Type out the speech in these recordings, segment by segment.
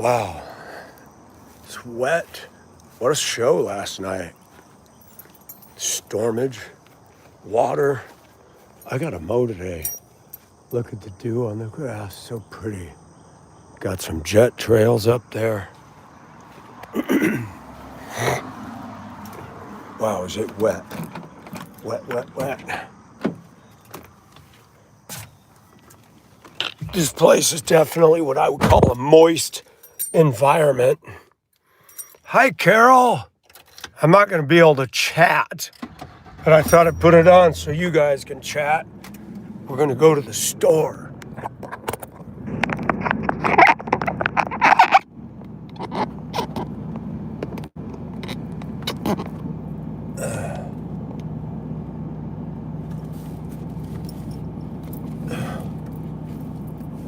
Wow, it's wet. What a show last night. Stormage, water. I got to mow today. Look at the dew on the grass, so pretty. Got some jet trails up there. Wow, is it wet? Wet, wet, wet. This place is definitely what I would call a moist environment. Hi, Carol. I'm not going to be able to chat, but I thought I'd put it on so you guys can chat. We're going to go to the store.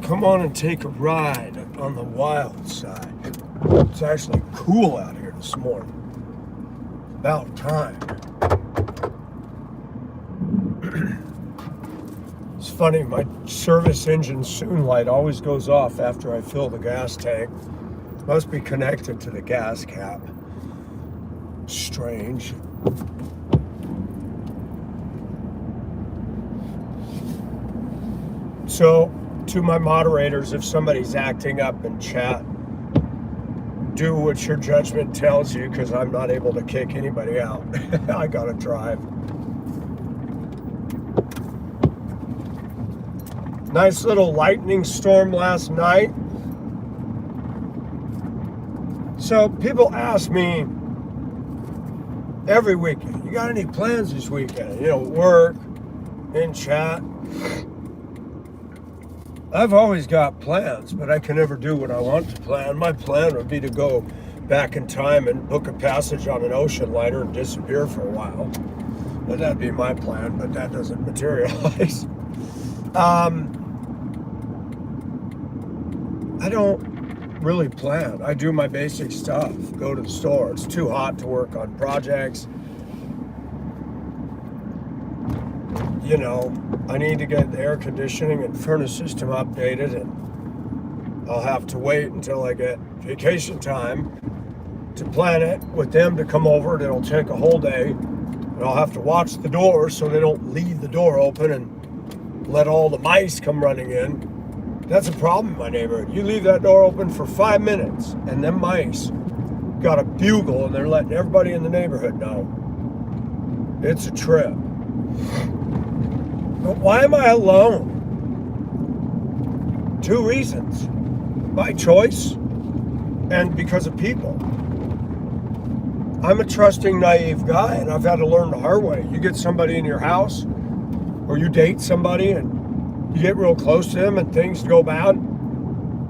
Come on and take a ride on the wild side. It's actually cool out here this morning. About time. It's funny, my service engine soon light always goes off after I fill the gas tank. Must be connected to the gas cap. Strange. So, to my moderators, if somebody's acting up in chat, do what your judgment tells you, because I'm not able to kick anybody out. I gotta drive. Nice little lightning storm last night. So people ask me every weekend, you got any plans this weekend? You know, work, in chat. I've always got plans, but I can never do what I want to plan. My plan would be to go back in time and book a passage on an ocean liner and disappear for a while. But that'd be my plan, but that doesn't materialize. I don't really plan. I do my basic stuff, go to the store. It's too hot to work on projects. You know, I need to get the air conditioning and furnace system updated, and I'll have to wait until I get vacation time to plan it with them to come over. It'll take a whole day, and I'll have to watch the door so they don't leave the door open and let all the mice come running in. That's a problem in my neighborhood. You leave that door open for 5 minutes, and them mice got a bugle, and they're letting everybody in the neighborhood know. It's a trip. But why am I alone? 2 reasons. By choice and because of people. I'm a trusting, naive guy, and I've had to learn the hard way. You get somebody in your house, or you date somebody, and you get real close to them, and things go bad.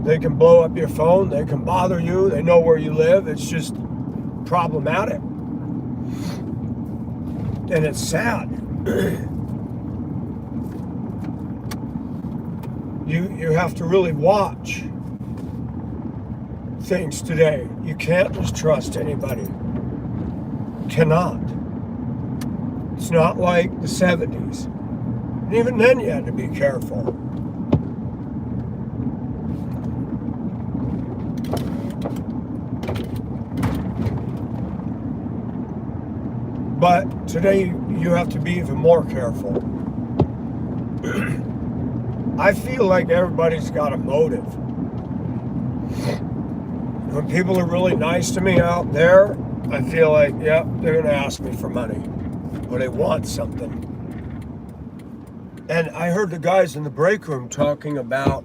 They can blow up your phone. They can bother you. They know where you live. It's just problematic. And it's sad. You have to really watch things today. You can't just trust anybody. Cannot. It's not like the 70s. And even then you had to be careful. But today you have to be even more careful. I feel like everybody's got a motive. When people are really nice to me out there, I feel like, yeah, they're going to ask me for money, or they want something. And I heard the guys in the break room talking about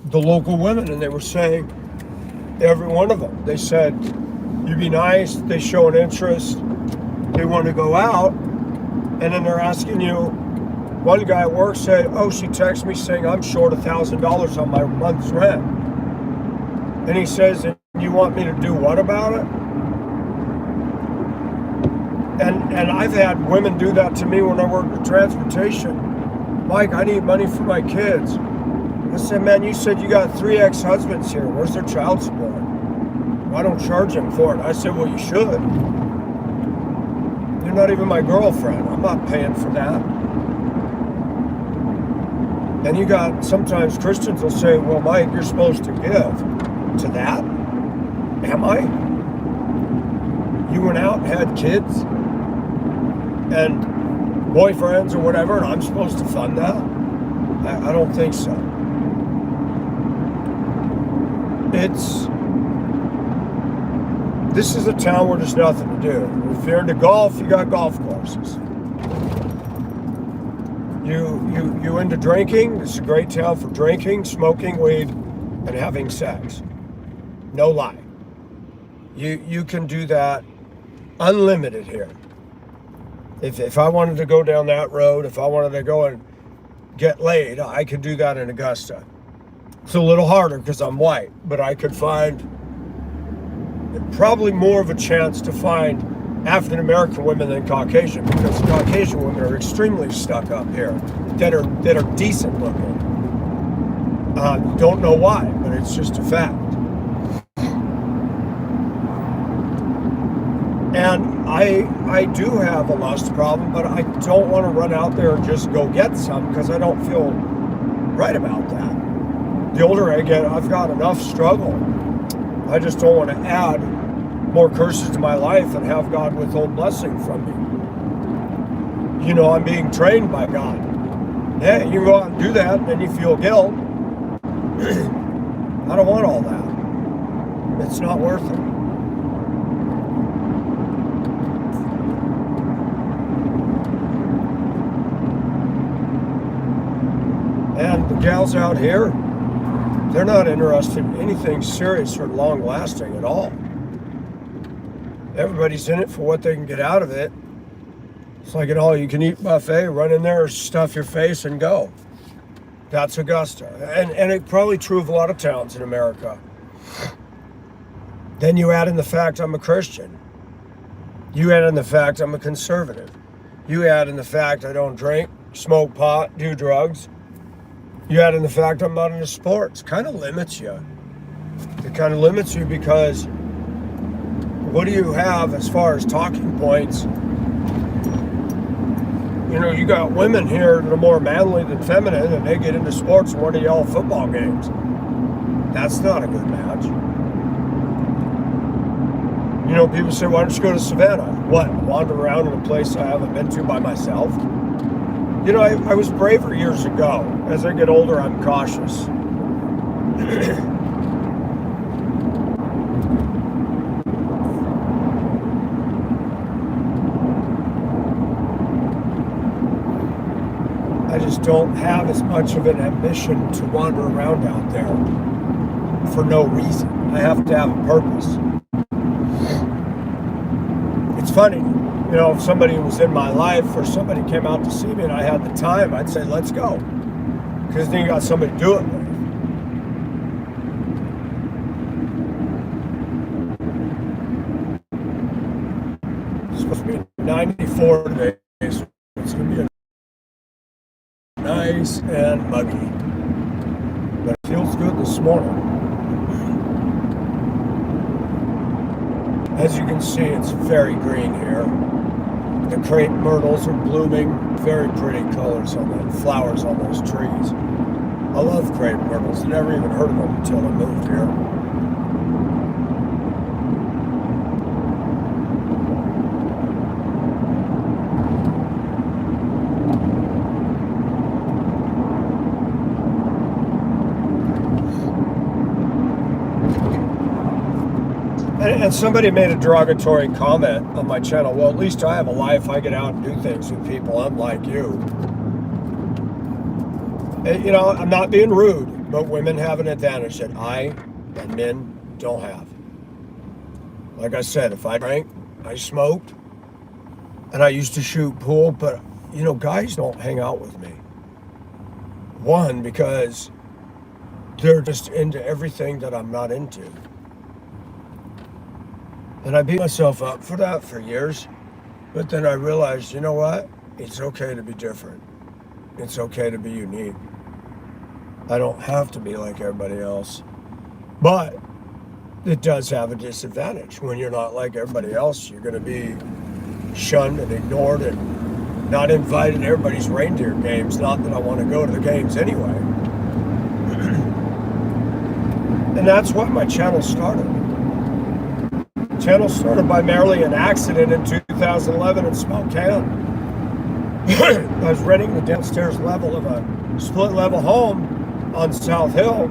the local women, and they were saying, every one of them, they said, you be nice, they show an interest, they want to go out, and then they're asking you. One guy at work said, oh, she texted me saying I'm short $1,000 on my month's rent. And he says, you want me to do what about it? And I've had women do that to me when I worked with transportation. Mike, I need money for my kids. I said, man, you said you got 3 ex-husbands here. Where's their child support? I don't charge them for it. I said, well, you should. You're not even my girlfriend. I'm not paying for that. And you got, sometimes Christians will say, well, Mike, you're supposed to give. to that? Am I? You went out and had kids and boyfriends or whatever, and I'm supposed to fund that? I don't think so. This is a town where there's nothing to do. If you're into golf, you got golf courses. You into drinking? This is a great town for drinking, smoking weed, and having sex. No lie. You can do that unlimited here. If I wanted to go down that road, if I wanted to go and get laid, I could do that in Augusta. It's a little harder because I'm white, but I could find probably more of a chance to find African American women than Caucasian, because Caucasian women are extremely stuck up here that are decent looking. Don't know why, but it's just a fact. And I do have a lust problem, but I don't want to run out there and just go get some because I don't feel right about that. The older I get, I've got enough struggle. I just don't want to add more curses to my life and have God withhold blessing from me. You know, I'm being trained by God. Yeah, you go out and do that, and then you feel guilt. I don't want all that. It's not worth it. And the gals out here, they're not interested in anything serious or long-lasting at all. Everybody's in it for what they can get out of it. It's like an all-you-can-eat buffet. Run in there, stuff your face, and go. That's Augusta. And it's probably true of a lot of towns in America. Then you add in the fact I'm a Christian. You add in the fact I'm a conservative. You add in the fact I don't drink, smoke pot, do drugs. You add in the fact I'm not into sports. Kind of limits you. It kind of limits you because what do you have as far as talking points? You know, you got women here that are more manly than feminine, and they get into sports and want to yell football games. That's not a good match. You know, people say, why don't you go to Savannah? What, wander around in a place I haven't been to by myself? You know, I was braver years ago. As I get older, I'm cautious. I just don't have as much of an ambition to wander around out there for no reason. I have to have a purpose. It's funny, you know, if somebody was in my life or somebody came out to see me and I had the time, I'd say, let's go. Because then you got somebody to do it with. It's supposed to be 94 today, so it's going to be nice and muggy. But it feels good this morning. As you can see, it's very green here. The crepe myrtles are blooming. Very pretty colors on the flowers on those trees. I love crepe myrtles. I never even heard of them until I moved here. And somebody made a derogatory comment on my channel. Well, at least I have a life. I get out and do things with people unlike you. And, you know, I'm not being rude, but women have an advantage that I and men don't have. Like I said, if I drank, I smoked, and I used to shoot pool, but, you know, guys don't hang out with me. One, because they're just into everything that I'm not into. And I beat myself up for that for years. But then I realized, you know what? It's okay to be different. It's okay to be unique. I don't have to be like everybody else. But it does have a disadvantage. When you're not like everybody else, you're going to be shunned and ignored and not invited to everybody's reindeer games. Not that I want to go to the games anyway. And that's why my channel started. Channel started by merely an accident in 2011 in Spokane. I was renting the downstairs level of a split level home on South Hill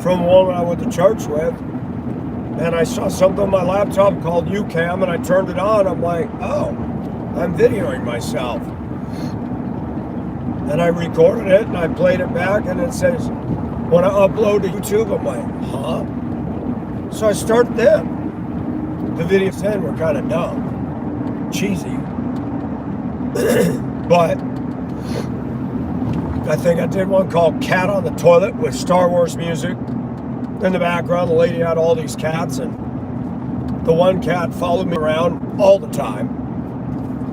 from a woman I went to church with. And I saw something on my laptop called UCam, and I turned it on. I'm like, oh, I'm videoing myself. And I recorded it, and I played it back, and it says, when I upload to YouTube, I'm like, huh? So I started them. The videos then were kind of dumb, cheesy. But I think I did one called Cat on the Toilet with Star Wars music. In the background, the lady had all these cats, and the one cat followed me around all the time.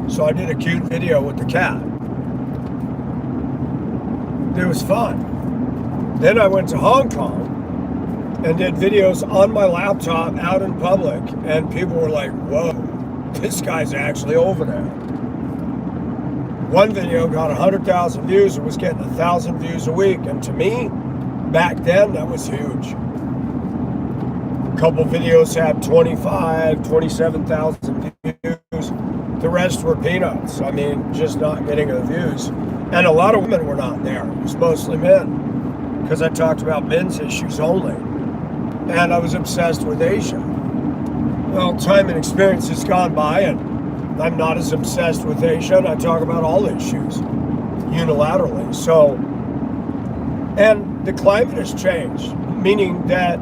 So I did a cute video with the cat. It was fun. Then I went to Hong Kong and did videos on my laptop out in public, and people were like, whoa, this guy's actually over there. One video got 100,000 views. It was getting 1,000 views a week, and to me, back then, that was huge. A couple videos had 27,000 views. The rest were peanuts. I mean, just not getting the views. And a lot of women were not there. It was mostly men, because I talked about men's issues only. And I was obsessed with Asia. Well, time and experience has gone by, and I'm not as obsessed with Asia, and I talk about all issues unilaterally. So, and the climate has changed, meaning that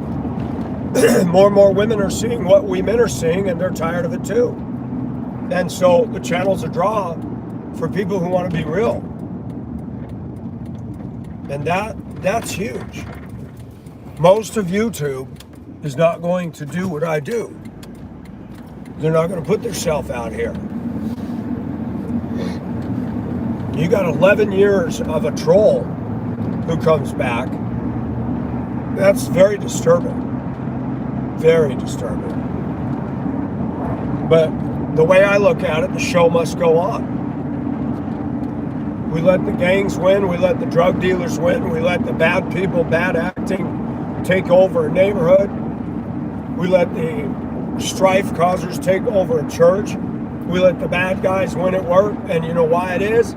more and more women are seeing what we men are seeing, and they're tired of it too. And so the channel's a draw for people who want to be real. And that's huge. Most of YouTube is not going to do what I do. They're not going to put themselves out here. You got 11 years of a troll who comes back. That's very disturbing. Very disturbing. But the way I look at it, the show must go on. We let the gangs win, we let the drug dealers win, we let the bad people, bad acting take over a neighborhood. We let the strife causers take over a church. We let the bad guys win at work. And you know why it is?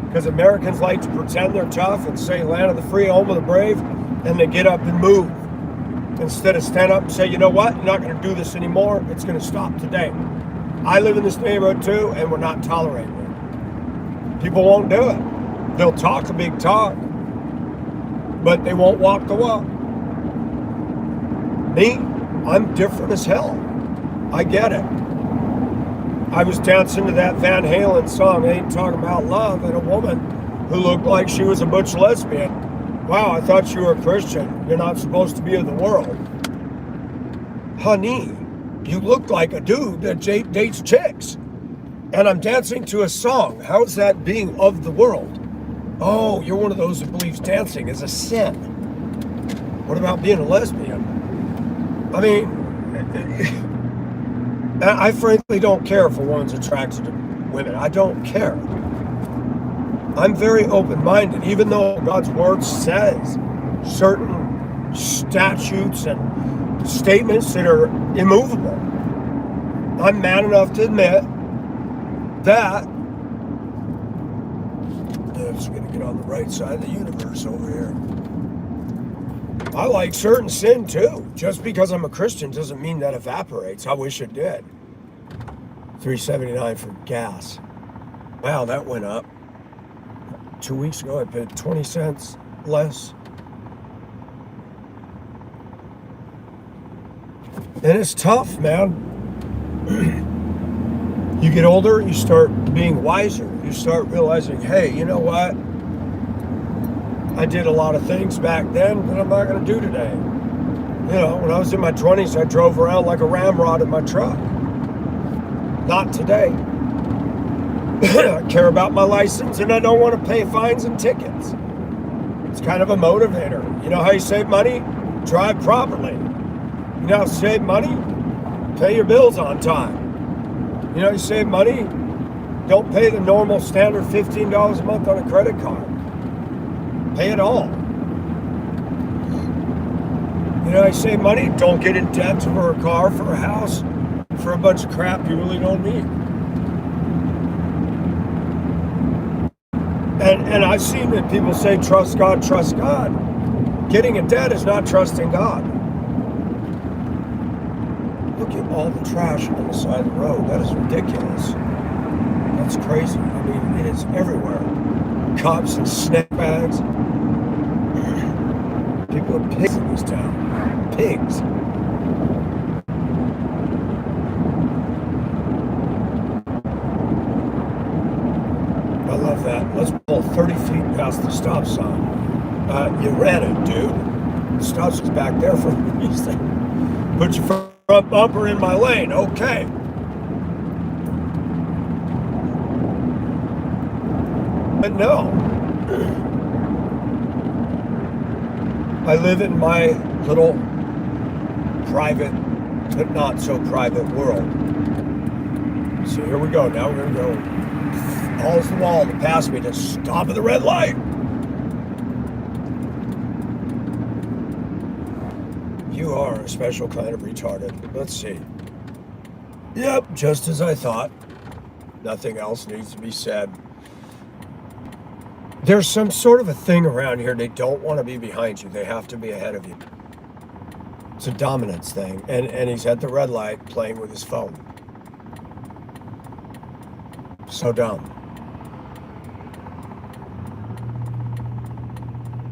Because Americans like to pretend they're tough and say land of the free, home of the brave, and they get up and move. Instead of stand up and say, you know what, you're not going to do this anymore, it's going to stop today. I live in this neighborhood too, and we're not tolerating it. People won't do it. They'll talk a big talk, but they won't walk the walk. Me, I'm different as hell. I get it. I was dancing to that Van Halen song, Ain't Talking About Love, and a woman who looked like she was a butch lesbian. Wow, I thought you were a Christian. You're not supposed to be in the world. Honey, you look like a dude that dates chicks. And I'm dancing to a song. How's that being of the world? Oh, you're one of those who believes dancing is a sin. What about being a lesbian? I mean, I frankly don't care if a woman's attracted to women. I don't care. I'm very open-minded, even though God's word says certain statutes and statements that are immovable. I'm man enough to admit that. I'm just going to get on the right side of the universe over here. I like certain sin too. Just because I'm a Christian doesn't mean that evaporates. I wish it did. $3.79 for gas. Wow, that went up. 2 weeks ago, I paid 20 cents less. And it's tough, man. You get older, you start being wiser. You start realizing, hey, you know what? I did a lot of things back then that I'm not going to do today. You know, when I was in my 20s, I drove around like a ramrod in my truck. Not today. I care about my license, and I don't want to pay fines and tickets. It's kind of a motivator. You know how you save money? Drive properly. You know how to save money? Pay your bills on time. You know how you save money? Don't pay the normal standard $15 a month on a credit card. Pay it all. did I save money? Don't get in debt for a car, for a house, for a bunch of crap you really don't need. And I've seen that people say, trust God, trust God. Getting in debt is not trusting God. Look at all the trash on the side of the road. That is ridiculous. That's crazy. I mean, it is everywhere. Cups and snack bags. People are pigs in this town. Pigs. I love that. Let's pull 30 feet past the stop sign. You ran it, dude. The stop's just back there for a reason. Put your front bumper in my lane. Okay. But no. I live in my little private, but not so private world. So here we go. Now we're going to go balls the wall to pass me to stop at the red light. You are a special kind of retarded. Let's see. Yep, just as I thought. Nothing else needs to be said. There's some sort of a thing around here. They don't want to be behind you. They have to be ahead of you. It's a dominance thing. And he's at the red light playing with his phone. So dumb.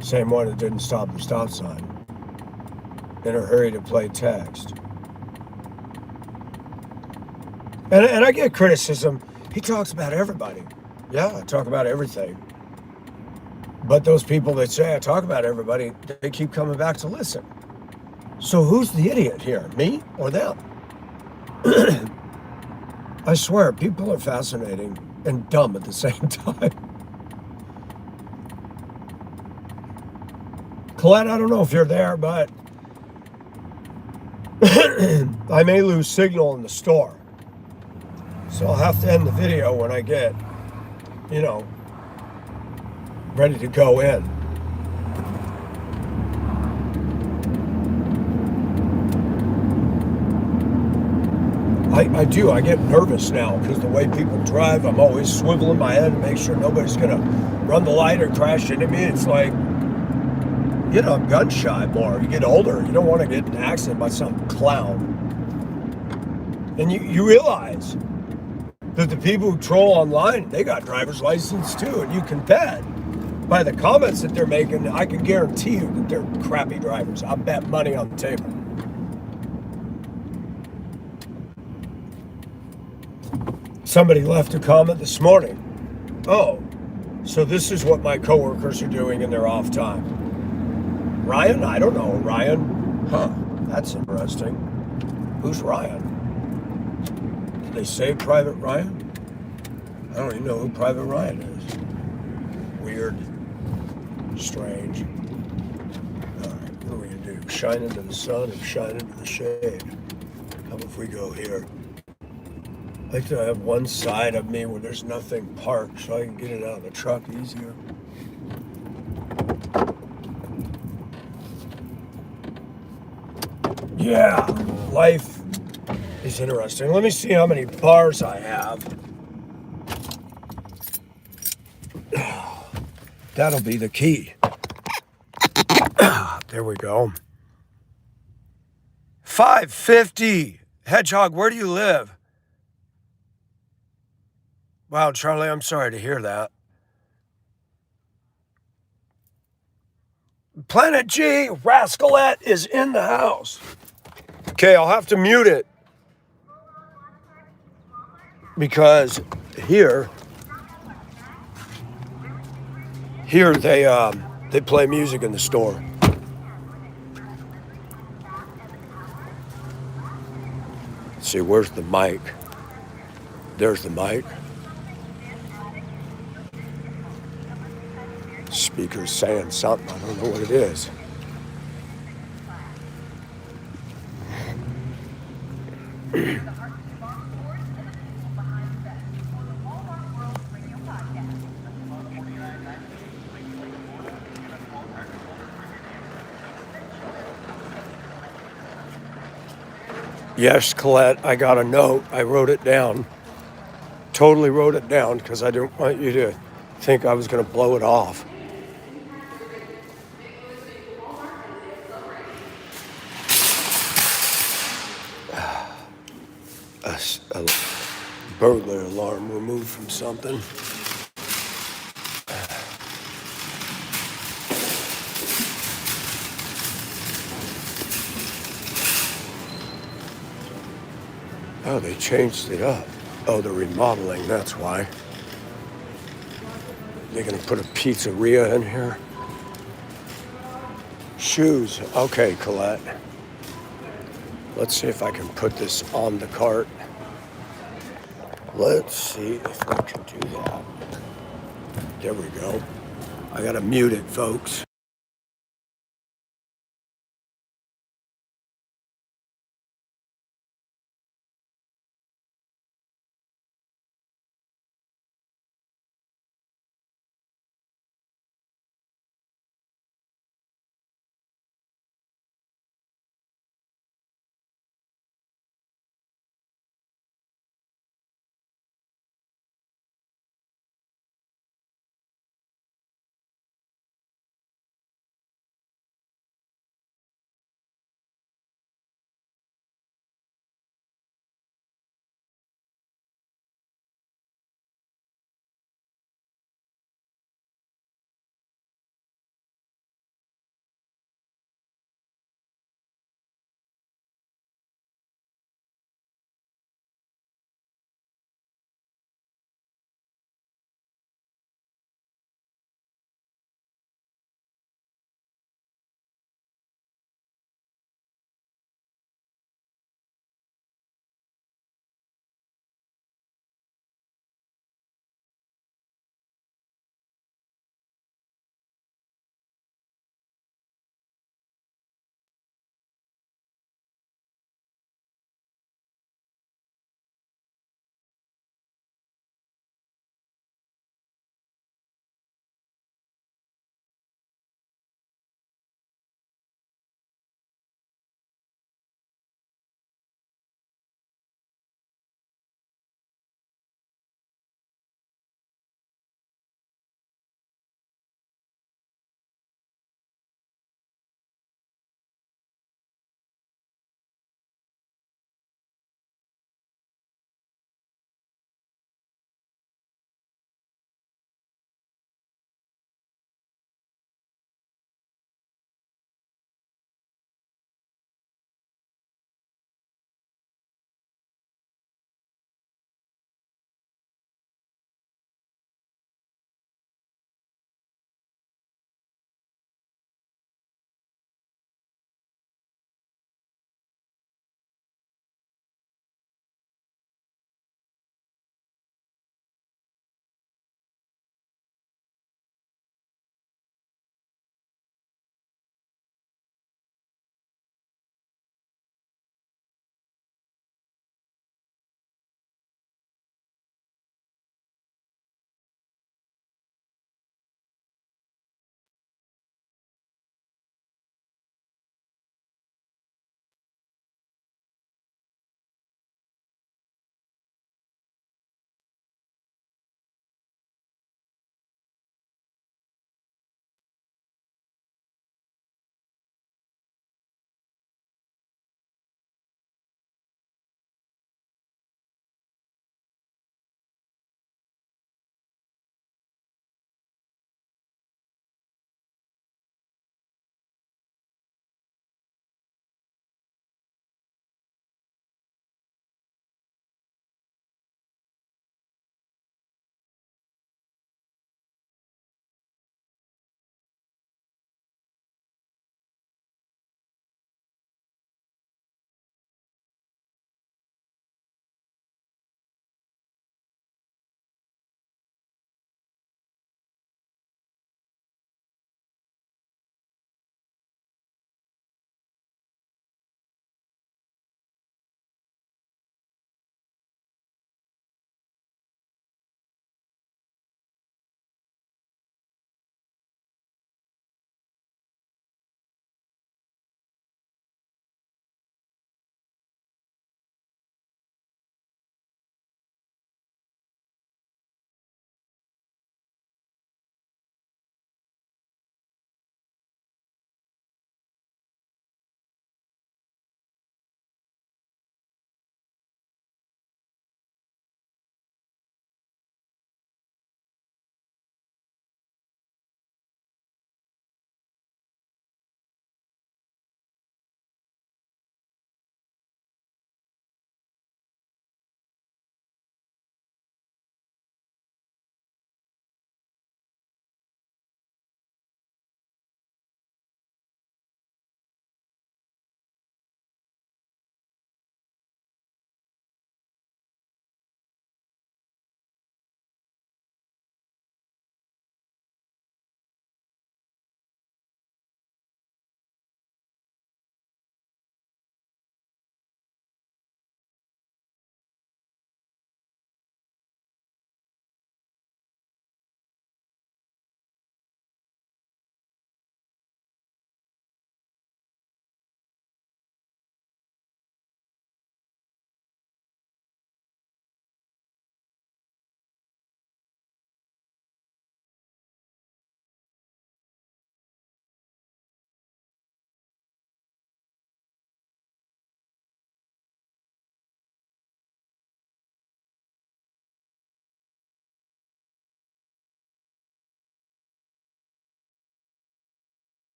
Same one that didn't stop the stop sign. In a hurry to play text. And I get criticism. He talks about everybody. Yeah, I talk about everything. But those people that say I talk about everybody, they keep coming back to listen. So who's the idiot here? Me or them? I swear, people are fascinating and dumb at the same time. Colette, I don't know if you're there, but I may lose signal in the store. So I'll have to end the video when I get, ready to go in. I do. I get nervous now because the way people drive, I'm always swiveling my head to make sure nobody's going to run the light or crash into me. It's like, I'm gun shy more. You get older, you don't want to get in an accident by some clown. And you realize that the people who troll online, they got driver's license too, and you can bet by the comments that they're making, I can guarantee you that they're crappy drivers. I'll bet money on the table. Somebody left a comment this morning. Oh, so this is what my coworkers are doing in their off time. Ryan? I don't know. Ryan? Huh, that's interesting. Who's Ryan? Did they say Private Ryan? I don't even know who Private Ryan is. Weird. Strange. Alright, what are we going to do? Shine into the sun and shine into the shade. How about if we go here? I like to have one side of me where there's nothing parked so I can get it out of the truck easier. Yeah, life is interesting. Let me see how many bars I have. That'll be the key. There we go. 550. Hedgehog, where do you live? Wow, Charlie, I'm sorry to hear that. Planet G, Rascalette is in the house. Okay, I'll have to mute it. Because here they play music in the store. Let's see, where's the mic? There's the mic. Speaker's saying something. I don't know what it is. Yes, Colette, I got a note. I wrote it down. Totally wrote it down because I didn't want you to think I was going to blow it off. A burglar alarm removed from something. Oh, they changed it up. Oh, they're remodeling, that's why. They're gonna put a pizzeria in here. Shoes. Okay, Colette. Let's see if I can put this on the cart. Let's see if I can do that. There we go. I gotta mute it, folks.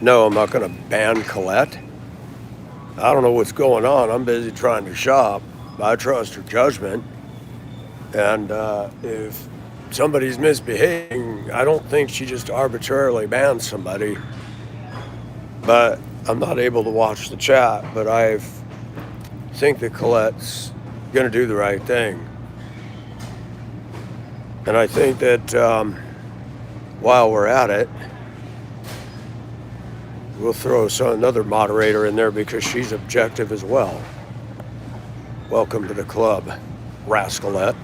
No, I'm not going to ban Colette. I don't know what's going on. I'm busy trying to shop. I trust her judgment. And if somebody's misbehaving, I don't think she just arbitrarily bans somebody. But I'm not able to watch the chat. But I think that Colette's going to do the right thing. And I think that while we're at it, we'll throw another moderator in there because she's objective as well. Welcome to the club, Rascalette.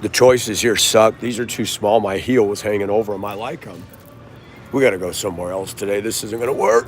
The choices here suck. These are too small. My heel was hanging over them. I like them. We got to go somewhere else today. This isn't going to work.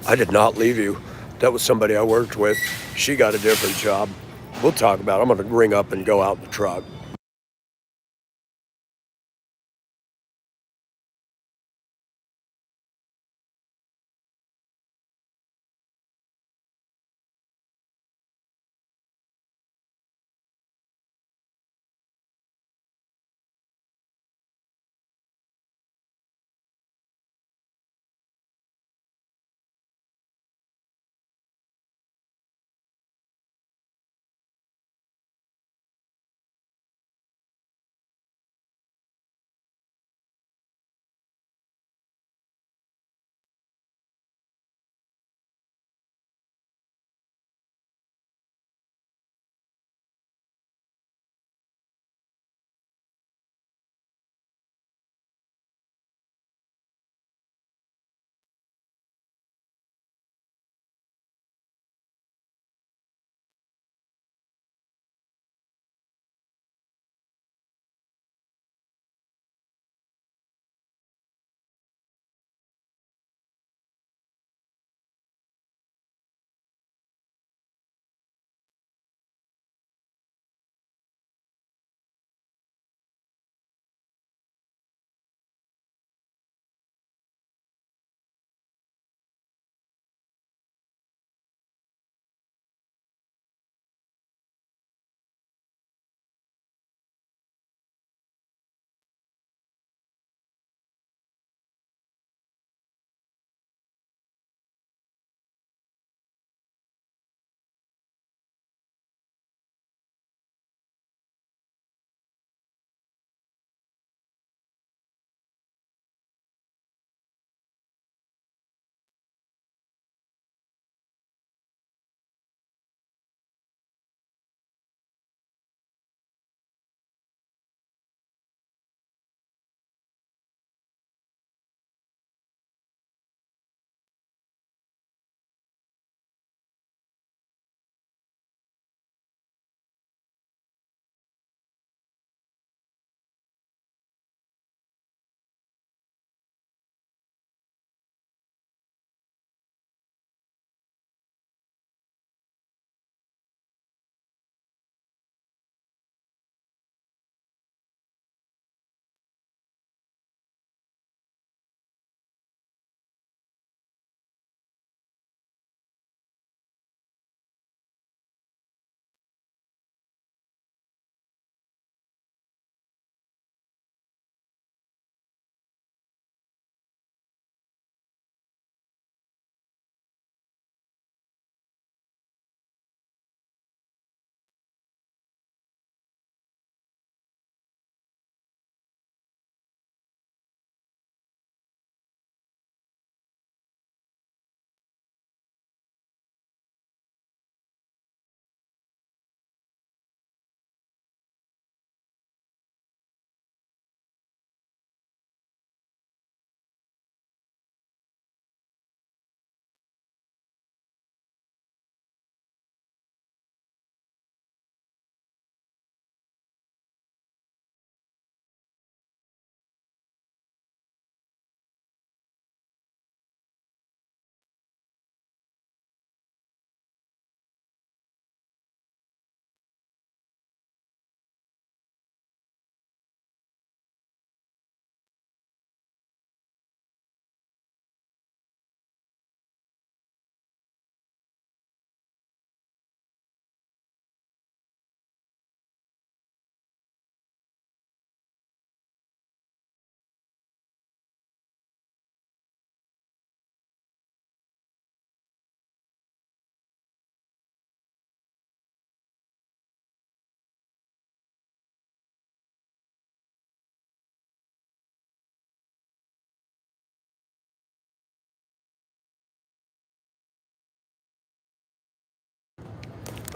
I did not leave you. That was somebody I worked with. She got a different job. We'll talk about it. I'm going to ring up and go out in the truck.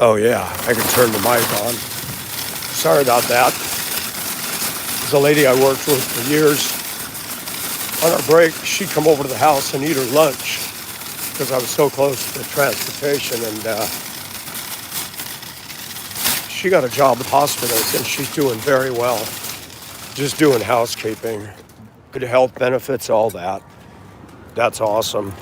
Oh, yeah, I can turn the mic on. Sorry about that. There's a lady I worked with for years. On our break, she'd come over to the house and eat her lunch because I was so close to transportation. And she got a job with hospitals, and she's doing very well. Just doing housekeeping, good health benefits, all that. That's awesome.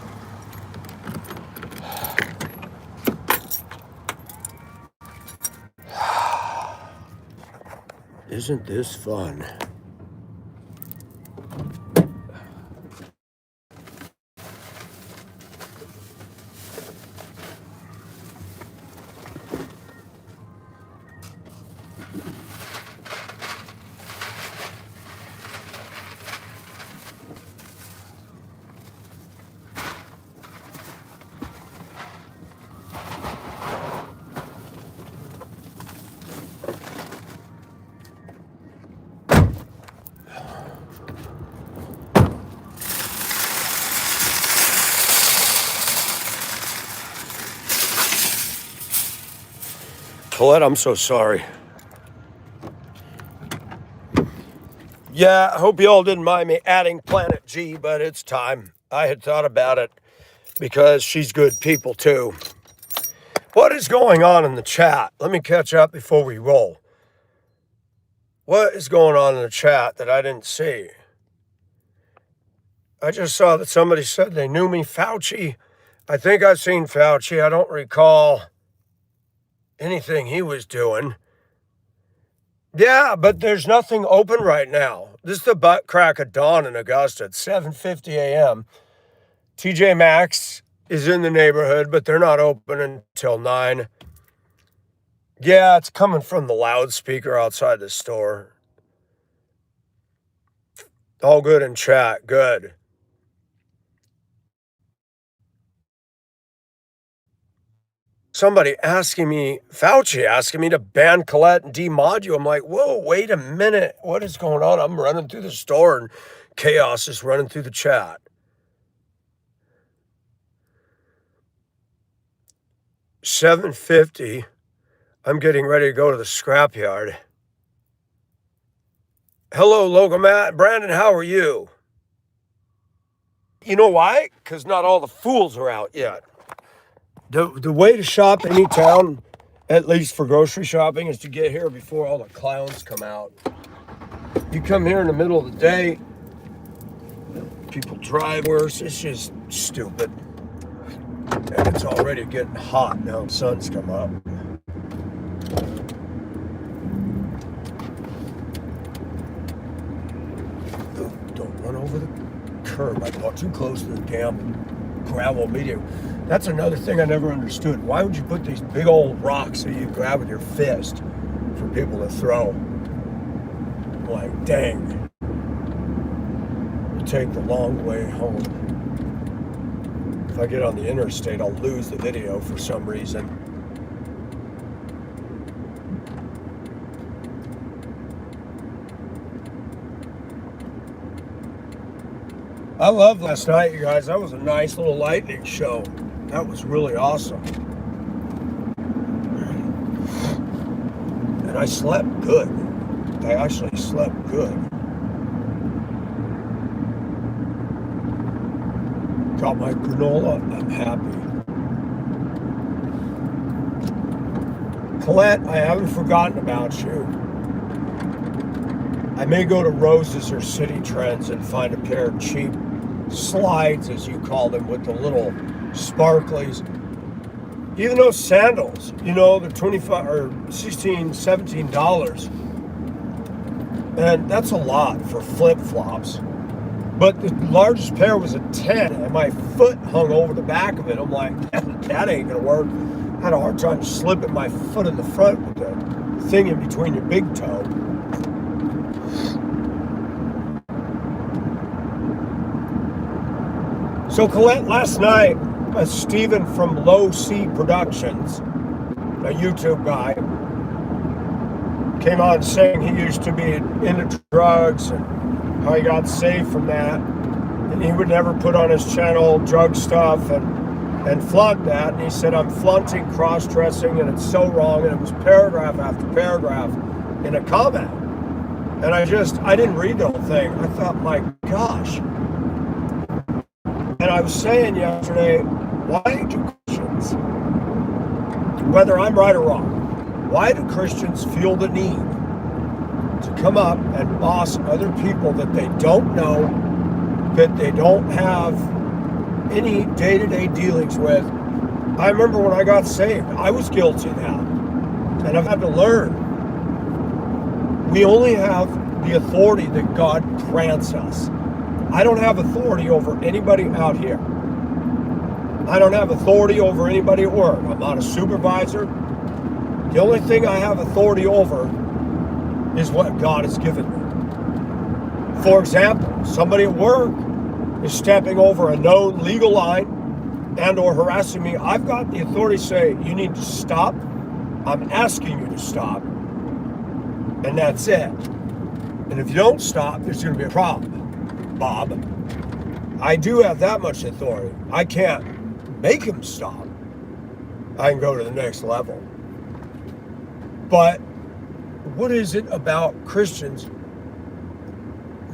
Isn't this fun? Colette, I'm so sorry. Yeah, I hope you all didn't mind me adding Planet G, but it's time. I had thought about it because she's good people too. What is going on in the chat? Let me catch up before we roll. What is going on in the chat that I didn't see? I just saw that somebody said they knew me. Fauci. I think I've seen Fauci. I don't recall anything he was doing. Yeah, but there's nothing open right now. This is the butt crack of dawn in Augusta. It's 7:50 a.m. TJ Maxx is in the neighborhood, but they're not open until 9. Yeah, it's coming from the loudspeaker outside the store. All good in chat. Good. Somebody asking me, Fauci asking me to ban Colette and demod you. I'm like, whoa, wait a minute. What is going on? I'm running through the store and chaos is running through the chat. $7.50. I'm getting ready to go to the scrapyard. Hello, Logan Matt. Brandon, how are you? You know why? Because not all the fools are out yet. The way to shop any town, at least for grocery shopping, is to get here before all the clowns come out. You come here in the middle of the day, people drive worse. It's just stupid. And it's already getting hot now. The sun's come up. Ooh, don't run over the curb. I got too close to the damn gravel median. That's another thing I never understood. Why would you put these big old rocks that you grab with your fist for people to throw? Like, dang. You take the long way home. If I get on the interstate, I'll lose the video for some reason. I loved last night, you guys. That was a nice little lightning show. That was really awesome. And I slept good. I actually slept good. Got my granola. I'm happy. Colette, I haven't forgotten about you. I may go to Rose's or City Trends and find a pair of cheap slides, as you call them, with the little sparklies. Even those sandals, you know, they're $25 or $16, $17. And that's a lot for flip-flops. But the largest pair was a 10, and my foot hung over the back of it. I'm like, that ain't gonna work. I had a hard time slipping my foot in the front with the thing in between your big toe. So Colette, last night, Stephen from Low C Productions, a YouTube guy, came on saying he used to be into drugs and how he got saved from that. And he would never put on his channel drug stuff and flaunt that. And he said, I'm flaunting cross-dressing and it's so wrong. And it was paragraph after paragraph in a comment. And I didn't read the whole thing. I thought, my gosh. And I was saying yesterday, why do Christians, whether I'm right or wrong, why do Christians feel the need to come up and boss other people that they don't know, that they don't have any day-to-day dealings with? I remember when I got saved, I was guilty of that. And I've had to learn. We only have the authority that God grants us. I don't have authority over anybody out here. I don't have authority over anybody at work. I'm not a supervisor. The only thing I have authority over is what God has given me. For example, somebody at work is stepping over a known legal line and or harassing me. I've got the authority to say, you need to stop. I'm asking you to stop. And that's it. And if you don't stop, there's going to be a problem, Bob. I do have that much authority. I can't make him stop. I can go to the next level. But what is it about Christians?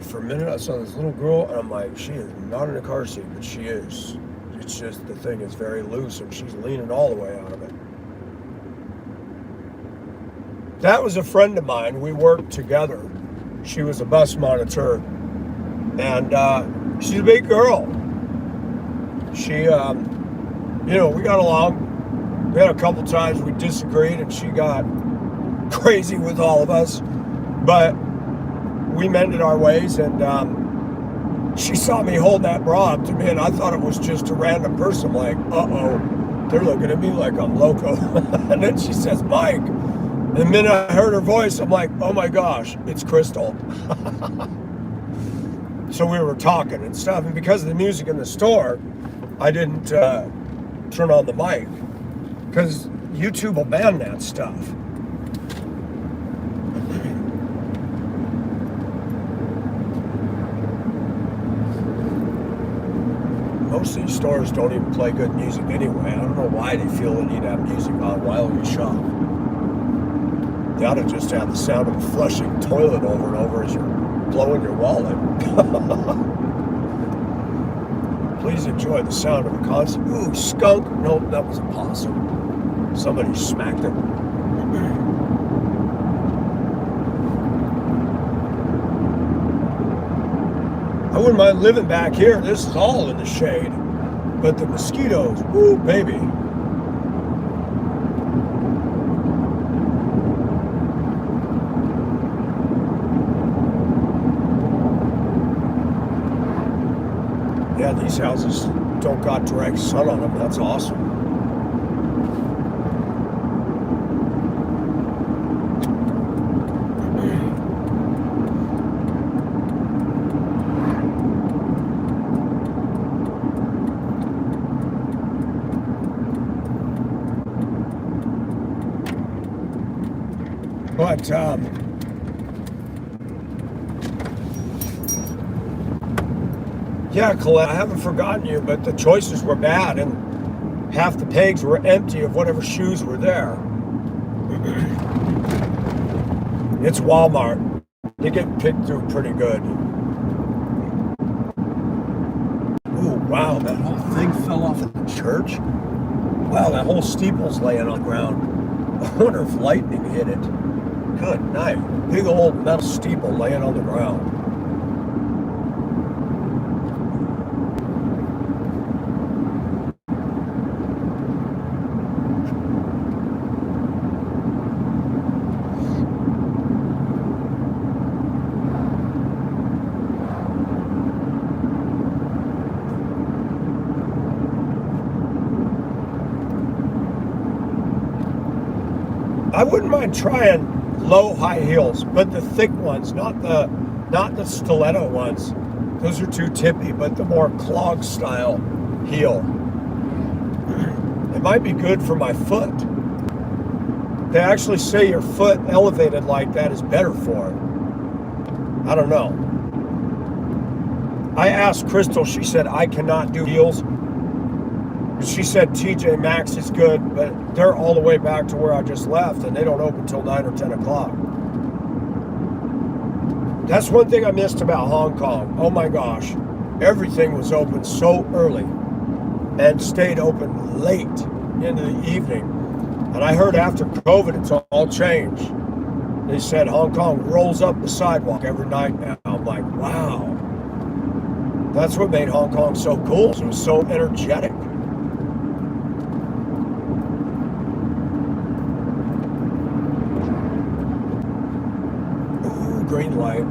For a minute, I saw this little girl, and I'm like, she is not in a car seat, but she is. It's just the thing is very loose, and she's leaning all the way out of it. That was a friend of mine. We worked together. She was a bus monitor, and she's a big girl. She, we got along. We had a couple times we disagreed, and she got crazy with all of us, but we mended our ways, and she saw me hold that bra up to me, and I thought it was just a random person, like, uh-oh, they're looking at me like I'm loco. And then she says, Mike. And the minute I heard her voice, I'm like, oh my gosh, it's Crystal. So we were talking and stuff, and because of the music in the store, I didn't turn on the mic, because YouTube will ban that stuff. Most of these stores don't even play good music anyway. I don't know why they feel the need to have music on while you shop. They ought to just have the sound of a flushing toilet over and over as you're blowing your wallet. Please enjoy the sound of a concert. Ooh, skunk. Nope, that was a possum. Somebody smacked it. I wouldn't mind living back here. This is all in the shade. But the mosquitoes, woo, baby. Yeah, these houses don't got direct sun on them. That's awesome. But yeah, Colette, I haven't forgotten you, but the choices were bad, and half the pegs were empty of whatever shoes were there. It's Walmart. They get picked through pretty good. Ooh, wow, that whole thing fell off of the church? Wow, that whole steeple's laying on the ground. I wonder if lightning hit it. Good night. Big old metal steeple laying on the ground. I wouldn't mind trying low high heels, but the thick ones, not the stiletto ones. Those are too tippy, but the more clog style heel. It might be good for my foot. They actually say your foot elevated like that is better for it. I don't know. I asked Crystal, she said I cannot do heels. She said TJ Maxx is good, but they're all the way back to where I just left, and they don't open until 9 or 10 o'clock. That's one thing I missed about Hong Kong. Oh my gosh. Everything was open so early and stayed open late into the evening. And I heard after COVID, it's all changed. They said Hong Kong rolls up the sidewalk every night now. I'm like, wow. That's what made Hong Kong so cool. It was so energetic. green light.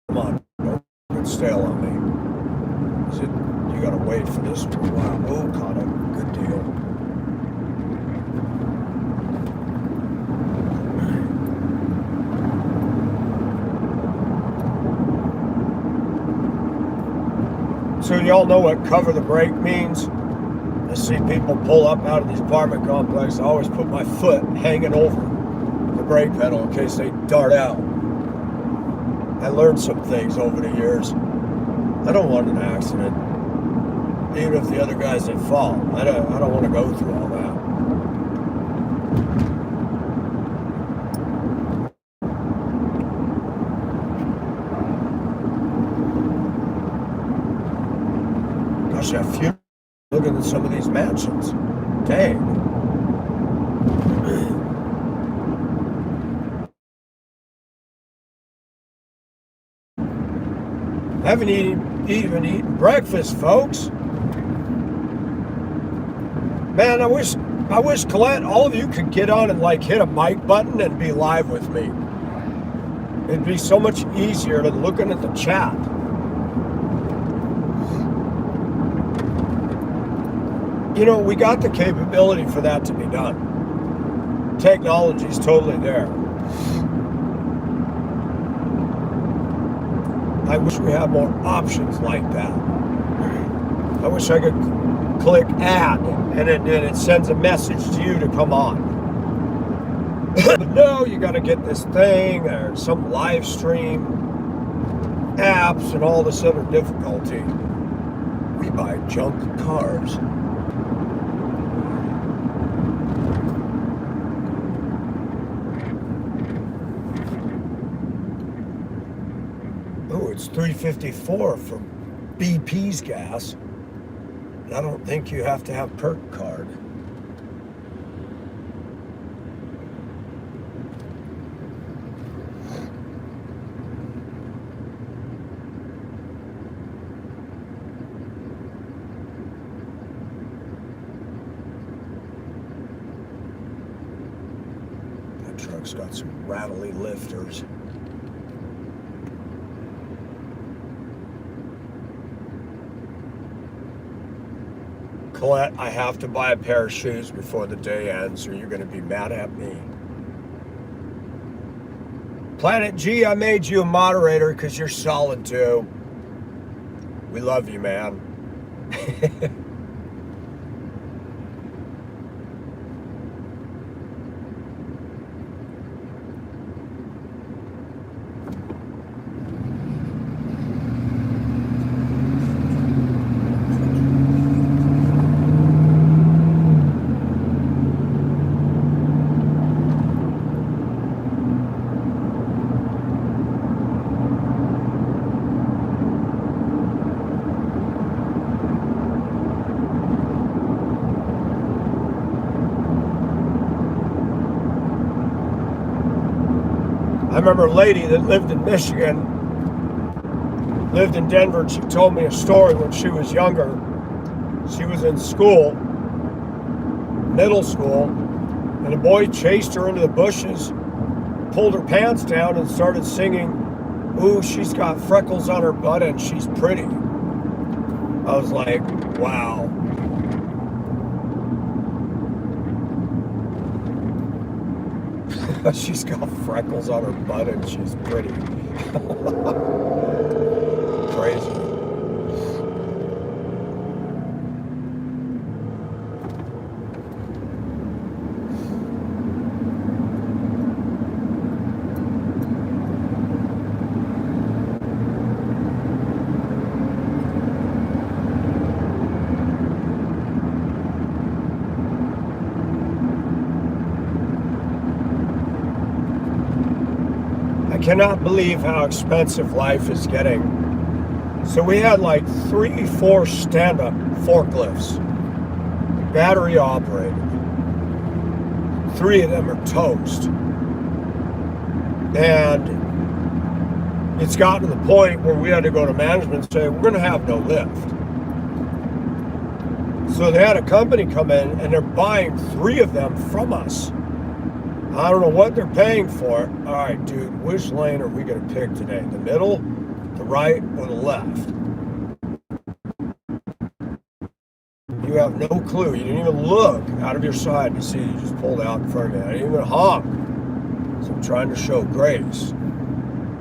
Come on, don't get stale on me. Is it? You gotta wait for this for a while. Oh, caught it. Good deal. So y'all know what cover the brake means? I see people pull up out of these apartment complexes. I always put my foot hanging over the brake pedal in case they dart out. I learned some things over the years. I don't want an accident, even if the other guy's at fault. I don't want to go through all that. Gosh, that few looking at some of these mansions. Dang. Haven't even eaten breakfast, folks. Man, I wish Colette, all of you could get on and like hit a mic button and be live with me. It'd be so much easier than looking at the chat. You know, we got the capability for that to be done. Technology's totally there. I wish we had more options like that. I wish I could click add and it sends a message to you to come on. But no, you got to get this thing or some live stream apps and all this other difficulty. We buy junk cars. Oh, it's $3.54 for BP's gas. I don't think you have to have perk card. That truck's got some rattly lifters. Colette, I have to buy a pair of shoes before the day ends or you're going to be mad at me. Planet G, I made you a moderator because you're solid too. We love you, man. I remember a lady that lived in Michigan, lived in Denver, and she told me a story when she was younger. She was in school, middle school, and a boy chased her into the bushes, pulled her pants down, and started singing, "Ooh, she's got freckles on her butt and she's pretty." I was like, wow. She's got freckles on her butt and she's pretty. Crazy. I cannot believe how expensive life is getting. So we had like 3-4 stand-up forklifts, battery operated. 3 of them are toast. And it's gotten to the point where we had to go to management and say, we're going to have no lift. So they had a company come in and they're buying 3 of them from us. I don't know what they're paying for it. All right, dude, which lane are we going to pick today? The middle, the right, or the left? You have no clue. You didn't even look out of your side to see. You just pulled out in front of me. I didn't even honk. So I'm trying to show grace.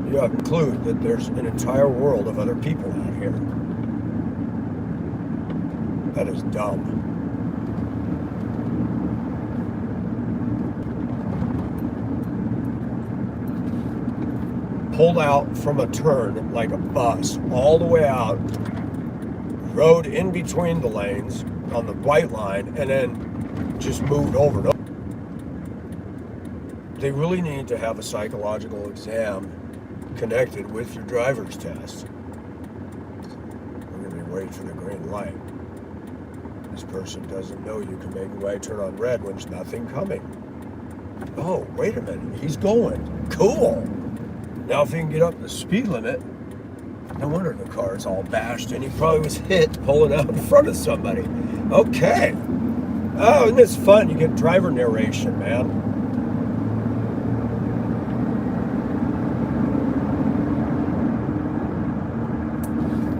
You have a clue that there's an entire world of other people out here. That is dumb. Pulled out from a turn like a bus all the way out, rode in between the lanes on the white line, and then just moved over. They really need to have a psychological exam connected with your driver's test. We're going to be waiting for the green light. This person doesn't know you can make a right turn on red when there's nothing coming. Oh, wait a minute. He's going. Cool. Now if he can get up the speed limit, no wonder the car is all bashed and he probably was hit pulling out in front of somebody. Okay. Oh, isn't this fun? You get driver narration, man.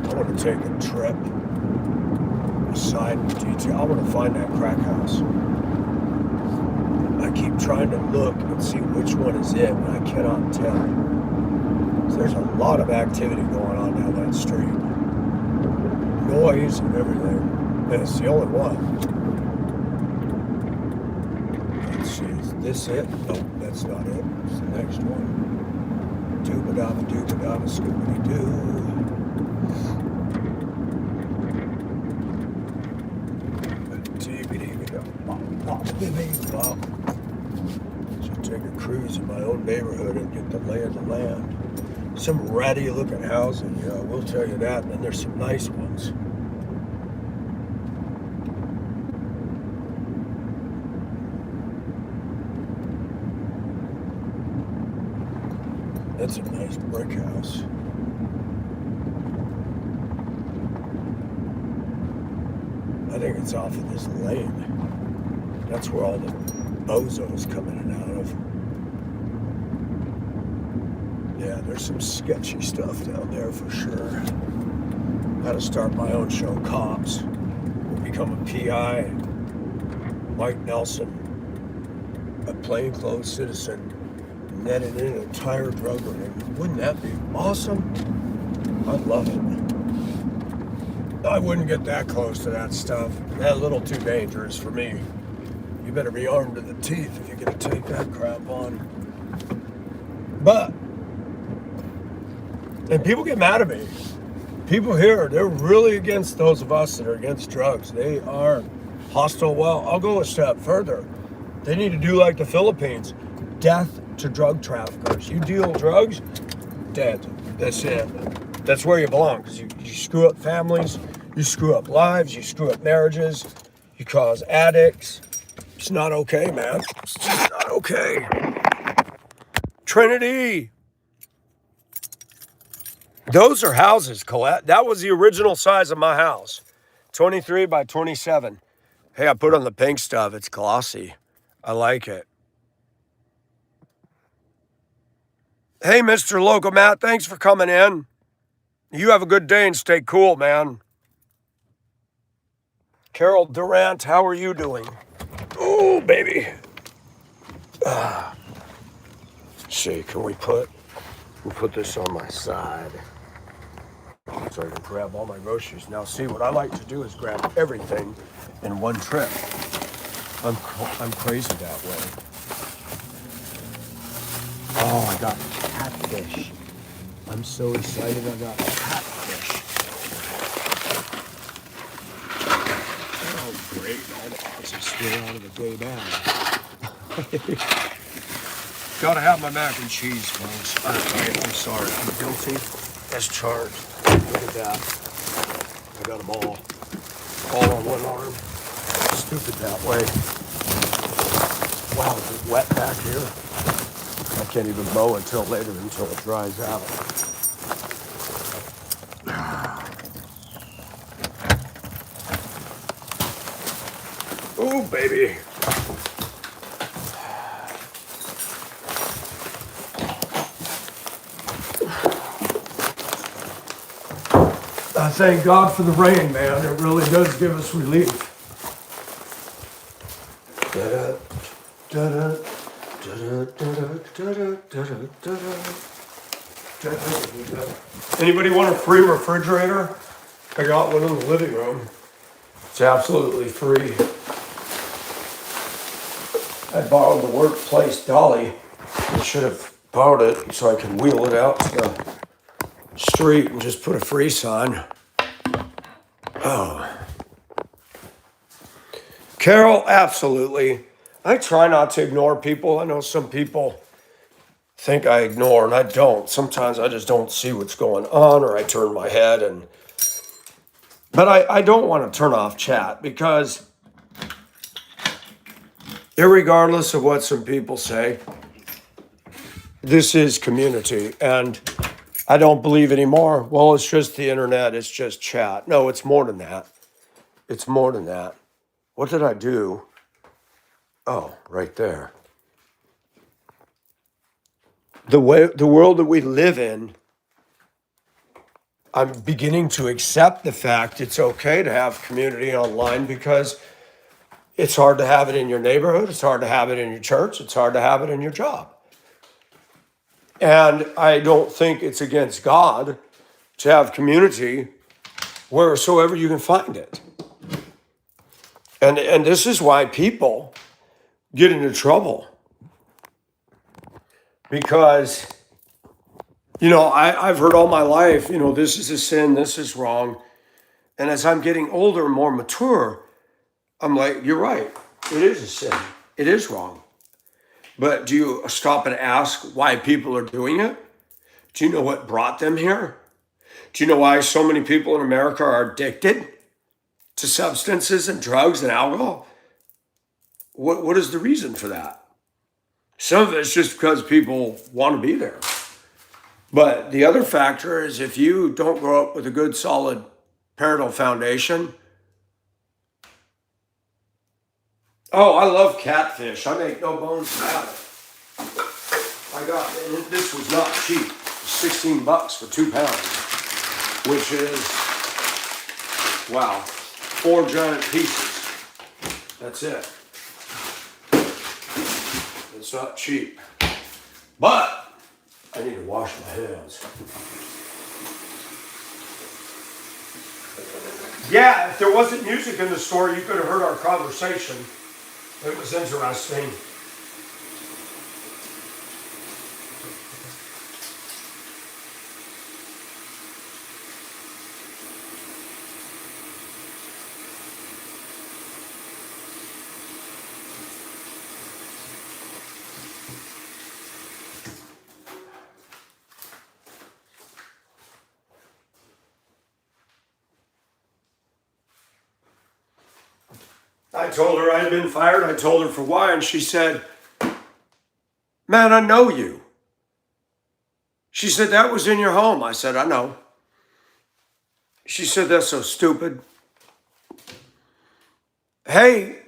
I want to take a trip, a side detail. I want to find that crack house. I keep trying to look and see which one is it, and I cannot tell. There's a lot of activity going on down that street. Noise and everything. And it's the only one. Let's see, is this it? Nope, that's not it. It's the next one. Doobadaba doobadaba scoobity doo. Should take a cruise in my own neighborhood and get the lay of the land. Some ratty looking housing, yeah, we'll tell you that, and then there's some nice ones. That's a nice brick house. I think it's off of this lane. That's where all the bozos come in and out of. Yeah, there's some sketchy stuff down there for sure. Got to start my own show, Cops. Will become a PI. Mike Nelson, a plainclothes citizen, netted in an entire drug ring. Wouldn't that be awesome? I'd love it. I wouldn't get that close to that stuff. That's a little too dangerous for me. You better be armed to the teeth if you're going to take that crap on. But and people get mad at me. People here, they're really against those of us that are against drugs. They are hostile. Well, I'll go a step further. They need to do like the Philippines. Death to drug traffickers. You deal drugs, dead. That's it. That's where you belong. Because you screw up families, you screw up lives, you screw up marriages, you cause addicts. It's not okay, man. It's just not okay. Trinity. Those are houses, Colette. That was the original size of my house. 23 by 27. Hey, I put on the pink stuff. It's glossy. I like it. Hey, Mr. Local Matt, thanks for coming in. You have a good day and stay cool, man. Carol Durant, how are you doing? Oh, baby. Let's see, can we'll put this on my side so I can grab all my groceries. Now, see, what I like to do is grab everything in one trip. I'm crazy that way. Oh, I got catfish. I'm so excited I got catfish. Oh, great. All the odds are still out of the day now. Gotta have my mac and cheese, folks. I'm sorry. I'm guilty as charged. Look at that. I got them all on one arm. Stupid that way. Wow, is it wet back here? I can't even mow until later, until it dries out. Ooh, baby. I thank God for the rain, man. It really does give us relief. Da-da, da-da, da-da, da-da, da-da, da-da, da-da, da-da. Anybody want a free refrigerator? I got one in the living room. It's absolutely free. I borrowed the workplace dolly. I should have borrowed it so I can wheel it out to the street and just put a free sign. Oh. Carol, absolutely. I try not to ignore people. I know some people think I ignore, and I don't. Sometimes I just don't see what's going on, or I turn my head. But I don't want to turn off chat because irregardless of what some people say, this is community. And I don't believe anymore, well, it's just the internet, it's just chat. No, it's more than that. It's more than that. What did I do? Oh, right there. The world that we live in, I'm beginning to accept the fact it's okay to have community online because it's hard to have it in your neighborhood, it's hard to have it in your church, it's hard to have it in your job. And I don't think it's against God to have community wheresoever you can find it. And this is why people get into trouble. Because, I've heard all my life, this is a sin, this is wrong. And as I'm getting older and more mature, I'm like, you're right. It is a sin. It is wrong. But do you stop and ask why people are doing it? Do you know what brought them here? Do you know why so many people in America are addicted to substances and drugs and alcohol? What is the reason for that? Some of it's just because people want to be there. But the other factor is if you don't grow up with a good, solid parental foundation. Oh, I love catfish. I make no bones about it. And this was not cheap. $16 for 2 pounds, which is, wow, 4 giant pieces. That's it. It's not cheap. But I need to wash my hands. Yeah, if there wasn't music in the store, you could have heard our conversation. It was interesting. I told her I had been fired. I told her for why, and she said, man, I know you. She said, that was in your home. I said, I know. She said, that's so stupid. Hey,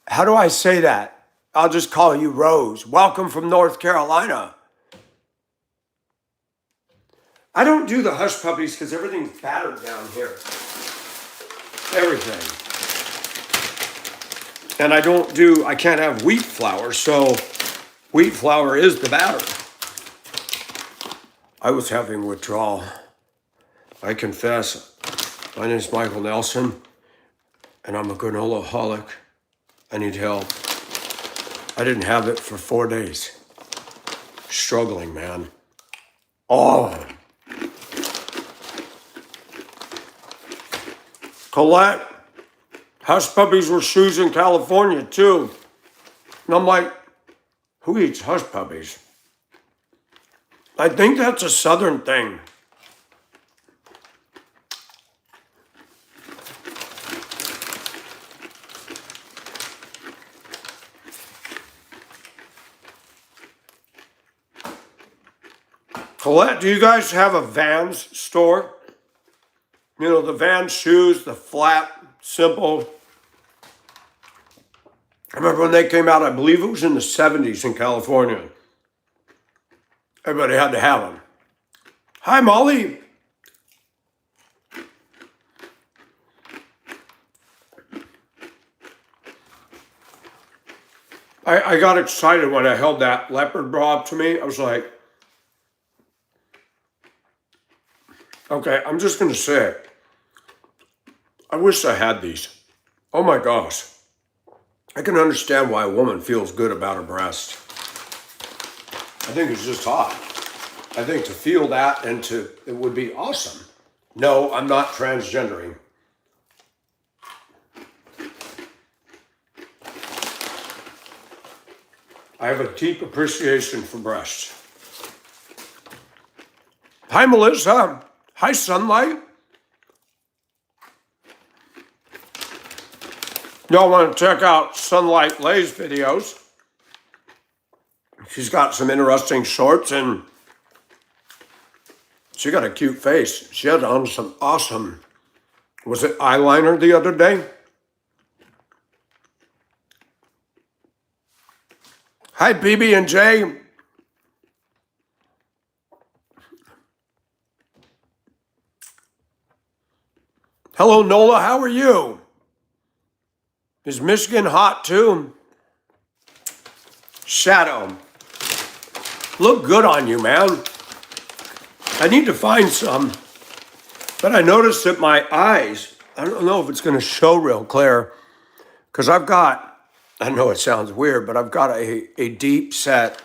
how do I say that? I'll just call you Rose. Welcome from North Carolina. I don't do the hush puppies because everything's battered down here. Everything. And I can't have wheat flour, so wheat flour is the batter. I was having withdrawal. I confess. My name is Michael Nelson, and I'm a granola-holic. I need help. I didn't have it for 4 days. Struggling, man. Oh. Colette, hush puppies were shoes in California, too. And I'm like, who eats hush puppies? I think that's a Southern thing. Colette, do you guys have a Vans store? The Vans shoes, the flat, simple. I remember when they came out, I believe it was in the 70s in California. Everybody had to have them. Hi, Molly. I got excited when I held that leopard bra up to me. I was like, okay, I'm just going to say it. I wish I had these. Oh my gosh. I can understand why a woman feels good about her breast. I think it's just hot. I think to feel that it would be awesome. No, I'm not transgendering. I have a deep appreciation for breasts. Hi, Melissa. Hi, Sunlight. Y'all want to check out Sunlight Lay's videos? She's got some interesting shorts and she got a cute face. She had on some awesome, was it eyeliner the other day? Hi, BB and J. Hello, Nola. How are you? Is Michigan hot too? Shadow. Look good on you, man. I need to find some, but I noticed that my eyes, I don't know if it's going to show real clear, because I've got, I know it sounds weird, but I've got a deep set,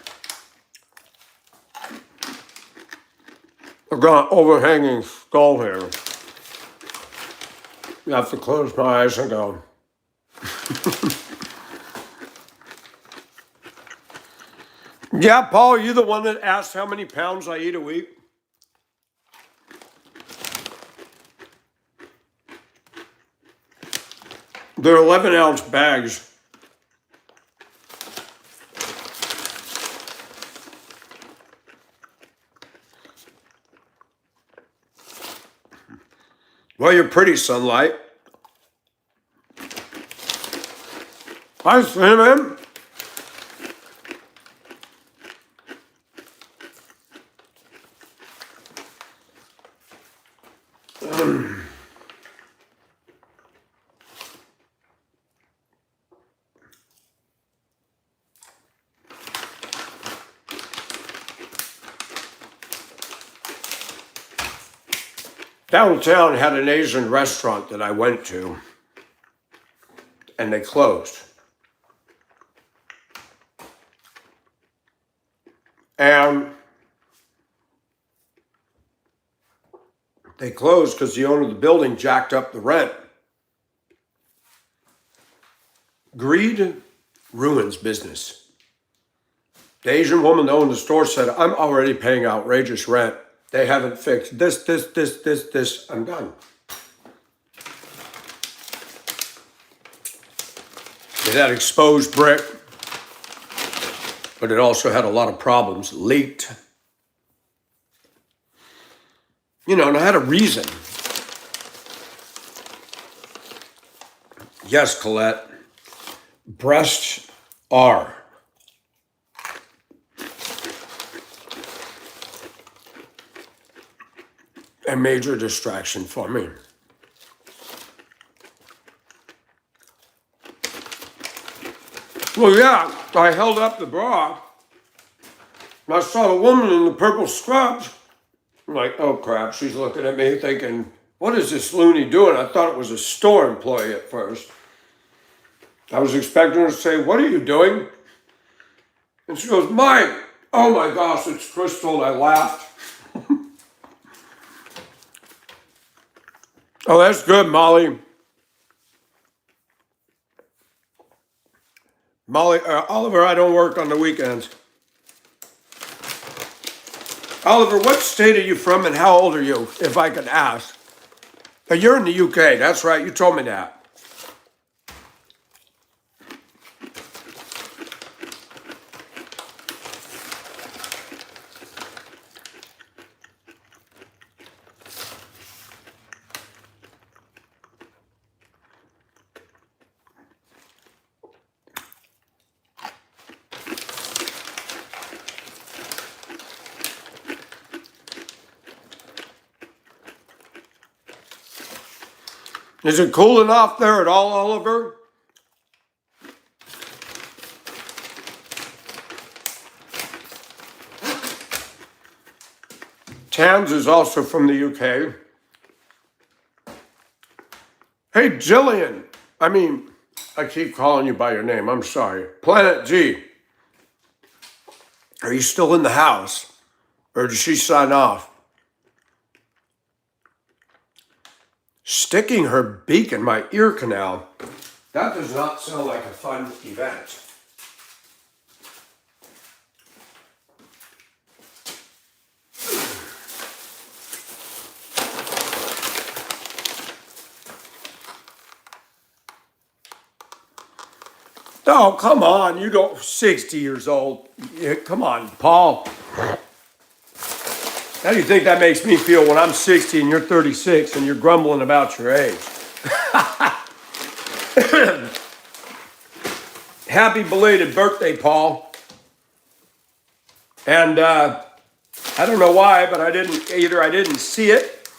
I've got an overhanging skull here. You have to close my eyes and go. Yeah, Paul, you the one that asked how many pounds I eat a week? They're 11-ounce bags. Well, you're pretty, Sunlight. Hi, Cinnamon. Downtown had an Asian restaurant that I went to, and they closed. And they closed because the owner of the building jacked up the rent. Greed ruins business. The Asian woman that owned the store said, I'm already paying outrageous rent. They haven't fixed this. I'm done. It had exposed brick, but it also had a lot of problems. Leaked. You know, and I had a reason. Yes, Colette. Breasts are a major distraction for me. Well, yeah, I held up the bra, and I saw the woman in the purple scrubs. I'm like, oh crap, she's looking at me thinking, what is this loony doing? I thought it was a store employee at first. I was expecting her to say, what are you doing? And she goes, Mike, oh my gosh, it's Crystal. And I laughed. Oh, that's good, Molly. Oliver, I don't work on the weekends. Oliver, what state are you from and how old are you, if I could ask? You're in the UK, that's right, you told me that. Is it cool enough there at all, Oliver? Tans is also from the UK. Hey, Jillian. I keep calling you by your name. I'm sorry. Planet G. Are you still in the house? Or did she sign off? Sticking her beak in my ear canal. That does not sound like a fun event. Oh, come on. You don't, 60 years old. Yeah, come on, Paul. How do you think that makes me feel when I'm 60 and you're 36 and you're grumbling about your age? Happy belated birthday, Paul. And I don't know why, but I didn't see it,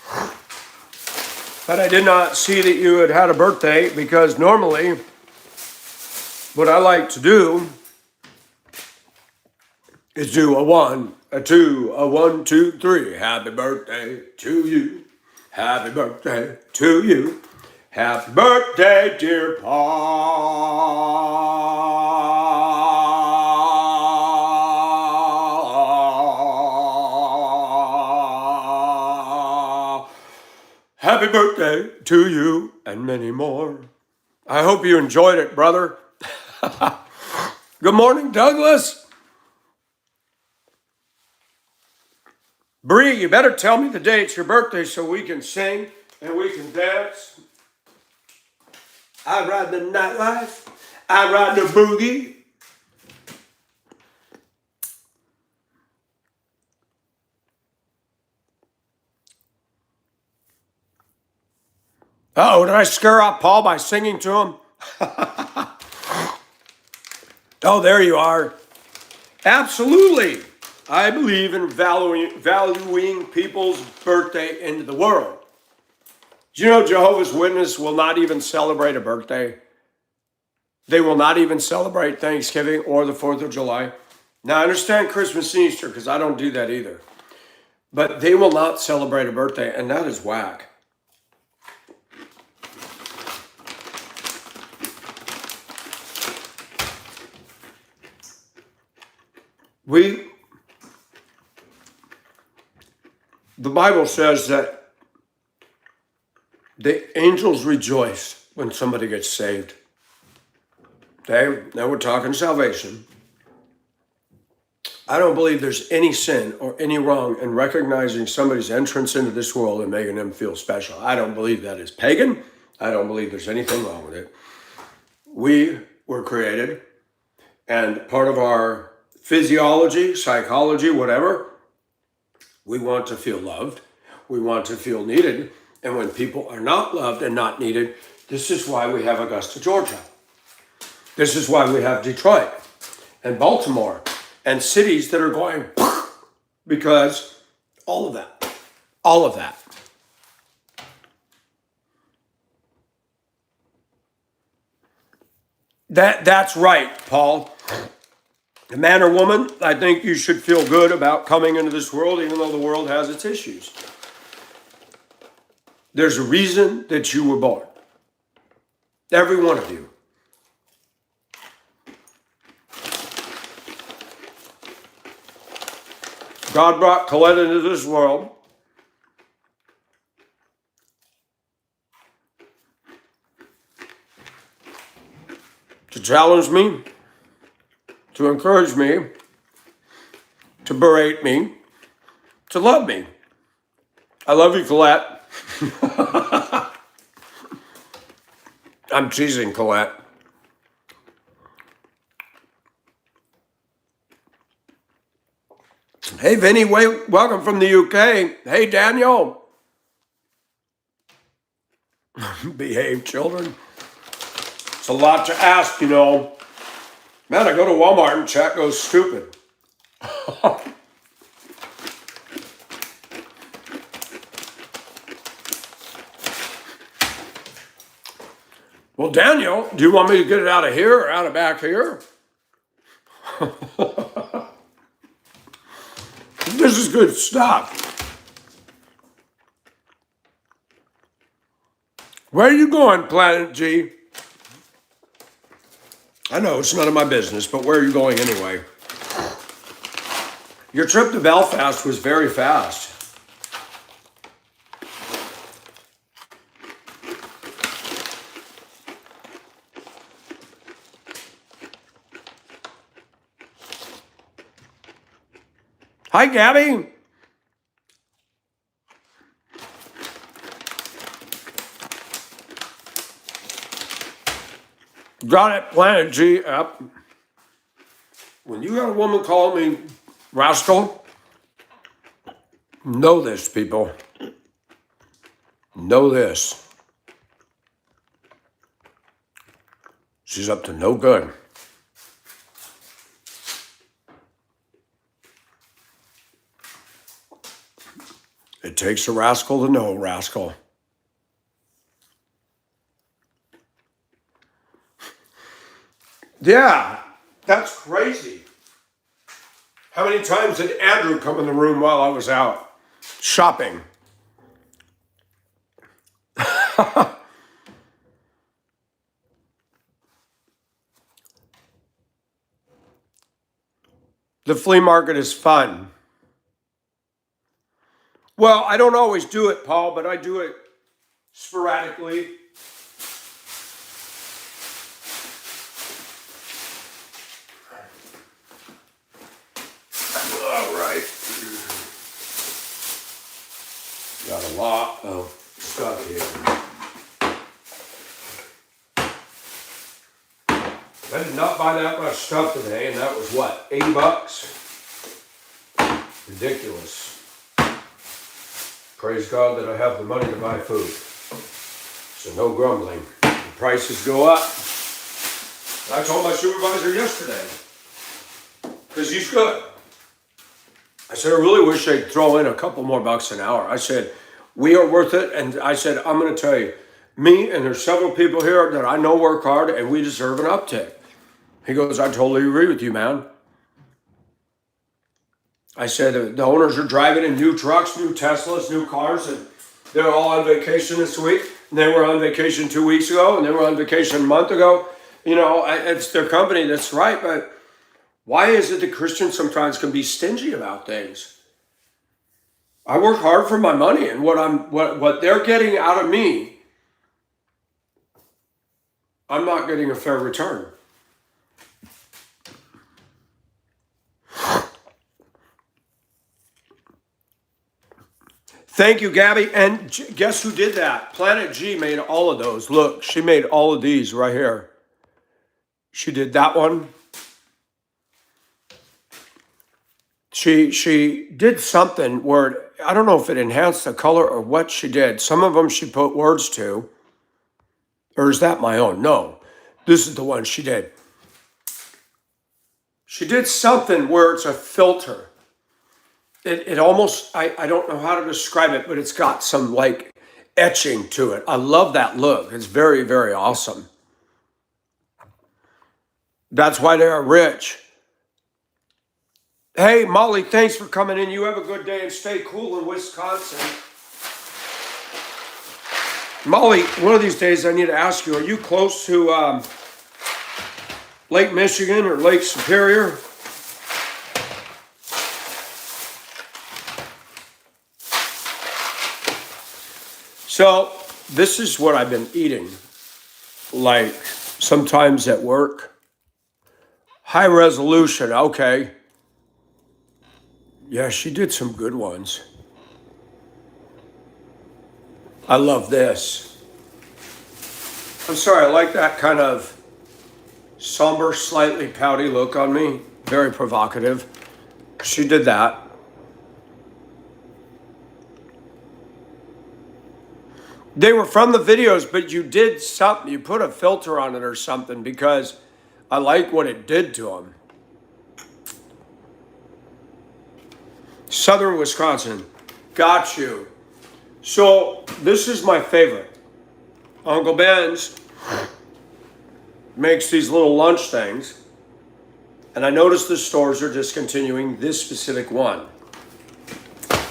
but I did not see that you had a birthday, because normally what I like to do is do a 1, a 2, a 1, 2, 3. Happy birthday to you. Happy birthday to you. Happy birthday, dear Paul. Happy birthday to you and many more. I hope you enjoyed it, brother. Good morning, Douglas. Bree, you better tell me the day it's your birthday so we can sing and we can dance. I ride the nightlife. I ride the boogie. Uh-oh, did I scare off Paul by singing to him? Oh, there you are. Absolutely. I believe in valuing people's birthday into the world. Do you know Jehovah's Witnesses will not even celebrate a birthday? They will not even celebrate Thanksgiving or the 4th of July. Now, I understand Christmas and Easter, because I don't do that either. But they will not celebrate a birthday, and that is whack. The Bible says that the angels rejoice when somebody gets saved. Okay, now we're talking salvation. I don't believe there's any sin or any wrong in recognizing somebody's entrance into this world and making them feel special. I don't believe that is pagan. I don't believe there's anything wrong with it. We were created, and part of our physiology, psychology, whatever, we want to feel loved. We want to feel needed. And when people are not loved and not needed, this is why we have Augusta, Georgia. This is why we have Detroit and Baltimore and cities that are going because all of that. That's right, Paul. Man or woman, I think you should feel good about coming into this world, even though the world has its issues. There's a reason that you were born. Every one of you. God brought Colette into this world to challenge me, to encourage me, to berate me, to love me. I love you, Colette. I'm teasing, Colette. Hey, Vinny, welcome from the UK. Hey, Daniel. Behave, children. It's a lot to ask, you know. Man, I go to Walmart and chat goes stupid. Well, Daniel, do you want me to get it out of here or out of back here? This is good stuff. Where are you going, Planet G? I know it's none of my business, but where are you going anyway? Your trip to Belfast was very fast. Hi, Gabby. Got it, Planet G up. When you got a woman call me rascal, know this, people. Know this. She's up to no good. It takes a rascal to know a rascal. Yeah, that's crazy. How many times did Andrew come in the room while I was out shopping? The flea market is fun. Well, I don't always do it, Paul, but I do it sporadically. All right. Got a lot of stuff here. I did not buy that much stuff today, and that was what, 80 bucks? Ridiculous. Praise God that I have the money to buy food. So no grumbling. The prices go up. I told my supervisor yesterday, because he's good. I said, I really wish they'd throw in a couple more bucks an hour. I said, we are worth it. And I said, I'm going to tell you, me and there's several people here that I know work hard and we deserve an uptick. He goes, I totally agree with you, man. I said, the owners are driving in new trucks, new Teslas, new cars, and they're all on vacation this week. And they were on vacation 2 weeks ago, and they were on vacation a month ago. You know, it's their company, that's right. But why is it that Christians sometimes can be stingy about things? I work hard for my money, and what they're getting out of me, I'm not getting a fair return. Thank you, Gabby. And guess who did that? Planet G made all of those. Look, she made all of these right here. She did that one. She did something where, I don't know if it enhanced the color or what she did. Some of them she put words to. Or is that my own? No. This is the one she did. She did something where it's a filter. It almost, I don't know how to describe it, but it's got some like etching to it. I love that look. It's very, very awesome. That's why they're rich. Hey, Molly, thanks for coming in. You have a good day and stay cool in Wisconsin. Molly, one of these days I need to ask you, are you close to Lake Michigan or Lake Superior? So this is what I've been eating, like sometimes at work. High resolution, okay. Yeah, she did some good ones. I love this. I'm sorry, I like that kind of somber, slightly pouty look on me. Very provocative. She did that. They were from the videos, but you did something. You put a filter on it or something because I like what it did to them. Southern Wisconsin. Got you. So this is my favorite. Uncle Ben's makes these little lunch things. And I noticed the stores are discontinuing this specific one.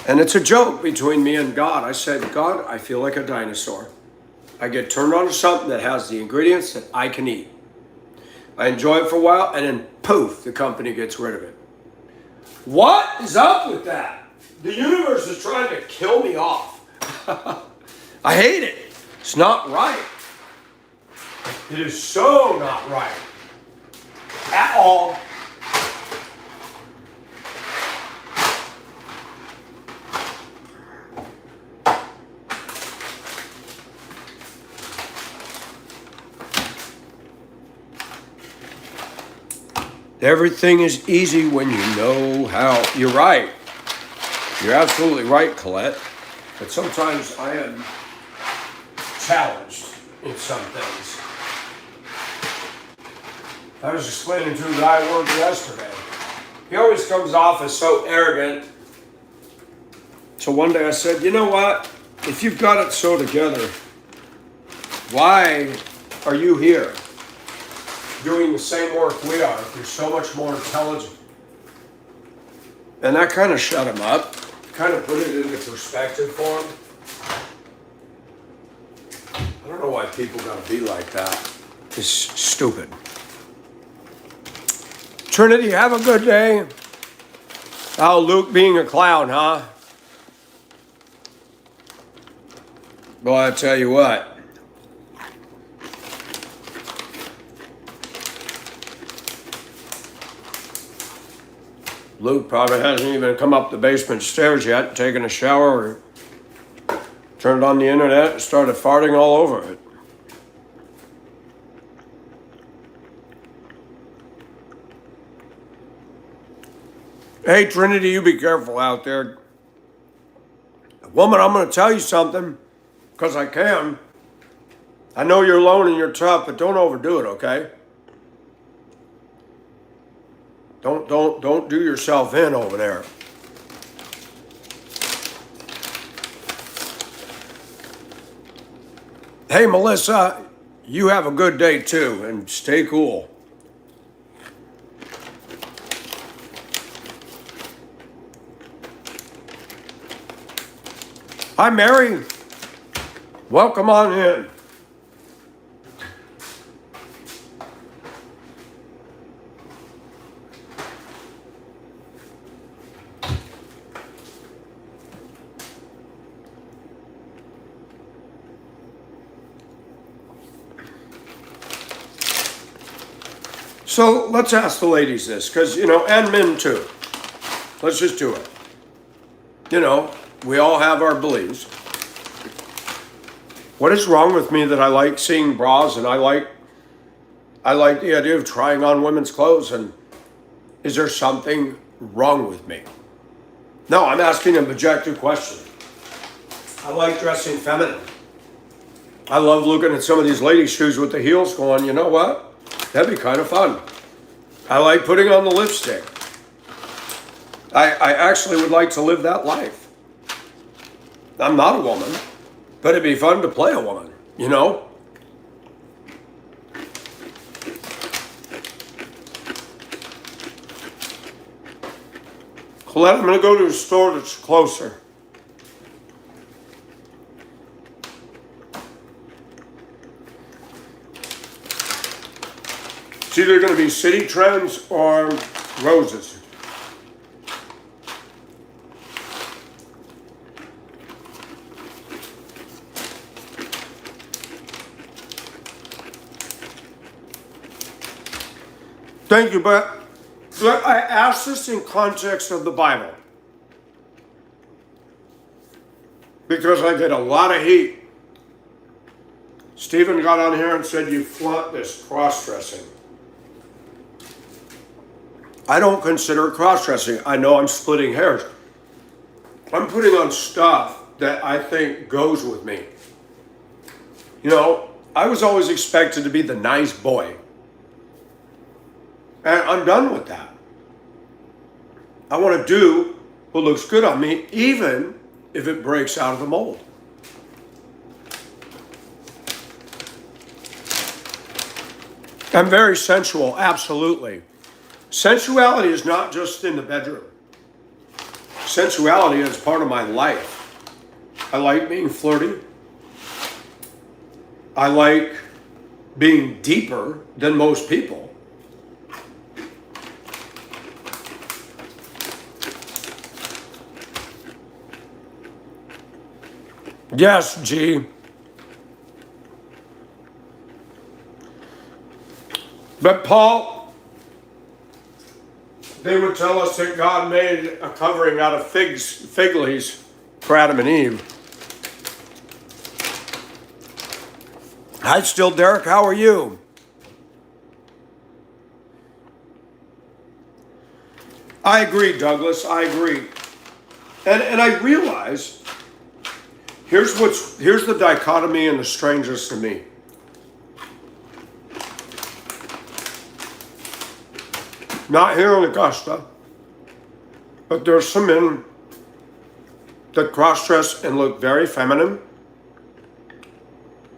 And it's a joke between me and God. I said, God, I feel like a dinosaur. I get turned on to something that has the ingredients that I can eat. I enjoy it for a while, and then poof, the company gets rid of it. What is up with that? The universe is trying to kill me off. I hate it. It's not right. It is so not right. At all. Everything is easy when you know how. You're right. You're absolutely right, Colette. But sometimes I am challenged in some things. I was explaining to the guy I worked yesterday. He always comes off as so arrogant. So one day I said, you know what? If you've got it so together, why are you here doing the same work we are if you're so much more intelligent? And that kind of shut him up, kind of put it into perspective for him. I don't know why people gotta be like that. It's stupid. Trinity, have a good day. Oh, Luke being a clown, huh? Boy, I tell you what. Luke probably hasn't even come up the basement stairs yet, taken a shower, or turned on the internet and started farting all over it. Hey, Trinity, you be careful out there. Woman, I'm going to tell you something, because I can. I know you're alone and you're tough, but don't overdo it, okay? Don't do yourself in over there. Hey, Melissa, you have a good day too, and stay cool. Hi, Mary. Welcome on in. So let's ask the ladies this, because, and men too. Let's just do it. We all have our beliefs. What is wrong with me that I like seeing bras and I like the idea of trying on women's clothes, and is there something wrong with me? No, I'm asking an objective question. I like dressing feminine. I love looking at some of these ladies' shoes with the heels going, you know what? That'd be kind of fun. I like putting on the lipstick. I actually would like to live that life. I'm not a woman, but it'd be fun to play a woman, Colette, I'm going to go to a store that's closer. It's either going to be City Trends or Roses. Thank you, but I ask this in context of the Bible, because I get a lot of heat. Stephen got on here and said, you flaunt this cross-dressing. I don't consider it cross-dressing. I know I'm splitting hairs. I'm putting on stuff that I think goes with me. I was always expected to be the nice boy. And I'm done with that. I want to do what looks good on me, even if it breaks out of the mold. I'm very sensual, absolutely. Sensuality is not just in the bedroom. Sensuality is part of my life. I like being flirty. I like being deeper than most people. Yes, G. But Paul, they would tell us that God made a covering out of fig leaves for Adam and Eve. Hi, still Derek. How are you? I agree, Douglas. I agree. And I realize here's the dichotomy and the strangest to me. Not here in Augusta, but there's some men that cross-dress and look very feminine.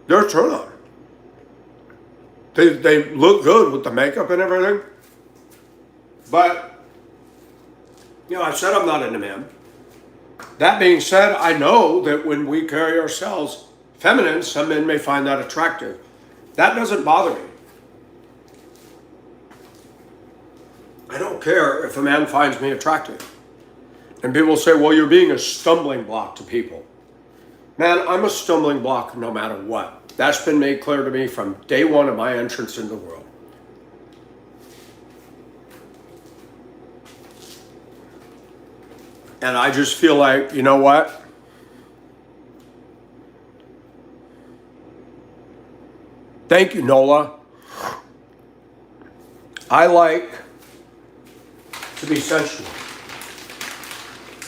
They're a turn on. They look good with the makeup and everything. But, I said I'm not into men. That being said, I know that when we carry ourselves feminine, some men may find that attractive. That doesn't bother me. I don't care if a man finds me attractive. And people say, well, you're being a stumbling block to people. Man, I'm a stumbling block no matter what. That's been made clear to me from day one of my entrance into the world. And I just feel like, you know what? Thank you, Nola. I like to be sensual.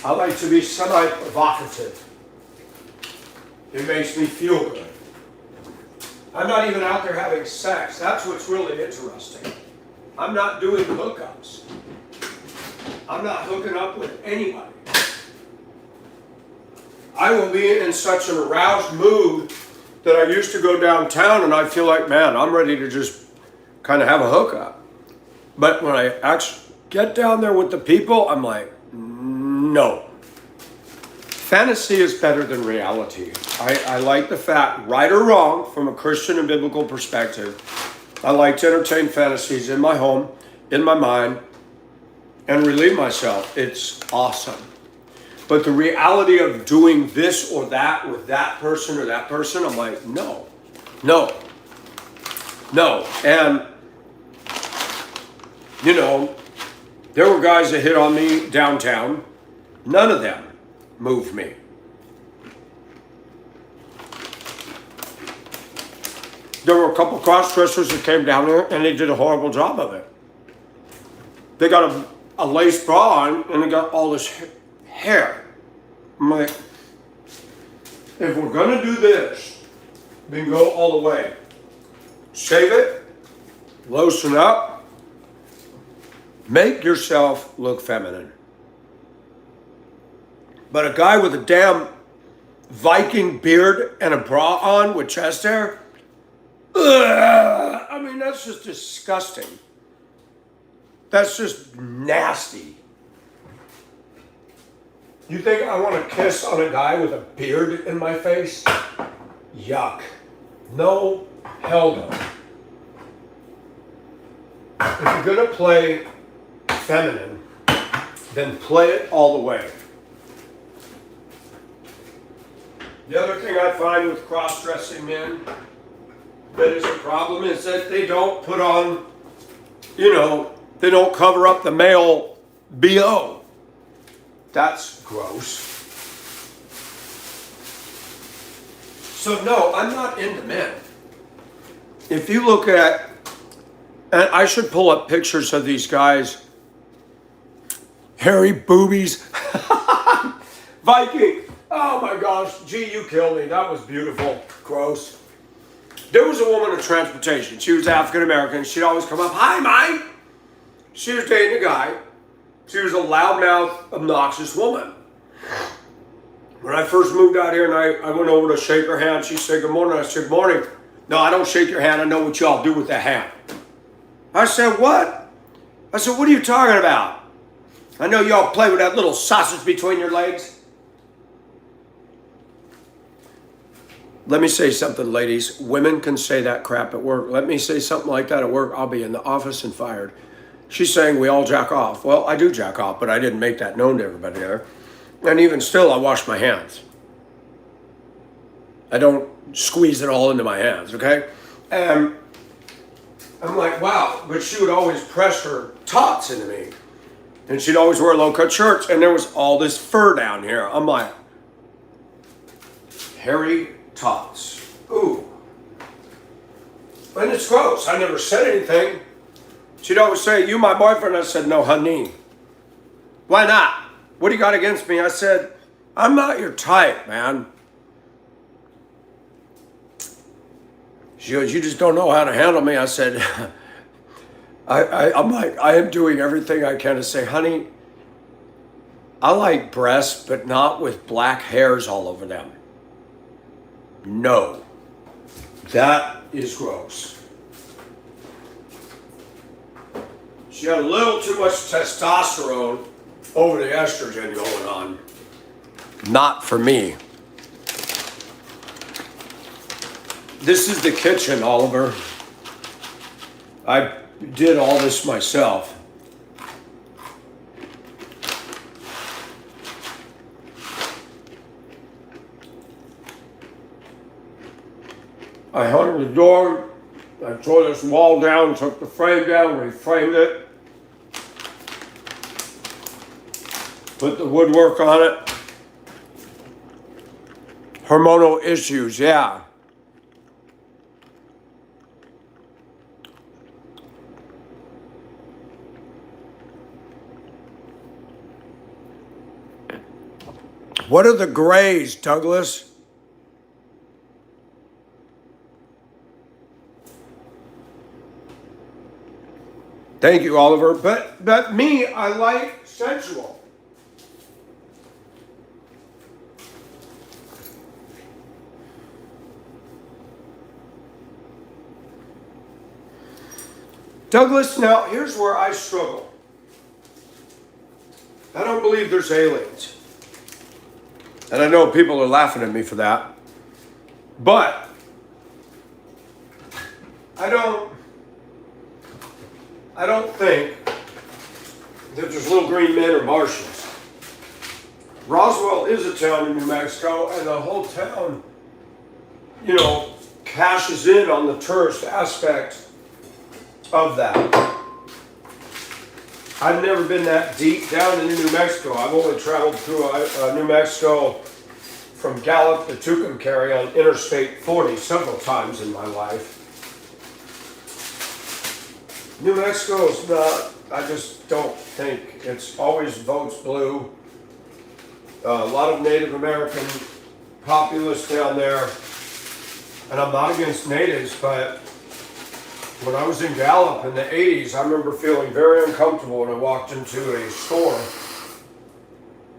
I like to be semi-provocative. It makes me feel good. I'm not even out there having sex. That's what's really interesting. I'm not doing hookups. I'm not hooking up with anybody. I will be in such an aroused mood that I used to go downtown and I feel like, man, I'm ready to just kind of have a hookup. But when I actually get down there with the people, I'm like, no. Fantasy is better than reality. I like the fact, right or wrong, from a Christian and biblical perspective, I like to entertain fantasies in my home, in my mind, and relieve myself. It's awesome. But the reality of doing this or that with that person or that person, I'm like, no. And, there were guys that hit on me downtown. None of them moved me. There were a couple cross-dressers that came down there and they did a horrible job of it. They got a lace bra on and they got all this hair. I'm like, if we're gonna do this, then go all the way. Shave it, loosen up, make yourself look feminine. But a guy with a damn Viking beard and a bra on with chest hair, ugh, I mean, that's just disgusting. That's just nasty. You think I want to kiss on a guy with a beard in my face? Yuck. No, hell no. If you're going to play feminine, then play it all the way. The other thing I find with cross-dressing men that is a problem is that they don't put on, they don't cover up the male BO. That's gross. So no, I'm not into men. If you look at, and I should pull up pictures of these guys, hairy boobies, Viking. Oh my gosh, gee, you killed me. That was beautiful. Gross. There was a woman in transportation. She was African American. She'd always come up, hi, Mike. She was dating a guy. She was a loudmouth, obnoxious woman. When I first moved out here and I went over to shake her hand, she said, good morning. I said, good morning. No, I don't shake your hand. I know what y'all do with that hand. I said, what? I said, what are you talking about? I know y'all play with that little sausage between your legs. Let me say something, ladies. Women can say that crap at work. Let me say something like that at work. I'll be in the office and fired. She's saying we all jack off. Well, I do jack off, but I didn't make that known to everybody there. And even still, I wash my hands. I don't squeeze it all into my hands, okay? And I'm like, wow. But she would always press her tots into me. And she'd always wear low-cut shirts. And there was all this fur down here. I'm like, hairy tots. Ooh. And it's gross. I never said anything. She'd always say, you my boyfriend? I said, no, honey. Why not? What do you got against me? I said, I'm not your type, man. She goes, you just don't know how to handle me. I said, I'm like, I am doing everything I can to say, honey, I like breasts, but not with black hairs all over them. No. That is gross. She had a little too much testosterone over the estrogen going on. Not for me. This is the kitchen, Oliver. I did all this myself. I hung the door. I tore this wall down, took the frame down, reframed it. Put the woodwork on it. Hormonal issues, yeah. What are the grays, Douglas? Thank you, Oliver. But me, I like sensual. Douglas, now here's where I struggle. I don't believe there's aliens. And I know people are laughing at me for that. But I don't think that there's little green men or Martians. Roswell is a town in New Mexico, and the whole town, cashes in on the tourist aspect of that. I've never been that deep down into New Mexico. I've only traveled through New Mexico from Gallup to Tucumcari on Interstate 40 several times in my life. New Mexico is not, I just don't think, it's always votes blue. A lot of Native American populace down there. And I'm not against natives, but when I was in Gallup in the 80s, I remember feeling very uncomfortable when I walked into a store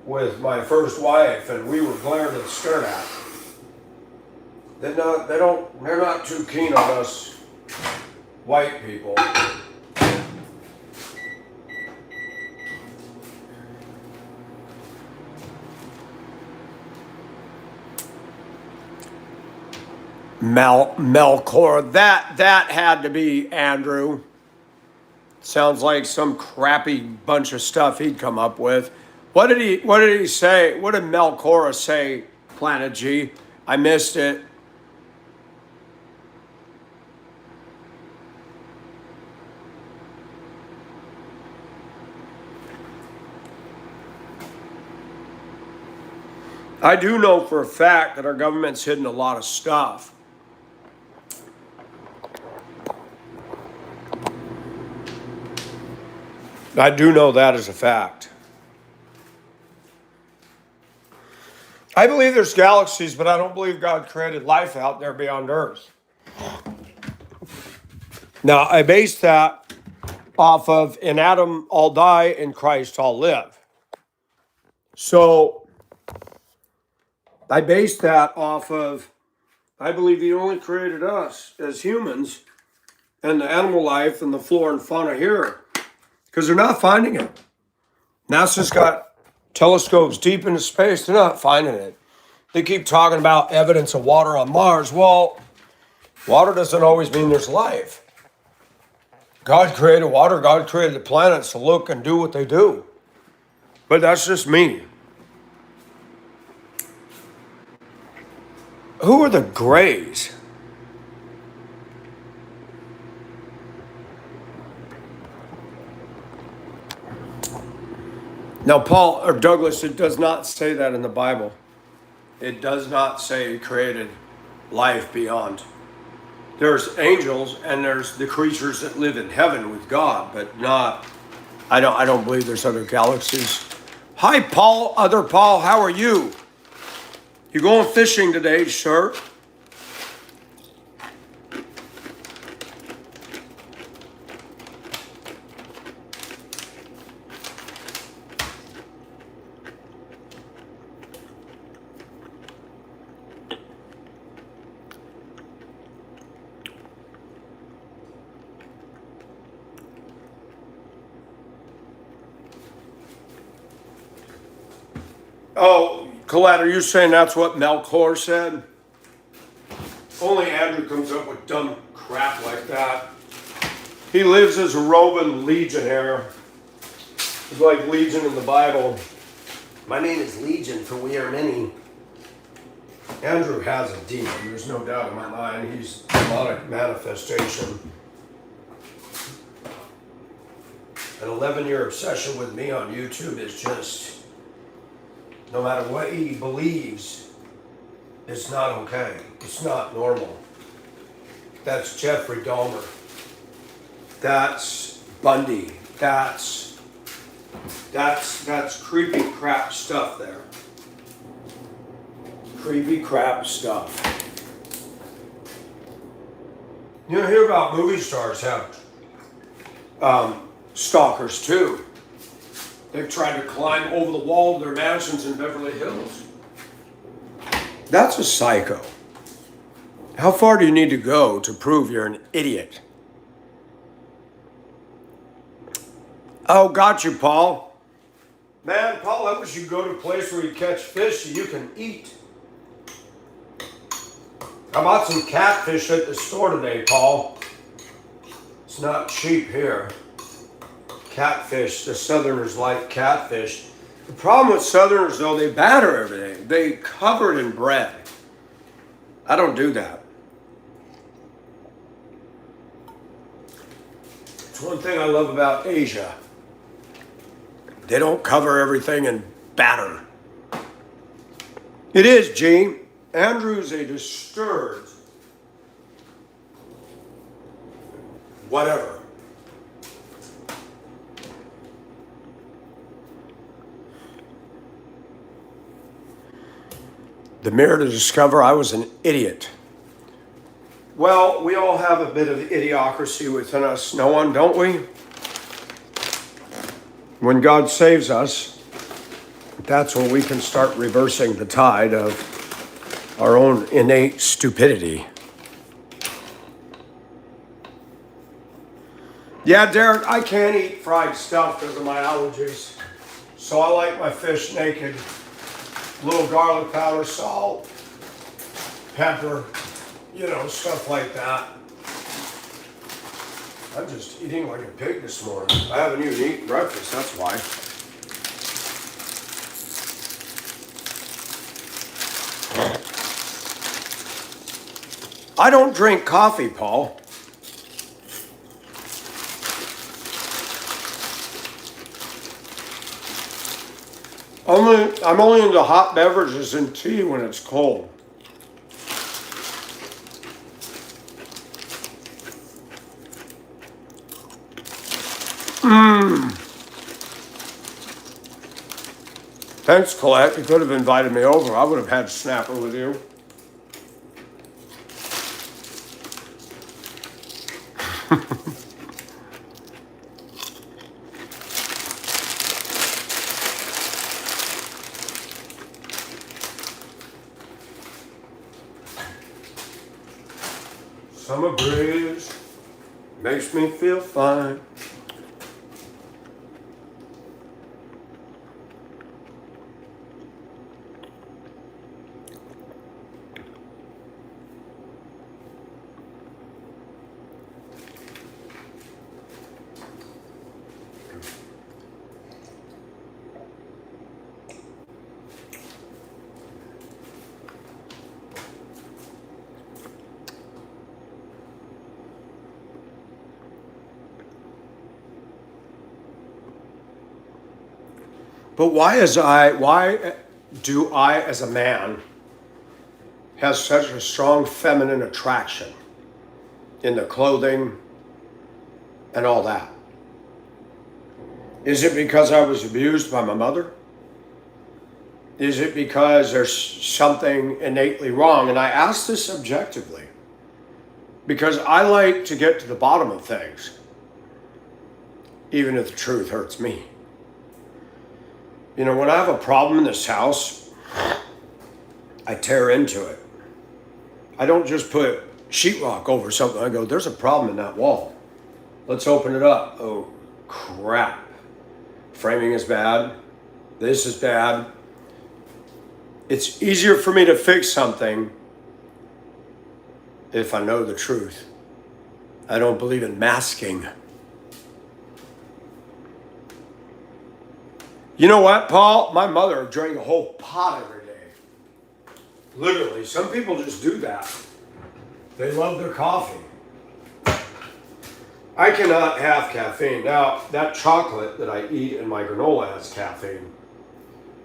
with my first wife and we were glared and stared at. They're not too keen on us white people. Melkor, that had to be Andrew. Sounds like some crappy bunch of stuff he'd come up with. What did he say? What did Melkor say, Planet G? I missed it. I do know for a fact that our government's hidden a lot of stuff. I do know that as a fact. I believe there's galaxies, but I don't believe God created life out there beyond Earth. Now, I base that off of in Adam all die, in Christ all live. So I base that off of, I believe he only created us as humans and the animal life and the flora and fauna here. Because they're not finding it. NASA's got telescopes deep into space. They're not finding it. They keep talking about evidence of water on Mars. Well, water doesn't always mean there's life. God created water. God created the planets to look and do what they do. But that's just me. Who are the Greys? Now, Paul or Douglas, it does not say that in the Bible. It does not say he created life beyond. There's angels and there's the creatures that live in heaven with God, but not. I don't believe there's other galaxies. Hi, Paul. Other Paul, how are you? You going fishing today, sir? Oh, Colette, are you saying that's what Melchior said? Only Andrew comes up with dumb crap like that. He lives as a Roman legionnaire. He's like Legion in the Bible. My name is Legion, for we are many. Andrew has a demon, there's no doubt in my mind. He's a demonic manifestation. An 11-year obsession with me on YouTube is just, no matter what he believes, it's not okay. It's not normal. That's Jeffrey Dahmer. That's Bundy. That's creepy crap stuff there. Creepy crap stuff. You know, hear about movie stars have stalkers too. They've tried to climb over the wall of their mansions in Beverly Hills. That's a psycho. How far do you need to go to prove you're an idiot? Oh, got you, Paul. Man, Paul, I wish you'd go to a place where you catch fish that you can eat. I bought some catfish at the store today, Paul. It's not cheap here. Catfish, the Southerners like catfish. The problem with Southerners, though, they batter everything. They cover it in bread. I don't do that. It's one thing I love about Asia. They don't cover everything in batter. It is, Gene. Andrew's a disturbed whatever. The mirror to discover I was an idiot. Well, we all have a bit of idiocracy within us, no one, don't we? When God saves us, that's when we can start reversing the tide of our own innate stupidity. Yeah, Derek, I can't eat fried stuff because of my allergies. So I like my fish naked. Little garlic powder, salt, pepper, you know, stuff like that. I'm just eating like a pig this morning. I haven't even eaten breakfast, that's why. I don't drink coffee, Paul. I'm only into hot beverages and tea when it's cold. Thanks, Colette. You could have invited me over. I would have had snapper with you. Summer breeze makes me feel fine. But why do I as a man have such a strong feminine attraction in the clothing and all that? Is it because I was abused by my mother? Is it because there's something innately wrong? And I ask this objectively because I like to get to the bottom of things, even if the truth hurts me. You know, when I have a problem in this house, I tear into it. I don't just put sheetrock over something. I go, there's a problem in that wall. Let's open it up. Oh, crap. Framing is bad. This is bad. It's easier for me to fix something if I know the truth. I don't believe in masking. You know what, Paul? My mother drank a whole pot every day. Literally, some people just do that. They love their coffee. I cannot have caffeine. Now, that chocolate that I eat in my granola has caffeine,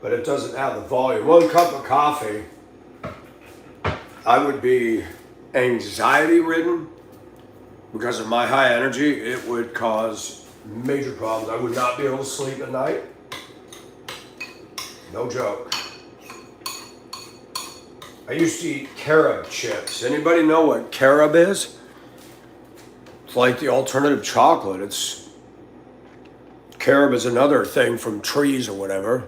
but it doesn't have the volume. 1 cup of coffee, I would be anxiety ridden because of my high energy. It would cause major problems. I would not be able to sleep at night. No joke. I used to eat carob chips. Anybody know what carob is? It's like the alternative chocolate. Carob is another thing from trees or whatever.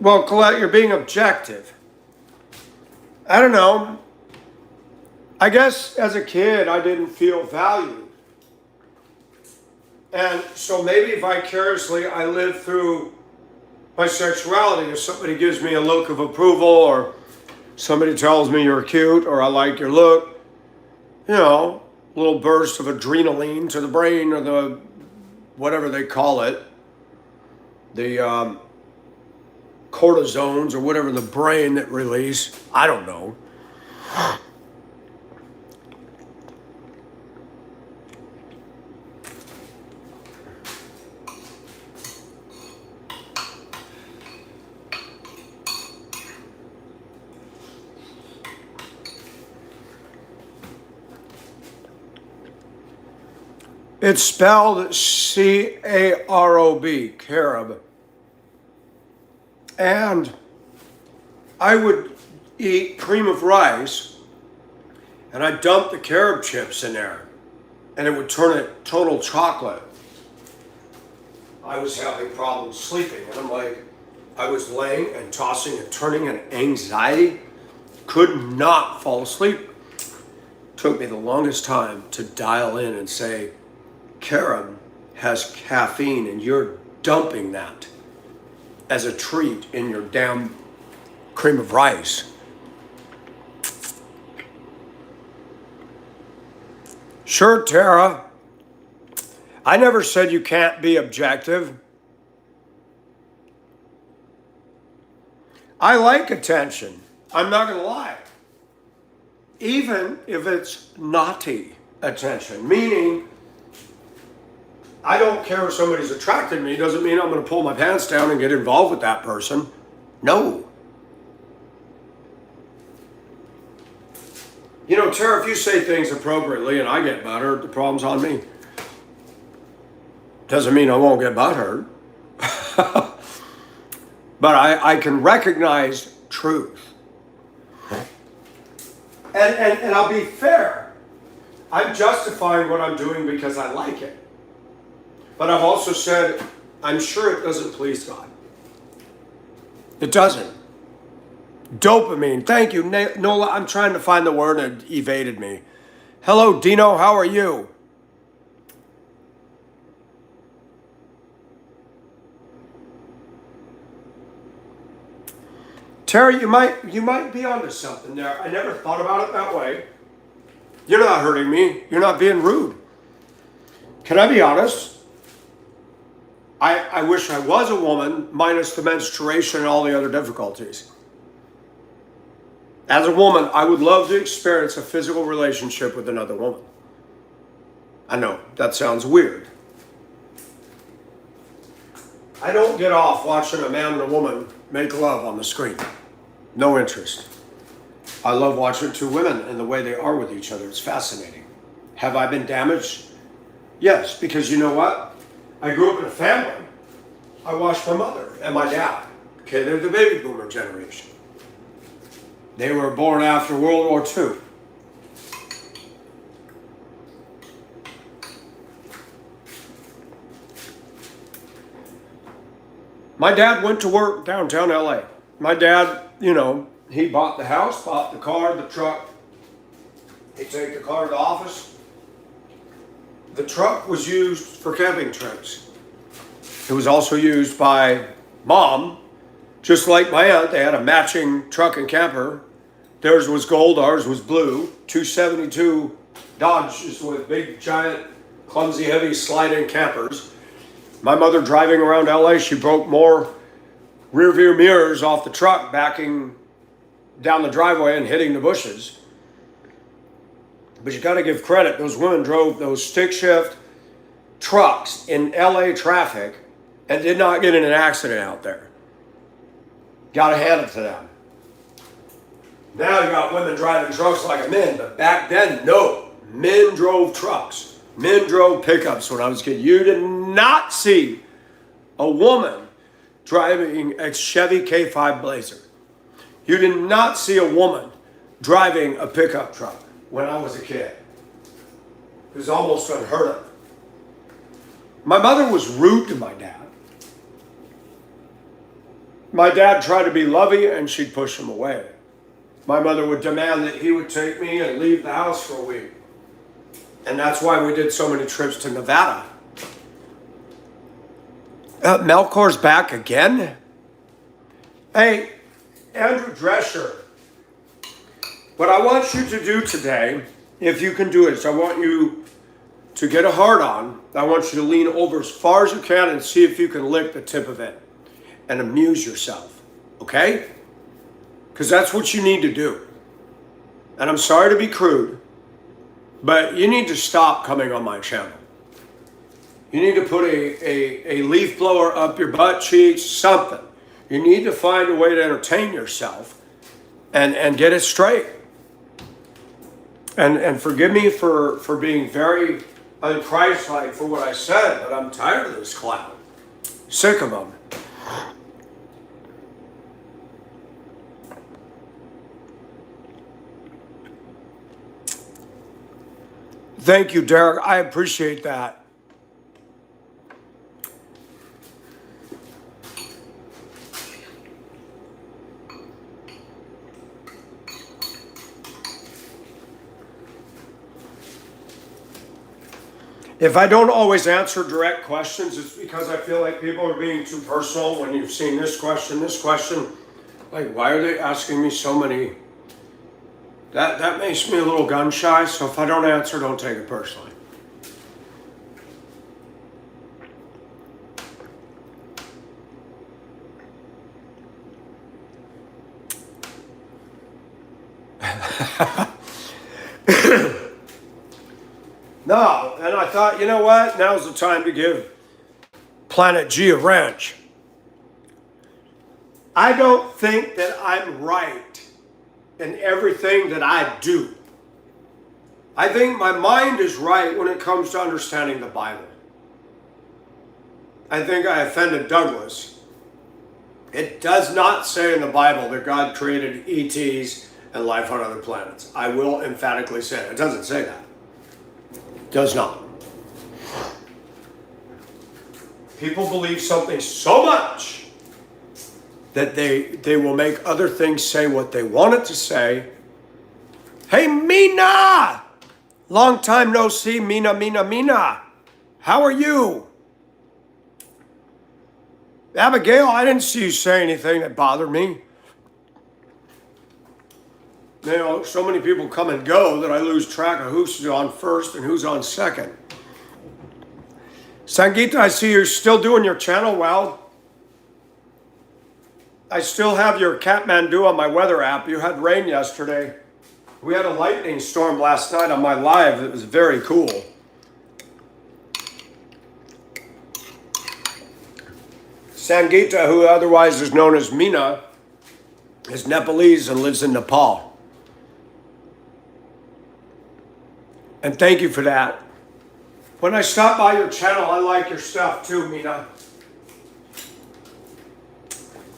Well, Colette, you're being objective. I don't know. I guess as a kid, I didn't feel valued. And so maybe vicariously, I lived through my sexuality. If somebody gives me a look of approval, or somebody tells me you're cute, or I like your look, you know, a little burst of adrenaline to the brain, or the, whatever they call it, the cortisones, or whatever the brain that release, I don't know. It's spelled C-A-R-O-B, carob. And I would eat cream of rice, and I'd dump the carob chips in there, and it would turn it total chocolate. I was having problems sleeping, and I was laying and tossing and turning, and anxiety, could not fall asleep. Took me the longest time to dial in and say, carob has caffeine, and you're dumping that as a treat in your damn cream of rice. Sure, Tara. I never said you can't be objective. I like attention. I'm not going to lie. Even if it's naughty attention, meaning I don't care if somebody's attracted to me, doesn't mean I'm going to pull my pants down and get involved with that person. No. You know, Tara, if you say things appropriately and I get butthurt, the problem's on me. Doesn't mean I won't get butthurt. But I can recognize truth. And I'll be fair. I'm justifying what I'm doing because I like it. But I've also said, I'm sure it doesn't please God. It doesn't. Dopamine. Thank you, Nola. I'm trying to find the word and it evaded me. Hello, Dino. How are you? Terry, you might be onto something there. I never thought about it that way. You're not hurting me. You're not being rude. Can I be honest? I wish I was a woman, minus the menstruation and all the other difficulties. As a woman, I would love to experience a physical relationship with another woman. I know, that sounds weird. I don't get off watching a man and a woman make love on the screen. No interest. I love watching two women and the way they are with each other. It's fascinating. Have I been damaged? Yes, because you know what? I grew up in a family. I watched my mother and my dad. Okay, they're the baby boomer generation. They were born after World War II. My dad went to work downtown LA. My dad, he bought the house, bought the car, the truck. He'd take the car to the office. The truck was used for camping trips. It was also used by Mom, just like my aunt. They had a matching truck and camper. Theirs was gold, ours was blue. 272 Dodges with big, giant, clumsy, heavy slide-in campers. My mother driving around LA, she broke more rear view mirrors off the truck backing down the driveway and hitting the bushes. But you got to give credit. Those women drove those stick shift trucks in LA traffic and did not get in an accident out there. Got to hand it to them. Now you got women driving trucks like men, but back then, no. Men drove trucks. Men drove pickups when I was a kid. You did not see a woman driving a Chevy K5 Blazer. You did not see a woman driving a pickup truck when I was a kid. It was almost unheard of. My mother was rude to my dad. My dad tried to be loving and she'd push him away. My mother would demand that he would take me and leave the house for a week. And that's why we did so many trips to Nevada. Melkor's back again? Hey, Andrew Drescher, what I want you to do today, if you can do it, is I want you to get a hard on. I want you to lean over as far as you can and see if you can lick the tip of it and amuse yourself, okay? Because that's what you need to do. And I'm sorry to be crude, but you need to stop coming on my channel. You need to put a leaf blower up your butt cheeks, something. You need to find a way to entertain yourself and get it straight. And forgive me for being very unchristlike for what I said, but I'm tired of this clown. Sick of them. Thank you, Derek. I appreciate that. If I don't always answer direct questions, it's because I feel like people are being too personal when you've seen this question. Like, why are they asking me so many? That makes me a little gun shy, so if I don't answer, don't take it personally. No, and I thought, you know what? Now's the time to give Planet G a wrench. I don't think that I'm right in everything that I do. I think my mind is right when it comes to understanding the Bible. I think I offended Douglas. It does not say in the Bible that God created ETs and life on other planets. I will emphatically say it. It doesn't say that. It does not. People believe something so much that they will make other things say what they want it to say. Hey, Mina! Long time no see, Mina. How are you? Abigail, I didn't see you say anything that bothered me. You know, so many people come and go that I lose track of who's on first and who's on second. Sangeeta, I see you're still doing your channel well. I still have your Kathmandu on my weather app. You had rain yesterday. We had a lightning storm last night on my live. It was very cool. Sangeeta, who otherwise is known as Meena, is Nepalese and lives in Nepal. And thank you for that. When I stop by your channel, I like your stuff too, Meena.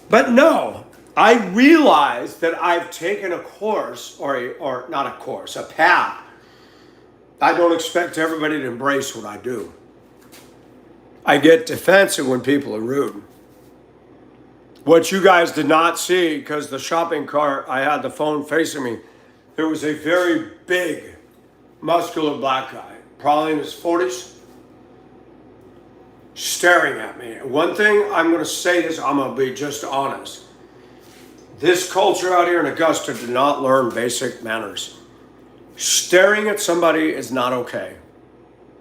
But no, I realize that I've taken a course, or not a course, a path. I don't expect everybody to embrace what I do. I get defensive when people are rude. What you guys did not see, because the shopping cart, I had the phone facing me, there was a very big, muscular black guy, probably in his 40s, staring at me. One thing I'm going to say is, I'm going to be just honest. This culture out here in Augusta did not learn basic manners. Staring at somebody is not okay.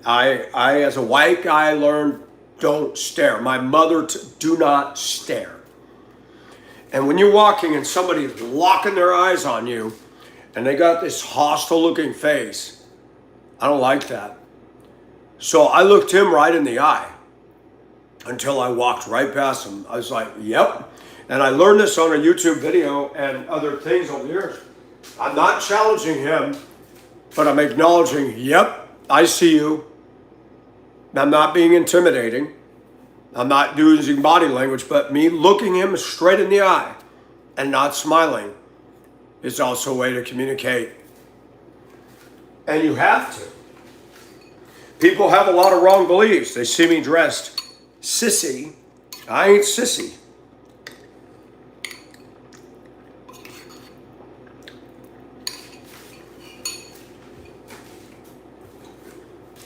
I as a white guy, learned don't stare. My mother, do not stare. And when you're walking and somebody's locking their eyes on you and they got this hostile looking face, I don't like that. So I looked him right in the eye until I walked right past him. I was like, yep. And I learned this on a YouTube video and other things over the years. I'm not challenging him, but I'm acknowledging, yep, I see you. I'm not being intimidating. I'm not using body language, but me looking him straight in the eye and not smiling is also a way to communicate. And you have to. People have a lot of wrong beliefs. They see me dressed sissy. I ain't sissy.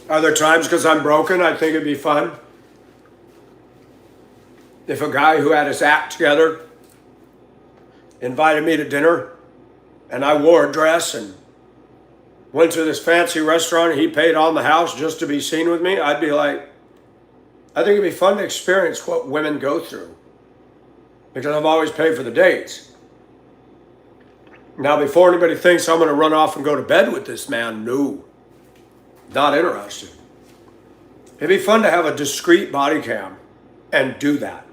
Are there times because I'm broken, I think it'd be fun if a guy who had his act together invited me to dinner and I wore a dress and went to this fancy restaurant and he paid on the house just to be seen with me? I'd be like, I think it'd be fun to experience what women go through because I've always paid for the dates. Now, before anybody thinks I'm going to run off and go to bed with this man, no. Not interested. It'd be fun to have a discreet body cam and do that.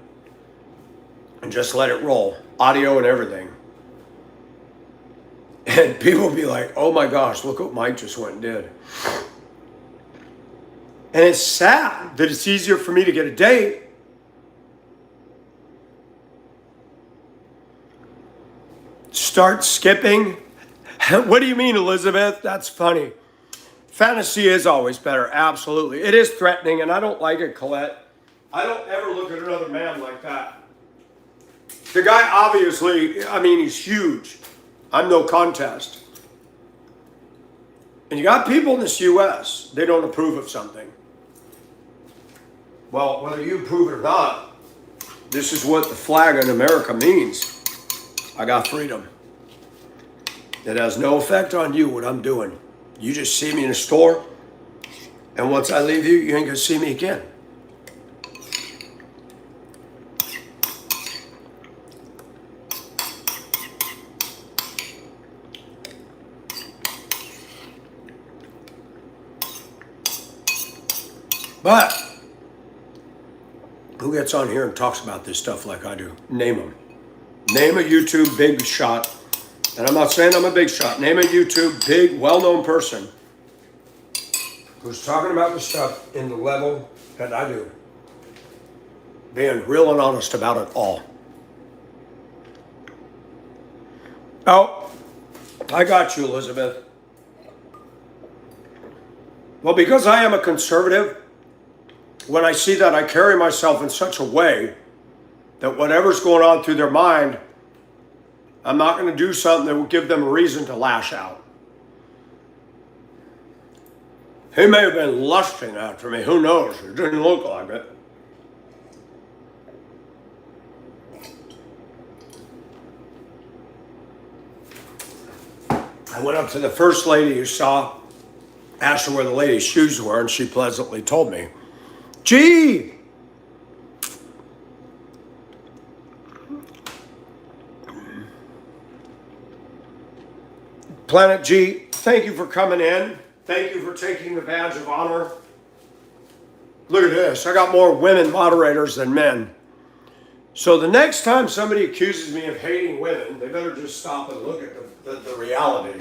And just let it roll. Audio and everything. And people will be like, oh my gosh, look what Mike just went and did. And it's sad that it's easier for me to get a date start skipping. What do you mean, Elizabeth? That's funny. Fantasy is always better, absolutely. It is threatening, and I don't like it, Colette. I don't ever look at another man like that. The guy obviously, I mean, he's huge. I'm no contest. And you got people in this U.S., they don't approve of something. Well, whether you approve it or not, this is what the flag in America means. I got freedom. It has no effect on you, what I'm doing. You just see me in a store, and once I leave you, you ain't gonna see me again. But who gets on here and talks about this stuff like I do? Name them. Name a YouTube big shot. And I'm not saying I'm a big shot. Name a YouTube big, well-known person who's talking about the stuff in the level that I do. Being real and honest about it all. Oh, I got you, Elizabeth. Well, because I am a conservative, when I see that, I carry myself in such a way that whatever's going on through their mind, I'm not going to do something that will give them a reason to lash out. He may have been lusting after me. Who knows? It didn't look like it. I went up to the first lady you saw, asked her where the lady's shoes were, and she pleasantly told me, "Gee, Planet G, thank you for coming in. Thank you for taking the badge of honor. Look at this. I got more women moderators than men. So the next time somebody accuses me of hating women, they better just stop and look at the reality.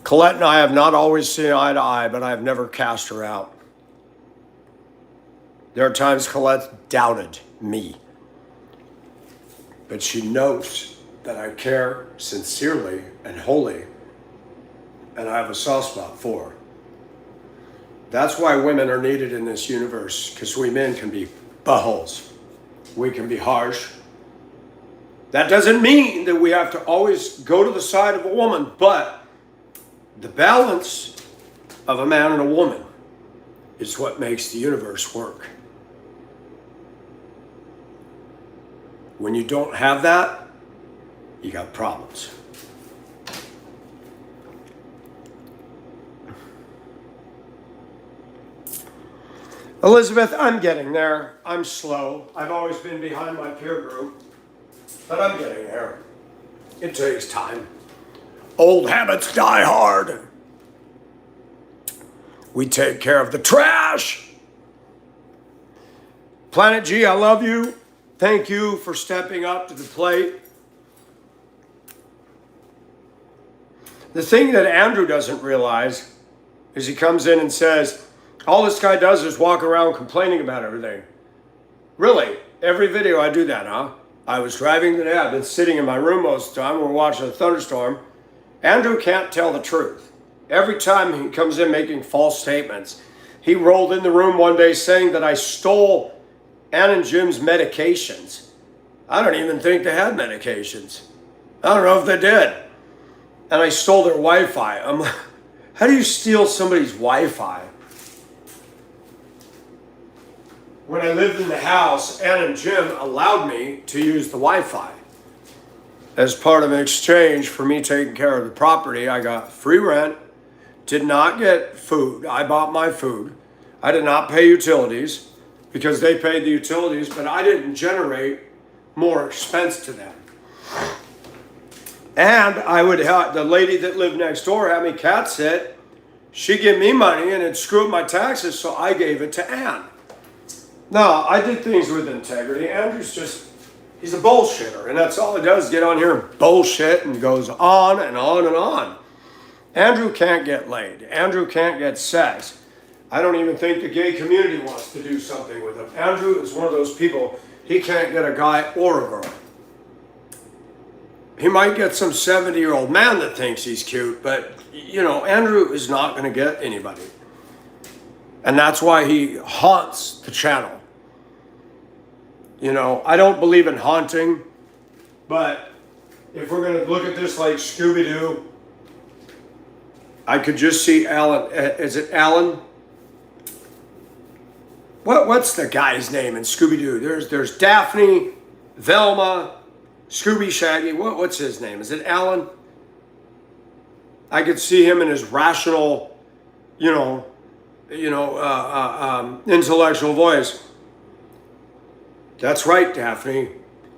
Colette and I have not always seen eye to eye, but I have never cast her out. There are times Colette doubted me. But she knows that I care sincerely and wholly, and I have a soft spot for her. That's why women are needed in this universe, because we men can be buttholes. We can be harsh. That doesn't mean that we have to always go to the side of a woman, but the balance of a man and a woman is what makes the universe work. When you don't have that, you got problems. Elizabeth, I'm getting there. I'm slow. I've always been behind my peer group, but I'm getting there. It takes time. Old habits die hard. We take care of the trash. Planet G, I love you. Thank you for stepping up to the plate. The thing that Andrew doesn't realize is he comes in and says, all this guy does is walk around complaining about everything. Really? Every video I do that, huh? I was driving today. I've been sitting in my room most of the time. We're watching a thunderstorm. Andrew can't tell the truth. Every time he comes in making false statements. He rolled in the room one day saying that I stole Ann and Jim's medications. I don't even think they had medications. I don't know if they did. And I stole their Wi-Fi. I'm like, how do you steal somebody's Wi-Fi? When I lived in the house, Ann and Jim allowed me to use the Wi-Fi. As part of an exchange for me taking care of the property, I got free rent, did not get food. I bought my food. I did not pay utilities, because they paid the utilities, but I didn't generate more expense to them. And I would have, the lady that lived next door had me cat sit. She gave me money and it screwed my taxes, so I gave it to Ann. No, I did things with integrity. Andrew's just, he's a bullshitter, and that's all he does, get on here and bullshit and goes on and on and on. Andrew can't get laid. Andrew can't get sex. I don't even think the gay community wants to do something with him. Andrew is one of those people, he can't get a guy or a girl. He might get some 70-year-old man that thinks he's cute, but, you know, Andrew is not going to get anybody. And that's why he haunts the channel. You know, I don't believe in haunting, but if we're going to look at this like Scooby-Doo, I could just see Alan. Is it Alan? What's the guy's name in Scooby-Doo? There's Daphne, Velma, Scooby Shaggy. What's his name? Is it Alan? I could see him in his rational, intellectual voice. That's right, Daphne.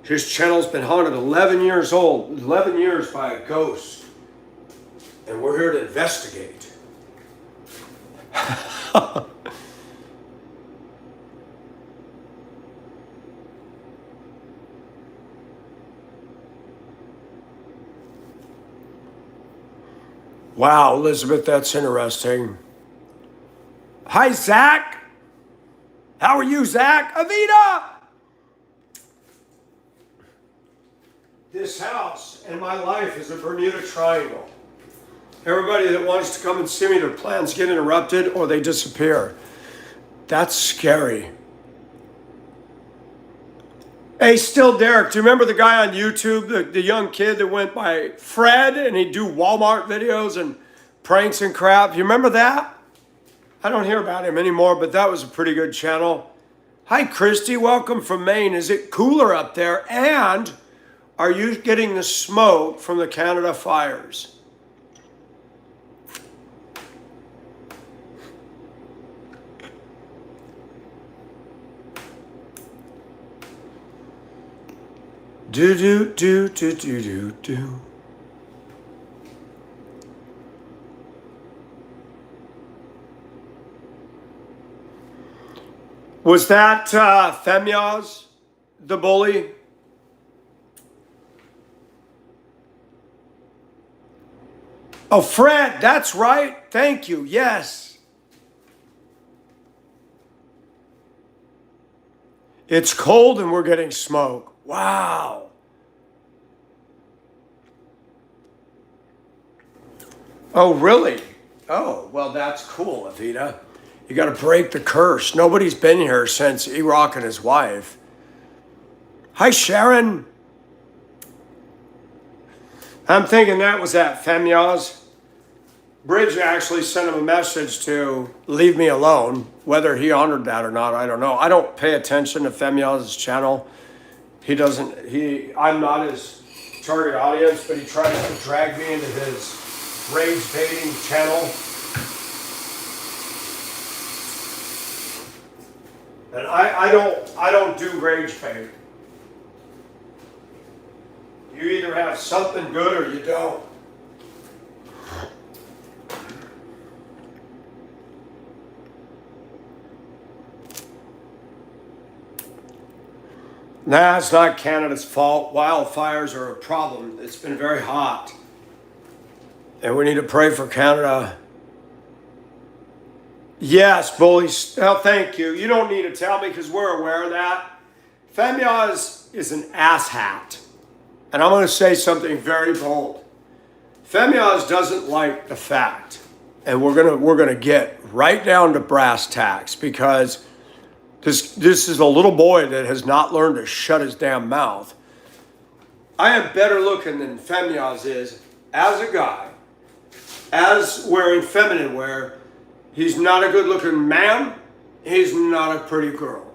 His channel's been haunted 11 years old, 11 years by a ghost. And we're here to investigate. Wow, Elizabeth, that's interesting. Hi, Zach. How are you, Zach? Avita! This house and my life is a Bermuda Triangle. Everybody that wants to come and see me, their plans get interrupted or they disappear. That's scary. Hey, still Derek, do you remember the guy on YouTube, the young kid that went by Fred and he'd do Walmart videos and pranks and crap? You remember that? I don't hear about him anymore, but that was a pretty good channel. Hi, Christy, welcome from Maine. Is it cooler up there? And are you getting the smoke from the Canada fires? Do do do do do do do. Was that Femyaz, the bully? Oh, Fred, that's right. Thank you. Yes. It's cold and we're getting smoke. Wow. Oh, really? Oh, well, that's cool, Avita. You got to break the curse. Nobody's been here since Iraq and his wife. Hi, Sharon. I'm thinking that was at Femyaz. Bridge actually sent him a message to leave me alone. Whether he honored that or not, I don't know. I don't pay attention to Femyaz's channel. I'm not his target audience, but he tries to drag me into his rage baiting channel. And I don't do rage bait. You either have something good or you don't. Nah, it's not Canada's fault. Wildfires are a problem. It's been very hot. And we need to pray for Canada. Yes, bullies. Oh, thank you. You don't need to tell me because we're aware of that. Femyaz is an asshat. And I'm going to say something very bold. Femyaz doesn't like the fact. And we're going to get right down to brass tacks because this is a little boy that has not learned to shut his damn mouth. I am better looking than Femyaz is as a guy, as wearing feminine wear. He's not a good looking man. He's not a pretty girl.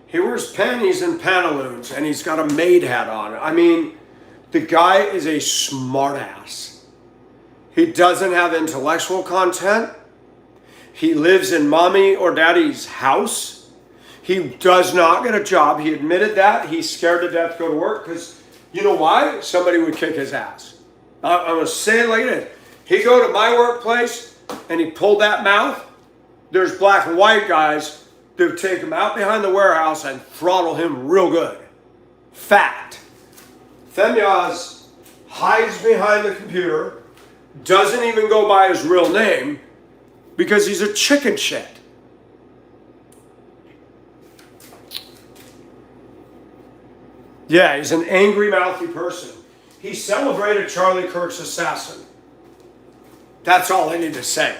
He wears panties and pantaloons and he's got a maid hat on. I mean, the guy is a smartass. He doesn't have intellectual content. He lives in mommy or daddy's house. He does not get a job. He admitted that. He's scared to death to go to work because, you know why? Somebody would kick his ass. I'm going to say it like this. He'd go to my workplace and he pulled that mouth. There's black and white guys that would take him out behind the warehouse and throttle him real good. Fact. Femyaz hides behind the computer, doesn't even go by his real name because he's a chicken shit. Yeah, he's an angry, mouthy person. He celebrated Charlie Kirk's assassin. That's all I need to say.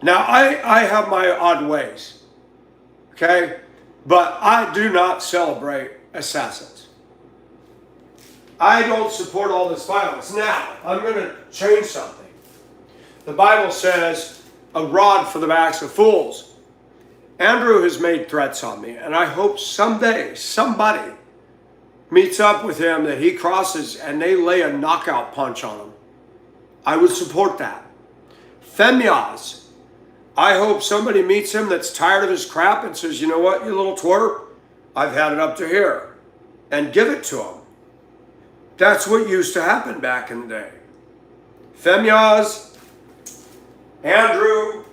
Now, I have my odd ways, okay? But I do not celebrate assassins. I don't support all this violence. Now, I'm going to change something. The Bible says, a rod for the backs of fools. Andrew has made threats on me, and I hope someday somebody meets up with him that he crosses and they lay a knockout punch on him. I would support that. Femyaz, I hope somebody meets him that's tired of his crap and says, you know what, you little twerp, I've had it up to here. And give it to him. That's what used to happen back in the day. Femyaz, Andrew,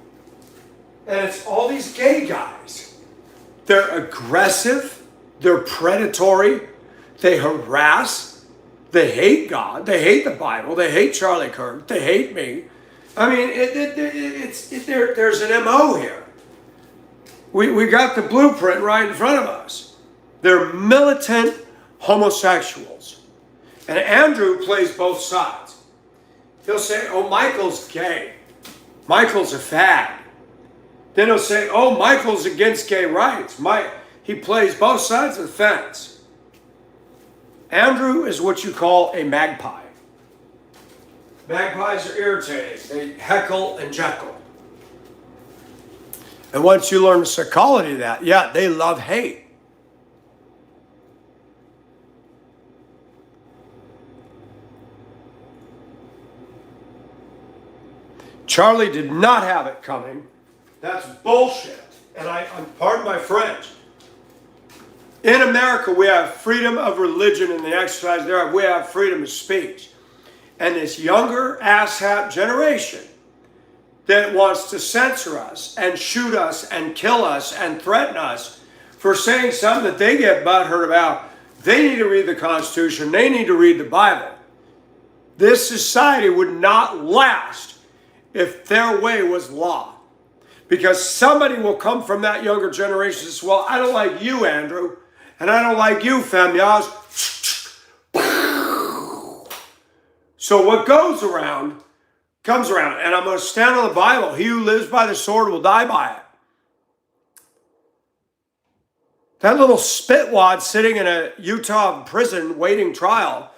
and it's all these gay guys. They're aggressive. They're predatory. They harass. They hate God. They hate the Bible. They hate Charlie Kirk. They hate me. I mean, there's an MO here. We got the blueprint right in front of us. They're militant homosexuals. And Andrew plays both sides. He'll say, oh, Michael's gay. Michael's a fag. Then he'll say, oh, Michael's against gay rights. He plays both sides of the fence. Andrew is what you call a magpie. Magpies are irritating. They heckle and jekyll. And once you learn the psychology of that, yeah, they love hate. Charlie did not have it coming. That's bullshit. And I'm pardon my French. In America, we have freedom of religion and the exercise thereof. We have freedom of speech. And this younger asshat generation that wants to censor us and shoot us and kill us and threaten us for saying something that they get butthurt about. They need to read the Constitution. They need to read the Bible. This society would not last if their way was law. Because somebody will come from that younger generation and say, well, I don't like you, Andrew, and I don't like you, Femyaz. So what goes around comes around. And I'm going to stand on the Bible. He who lives by the sword will die by it. That little spitwad sitting in a Utah prison waiting trial,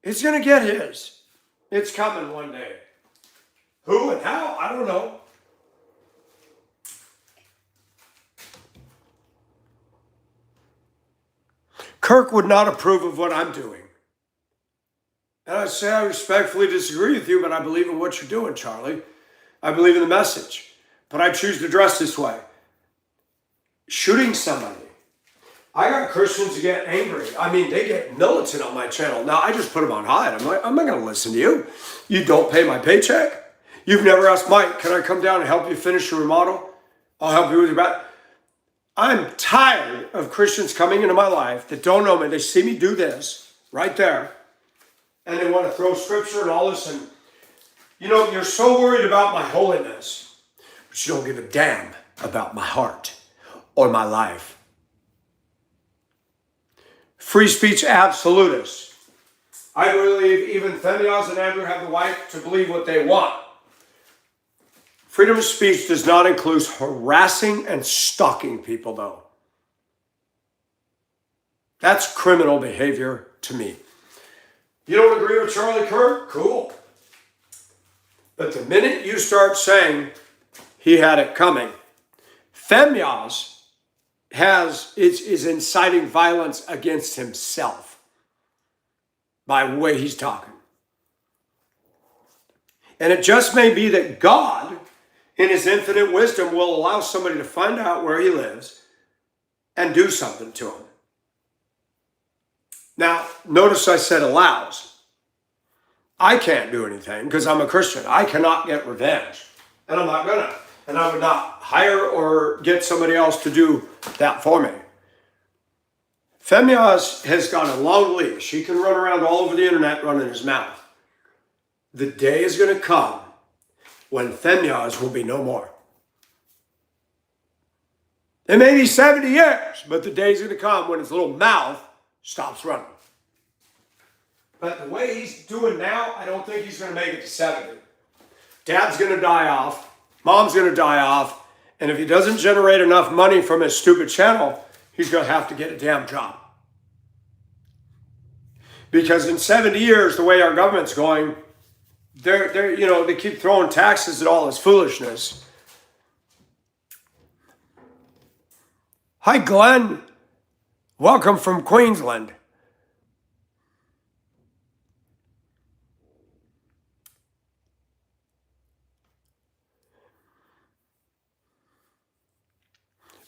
he's going to get his. It's coming one day. Who and how? I don't know. Kirk would not approve of what I'm doing. And I say I respectfully disagree with you, but I believe in what you're doing, Charlie. I believe in the message. But I choose to dress this way. Shooting somebody. I got Christians who get angry. I mean, they get militant on my channel. Now, I just put them on hide. I'm like, I'm not going to listen to you. You don't pay my paycheck. You've never asked Mike, can I come down and help you finish your remodel? I'll help you with your back. I'm tired of Christians coming into my life that don't know me. They see me do this right there. And they want to throw scripture and all this. And, you know, you're so worried about my holiness, but you don't give a damn about my heart or my life. Free speech absolutists. I believe even Femyaz and Andrew have the right to believe what they want. Freedom of speech does not include harassing and stalking people, though. That's criminal behavior to me. You don't agree with Charlie Kirk? Cool. But the minute you start saying he had it coming, Femyaz is inciting violence against himself by the way he's talking. And it just may be that God, in his infinite wisdom, will allow somebody to find out where he lives and do something to him. Now, notice I said allows. I can't do anything because I'm a Christian. I cannot get revenge, and I'm not gonna. And I would not hire or get somebody else to do that for me. Femyaz has got a long leash. He can run around all over the internet running his mouth. The day is going to come when Femyaz will be no more. It may be 70 years, but the day is going to come when his little mouth stops running. But the way he's doing now, I don't think he's going to make it to 70. Dad's going to die off. Mom's going to die off. And if he doesn't generate enough money from his stupid channel, he's going to have to get a damn job. Because in 70 years, the way our government's going, they keep throwing taxes at all this foolishness. Hi, Glenn. Welcome from Queensland.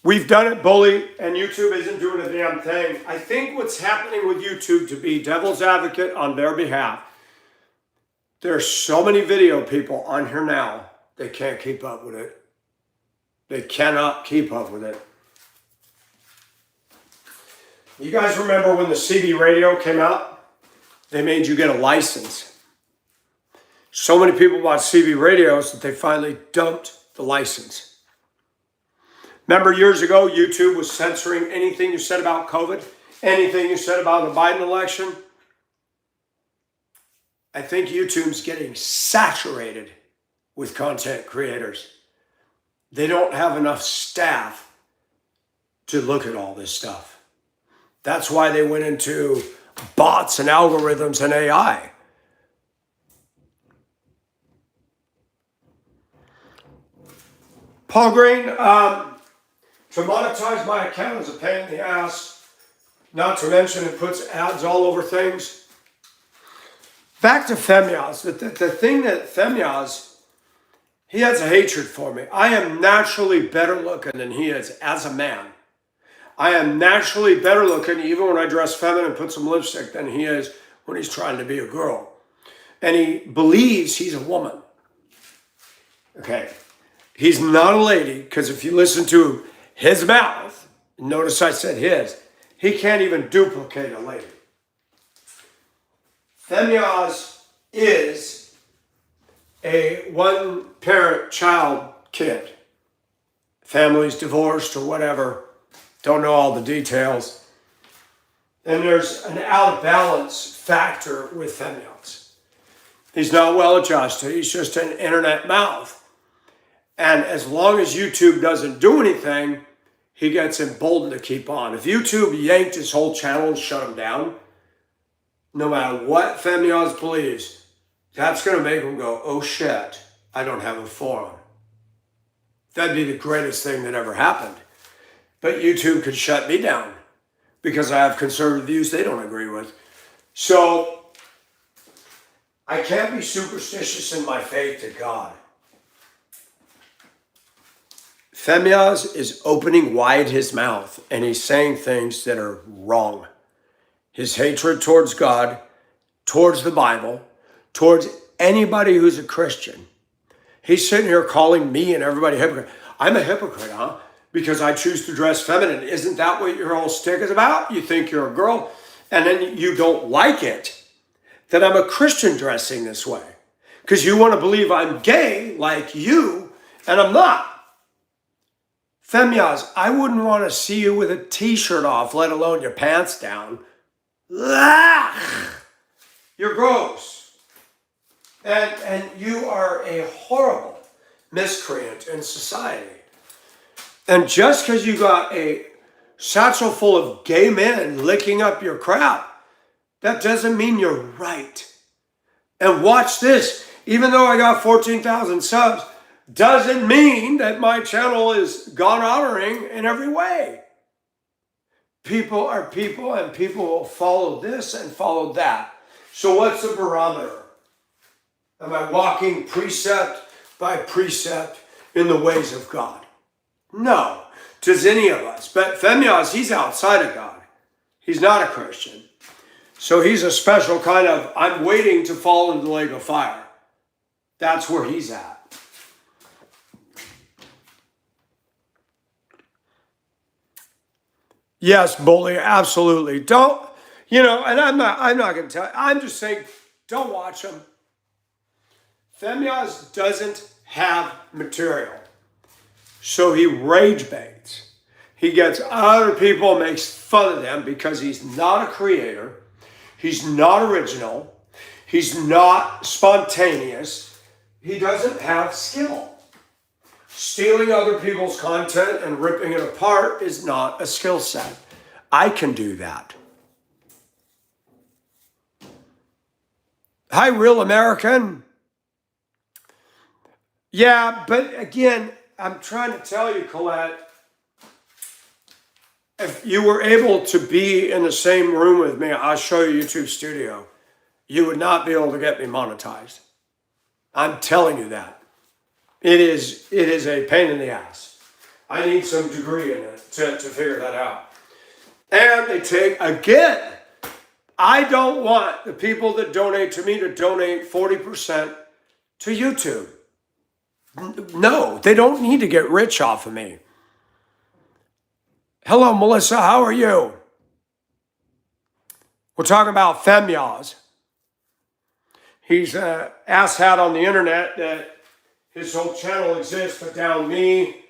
We've done it, Bully, and YouTube isn't doing a damn thing. I think what's happening with YouTube, to be devil's advocate on their behalf, there's so many video people on here now, they can't keep up with it. They cannot keep up with it. You guys remember when the CB radio came out? They made you get a license. So many people bought CB radios that they finally dumped the license. Remember years ago, YouTube was censoring anything you said about COVID, anything you said about the Biden election? I think YouTube's getting saturated with content creators. They don't have enough staff to look at all this stuff. That's why they went into bots and algorithms and AI. Paul Green, to monetize my account is a pain in the ass, not to mention it puts ads all over things. Back to Femyaz, the thing that Femyaz, he has a hatred for me. I am naturally better looking than he is as a man. I am naturally better looking even when I dress feminine and put some lipstick than he is when he's trying to be a girl. And he believes he's a woman. Okay. He's not a lady, because if you listen to his mouth, notice I said his, he can't even duplicate a lady. Femyaz is a one-parent child kid. Family's divorced or whatever. Don't know all the details. And there's an out-of-balance factor with Femyaz. He's not well adjusted. He's just an internet mouth. And as long as YouTube doesn't do anything, he gets emboldened to keep on. If YouTube yanked his whole channel and shut him down, no matter what Femyaz believes, that's going to make him go, oh shit, I don't have a forum. That'd be the greatest thing that ever happened. But YouTube could shut me down because I have conservative views they don't agree with. So I can't be superstitious in my faith to God. Femyaz is opening wide his mouth and he's saying things that are wrong. His hatred towards God, towards the Bible, towards anybody who's a Christian. He's sitting here calling me and everybody a hypocrite. I'm a hypocrite, huh? Because I choose to dress feminine. Isn't that what your whole stick is about? You think you're a girl and then you don't like it that I'm a Christian dressing this way. Because you want to believe I'm gay like you and I'm not. Femyaz, I wouldn't want to see you with a t-shirt off, let alone your pants down. Ugh! You're gross. And you are a horrible miscreant in society. And just because you got a satchel full of gay men licking up your crap, that doesn't mean you're right. And watch this. Even though I got 14,000 subs, doesn't mean that my channel is God-honoring in every way. People are people, and people will follow this and follow that. So what's the barometer? Am I walking precept by precept in the ways of God? No. Does any of us? But Femyaz, he's outside of God. He's not a Christian. So he's a special kind of, I'm waiting to fall into the lake of fire. That's where he's at. Yes, bully, absolutely. Don't, and I'm not going to tell you. I'm just saying, don't watch him. Femyaz doesn't have material. So he rage baits. He gets other people, makes fun of them because he's not a creator. He's not original. He's not spontaneous. He doesn't have skill. Stealing other people's content and ripping it apart is not a skill set. I can do that. Hi, Real American. Yeah, but again, I'm trying to tell you, Colette, if you were able to be in the same room with me, I'll show you YouTube Studio, you would not be able to get me monetized. I'm telling you that. It is a pain in the ass. I need some degree in it to figure that out. And they take, again, I don't want the people that donate to me to donate 40% to YouTube. No, they don't need to get rich off of me. Hello, Melissa, how are you? We're talking about Femyaz. He's an asshat on the internet that his whole channel exists to down me,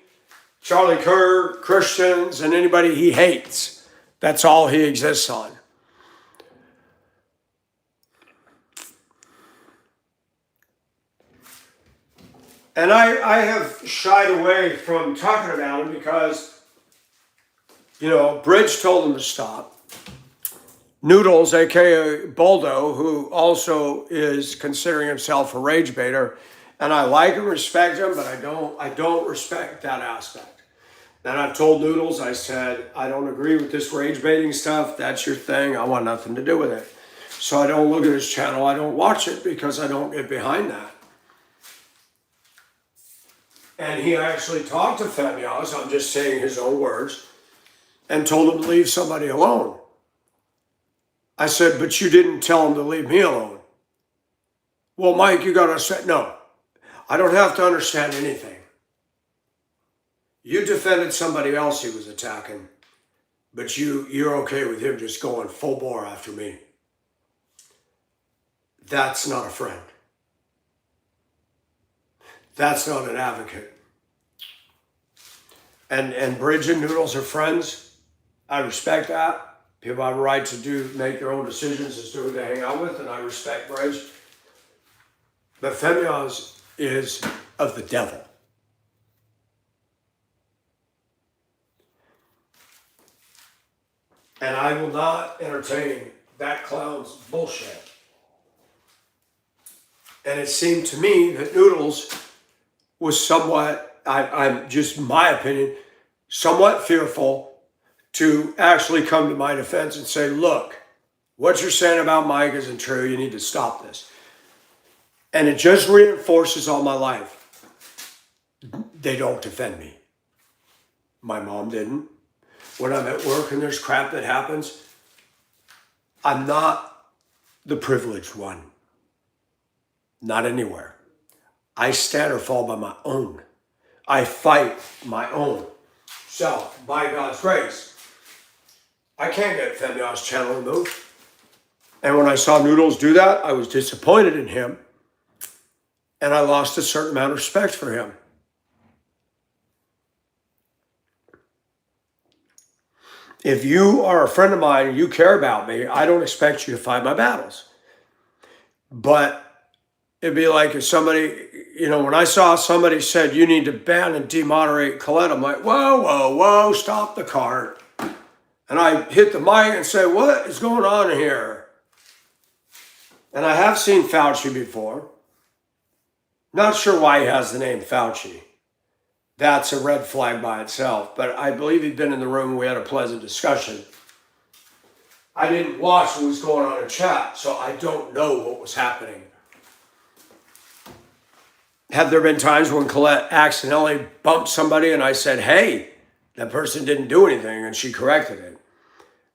Charlie Kirk, Christians, and anybody he hates. That's all he exists on. And I have shied away from talking about him because, Bridge told him to stop. Noodles, a.k.a. Boldo, who also is considering himself a rage baiter, and I like and respect him, but I don't respect that aspect. And I've told Noodles, I said, I don't agree with this rage baiting stuff. That's your thing. I want nothing to do with it. So I don't look at his channel. I don't watch it because I don't get behind that. And he actually talked to Femyaz, I'm just saying his own words, and told him to leave somebody alone. I said, but you didn't tell him to leave me alone. Well, Mike, you got to say, no. I don't have to understand anything. You defended somebody else he was attacking, but you're okay with him just going full bore after me. That's not a friend. That's not an advocate. And Bridge and Noodles are friends. I respect that. People have a right to make their own decisions as to who they hang out with, and I respect Bridge. But Femyaz is of the devil. And I will not entertain that clown's bullshit. And it seemed to me that Noodles was somewhat, I'm just my opinion, somewhat fearful to actually come to my defense and say, look, what you're saying about Mike isn't true. You need to stop this. And it just reinforces all my life. They don't defend me. My mom didn't. When I'm at work and there's crap that happens, I'm not the privileged one. Not anywhere. I stand or fall by my own. I fight my own self by God's grace. I can't get Femyaz's channel removed. And when I saw Noodles do that, I was disappointed in him. And I lost a certain amount of respect for him. If you are a friend of mine and you care about me, I don't expect you to fight my battles. But it'd be like if somebody, when I saw somebody said, you need to ban and demoderate Colette, I'm like, whoa, stop the cart. And I hit the mic and say, what is going on here? And I have seen Fauci before. Not sure why he has the name Fauci. That's a red flag by itself. But I believe he'd been in the room and we had a pleasant discussion. I didn't watch what was going on in chat, so I don't know what was happening. Have there been times when Colette accidentally bumped somebody and I said, hey, that person didn't do anything, and she corrected it?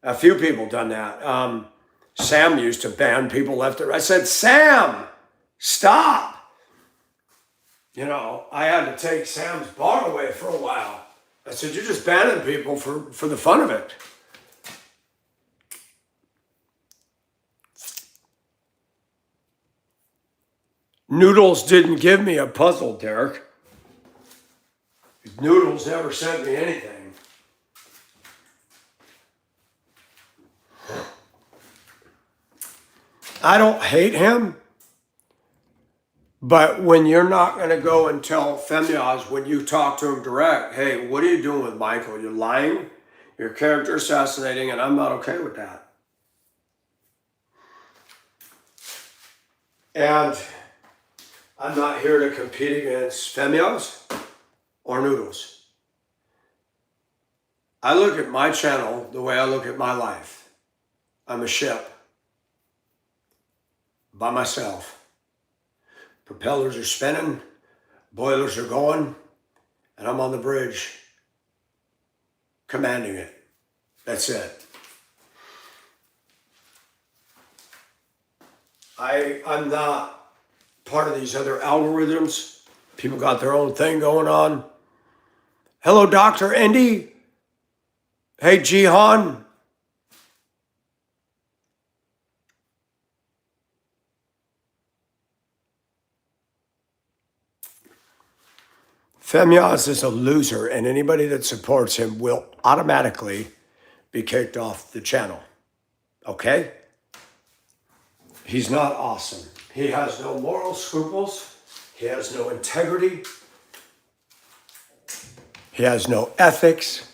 A few people done that. Sam used to ban people left and right. I said, Sam, stop. I had to take Sam's bar away for a while. I said, you're just banning people for the fun of it. Noodles didn't give me a puzzle, Derek. Noodles never sent me anything. I don't hate him, but when you're not going to go and tell Femyaz when you talk to him direct, hey, what are you doing with Michael? You're lying, you're character assassinating, and I'm not okay with that. And I'm not here to compete against Femyaz or Noodles. I look at my channel the way I look at my life. I'm a ship. By myself. Propellers are spinning, boilers are going, and I'm on the bridge, commanding it. That's it. I'm not part of these other algorithms. People got their own thing going on. Hello, Dr. Andy. Hey, Jihan. Femyaz is a loser, and anybody that supports him will automatically be kicked off the channel. Okay? He's not awesome. He has no moral scruples. He has no integrity. He has no ethics.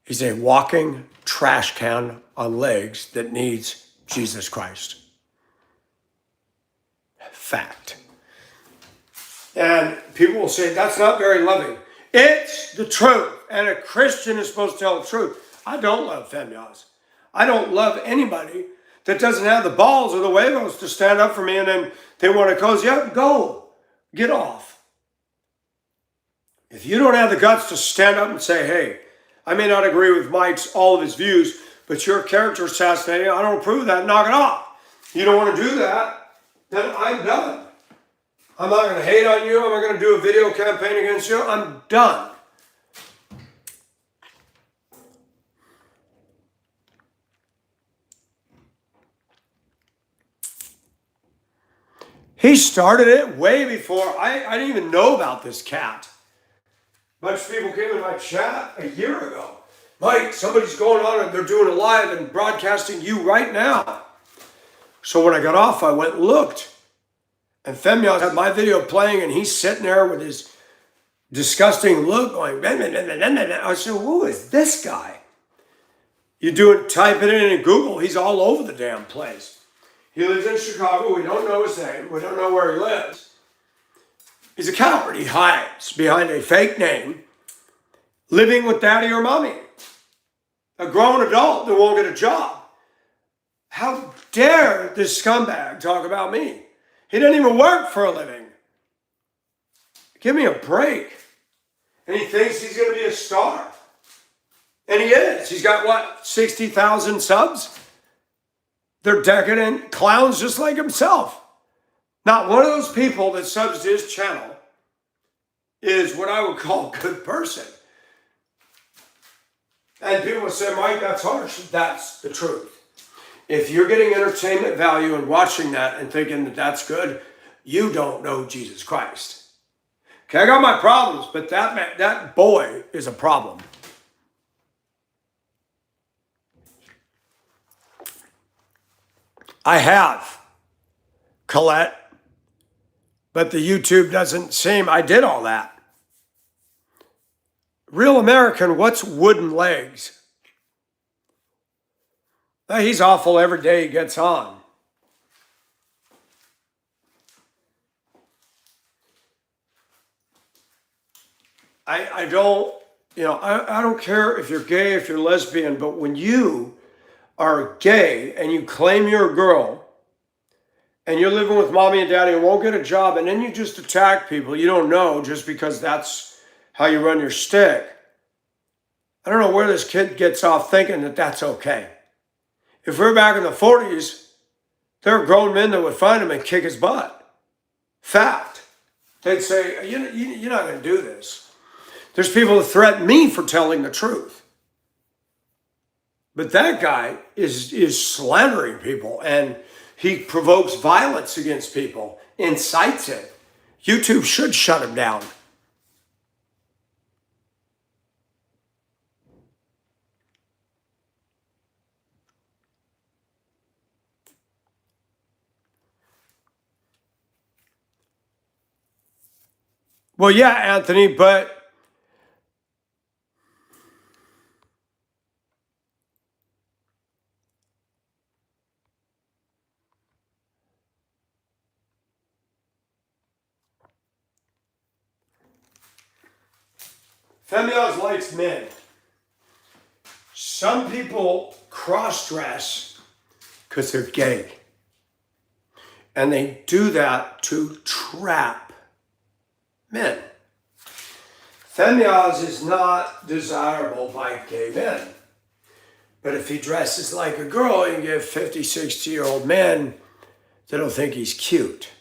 He's a walking trash can on legs that needs Jesus Christ. Fact. And people will say, that's not very loving. It's the truth. And a Christian is supposed to tell the truth. I don't love Femyaz. I don't love anybody that doesn't have the balls or the huevos to stand up for me and then they want to cozy up. Go. Get off. If you don't have the guts to stand up and say, hey, I may not agree with Mike's, all of his views, but you're character assassinating. I don't approve of that. Knock it off. You don't want to do that, then I'm done. I'm not going to hate on you. I'm not going to do a video campaign against you. I'm done. He started it way before. I didn't even know about this cat. A bunch of people came in my chat a year ago. Mike, somebody's going on and they're doing a live and broadcasting you right now. So when I got off, I went and looked. And Femyaz had my video playing and he's sitting there with his disgusting look going, "Blah, blah, blah, blah, blah, blah." I said, who is this guy? Type it in Google, he's all over the damn place. He lives in Chicago. We don't know his name. We don't know where he lives. He's a coward. He hides behind a fake name, living with daddy or mommy. A grown adult that won't get a job. How dare this scumbag talk about me? He doesn't even work for a living. Give me a break. And he thinks he's going to be a star. And he is. He's got, what, 60,000 subs? They're decadent clowns just like himself. Not one of those people that subs to his channel is what I would call a good person. And people will say, Mike, that's harsh. That's the truth. If you're getting entertainment value and watching that and thinking that that's good, you don't know Jesus Christ. Okay, I got my problems, but that boy is a problem. I have, Colette, but the YouTube doesn't seem, I did all that. Real American, what's wooden legs? He's awful every day he gets on. I don't, I don't care if you're gay, if you're lesbian, but when you are gay and you claim you're a girl and you're living with mommy and daddy and won't get a job and then you just attack people you don't know just because that's how you run your stick. I don't know where this kid gets off thinking that that's okay. If we're back in the 40s, there are grown men that would find him and kick his butt. Fact. They'd say, you're not going to do this. There's people that threaten me for telling the truth. But that guy is slandering people and he provokes violence against people, incites it. YouTube should shut him down. Well, yeah, Anthony, but Femyaz likes men. Some people cross-dress because they're gay. And they do that to trap men. Femyaz is not desirable by gay men. But if he dresses like a girl, you can get 50, 60-year-old men that'll think he's cute.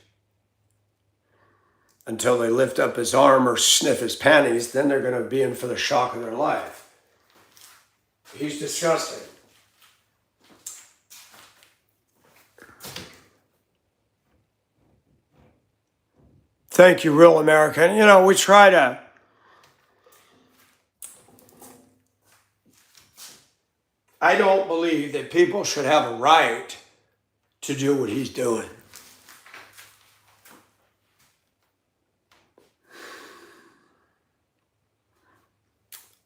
Until they lift up his arm or sniff his panties, then they're going to be in for the shock of their life. He's disgusting. Thank you, Real American. We try to... I don't believe that people should have a right to do what he's doing.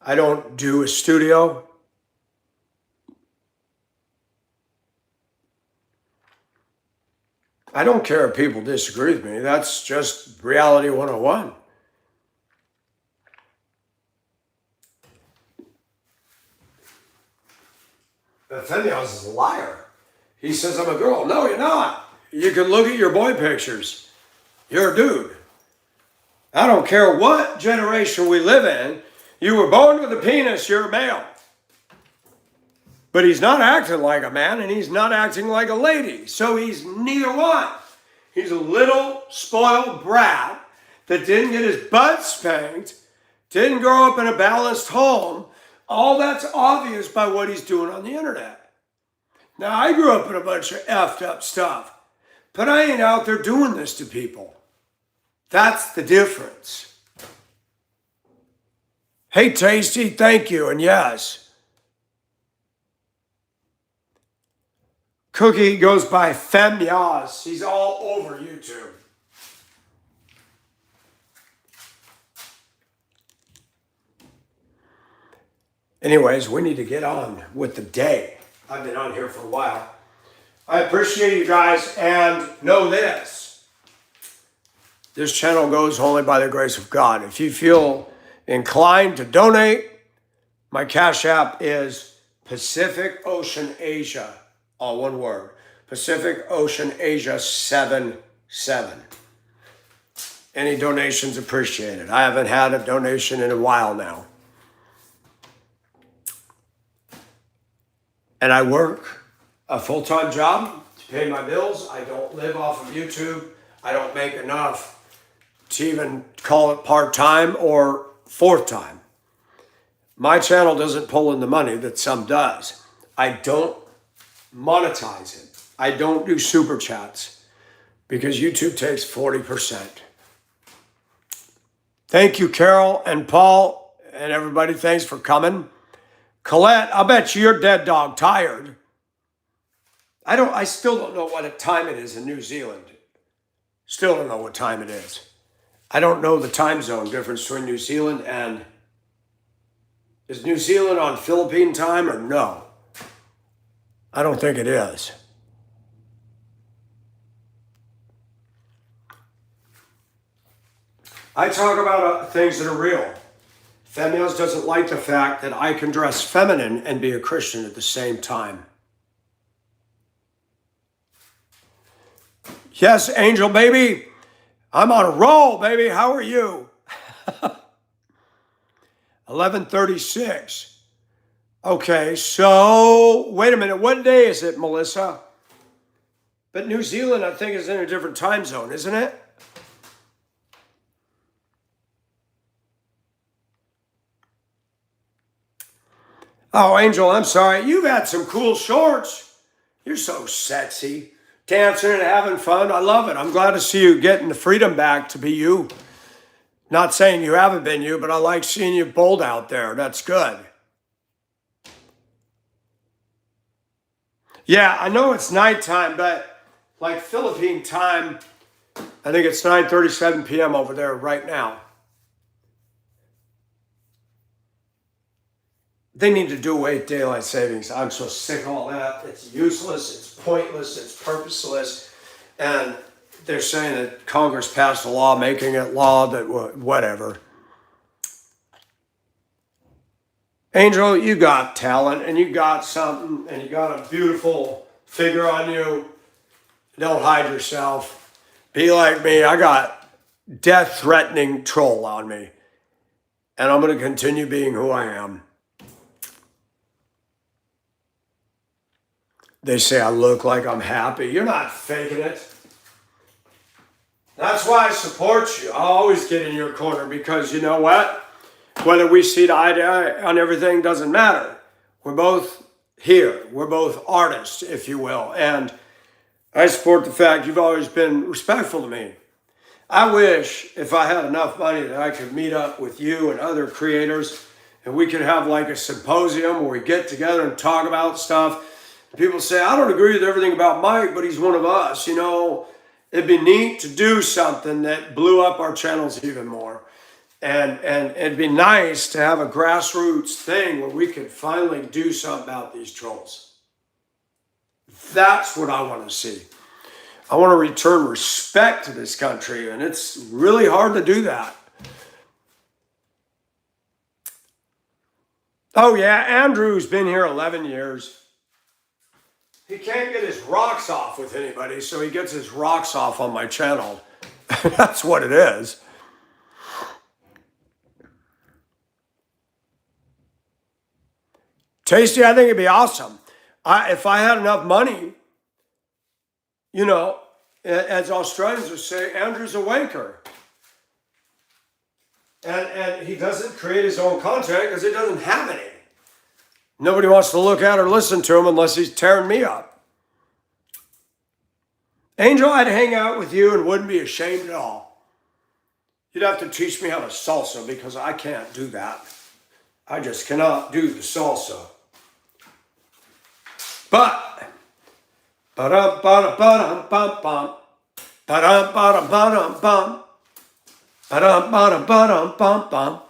I don't do a studio. I don't care if people disagree with me. That's just reality 101. But Femyaz is a liar. He says, I'm a girl. No, you're not. You can look at your boy pictures. You're a dude. I don't care what generation we live in. You were born with a penis, you're a male. But he's not acting like a man and he's not acting like a lady. So he's neither one. He's a little spoiled brat that didn't get his butt spanked, didn't grow up in a balanced home. All that's obvious by what he's doing on the internet. Now, I grew up in a bunch of effed up stuff, but I ain't out there doing this to people. That's the difference. Hey, Tasty, thank you, and yes. Cookie goes by Femyaz. He's all over YouTube. Anyways, we need to get on with the day. I've been on here for a while. I appreciate you guys, and know this. This channel goes only by the grace of God. If you feel inclined to donate, my Cash App is Pacific Ocean Asia, all one word. Pacific Ocean Asia 77. Any donations appreciated. I haven't had a donation in a while now. And I work a full-time job to pay my bills. I don't live off of YouTube. I don't make enough to even call it part-time or fourth time. My channel doesn't pull in the money that some does. I don't monetize it. I don't do super chats because YouTube takes 40%. Thank you, Carol and Paul and everybody. Thanks for coming. Colette, I bet you're dead dog tired. I still don't know what time it is in New Zealand. Still don't know what time it is. I don't know the time zone difference between New Zealand and... Is New Zealand on Philippine time or no? I don't think it is. I talk about things that are real. Females doesn't like the fact that I can dress feminine and be a Christian at the same time. Yes, Angel baby, I'm on a roll, baby. How are you? 11:36. Okay, so wait a minute. What day is it, Melissa? But New Zealand, I think, is in a different time zone, isn't it? Oh, Angel, I'm sorry. You've had some cool shorts. You're so sexy. Dancing and having fun. I love it. I'm glad to see you getting the freedom back to be you. Not saying you haven't been you, but I like seeing you bold out there. That's good. Yeah, I know it's nighttime, but like Philippine time, I think it's 9:37 p.m. over there right now. They need to do away with daylight savings. I'm so sick of all that. It's useless, it's pointless, it's purposeless. And they're saying that Congress passed a law making it law that whatever. Angel, you got talent and you got something and you got a beautiful figure on you. Don't hide yourself. Be like me. I got death-threatening troll on me. And I'm going to continue being who I am. They say I look like I'm happy. You're not faking it. That's why I support you. I'll always get in your corner because you know what? Whether we see eye to eye on everything doesn't matter. We're both here. We're both artists, if you will. And I support the fact you've always been respectful to me. I wish if I had enough money that I could meet up with you and other creators and we could have like a symposium where we get together and talk about stuff. People say, I don't agree with everything about Mike, but he's one of us. You know, it'd be neat to do something that blew up our channels even more. And it'd be nice to have a grassroots thing where we could finally do something about these trolls. That's what I want to see. I want to return respect to this country, and it's really hard to do that. Oh yeah, Andrew's been here 11 years. He can't get his rocks off with anybody, so he gets his rocks off on my channel. That's what it is. Tasty, I think it'd be awesome. If I had enough money, you know, As Australians would say, Andrew's a wanker. And he doesn't create his own content because he doesn't have any. Nobody wants to look at or listen to him unless he's tearing me up. Angel, I'd hang out with you and wouldn't be ashamed at all. You'd have to teach me how to salsa because I can't do that. I just cannot do the salsa. But, ba-dum-ba-dum-ba-dum-bum-bum, ba-dum-ba-dum-ba-dum-bum, ba-dum-ba-dum-ba-dum-bum-bum.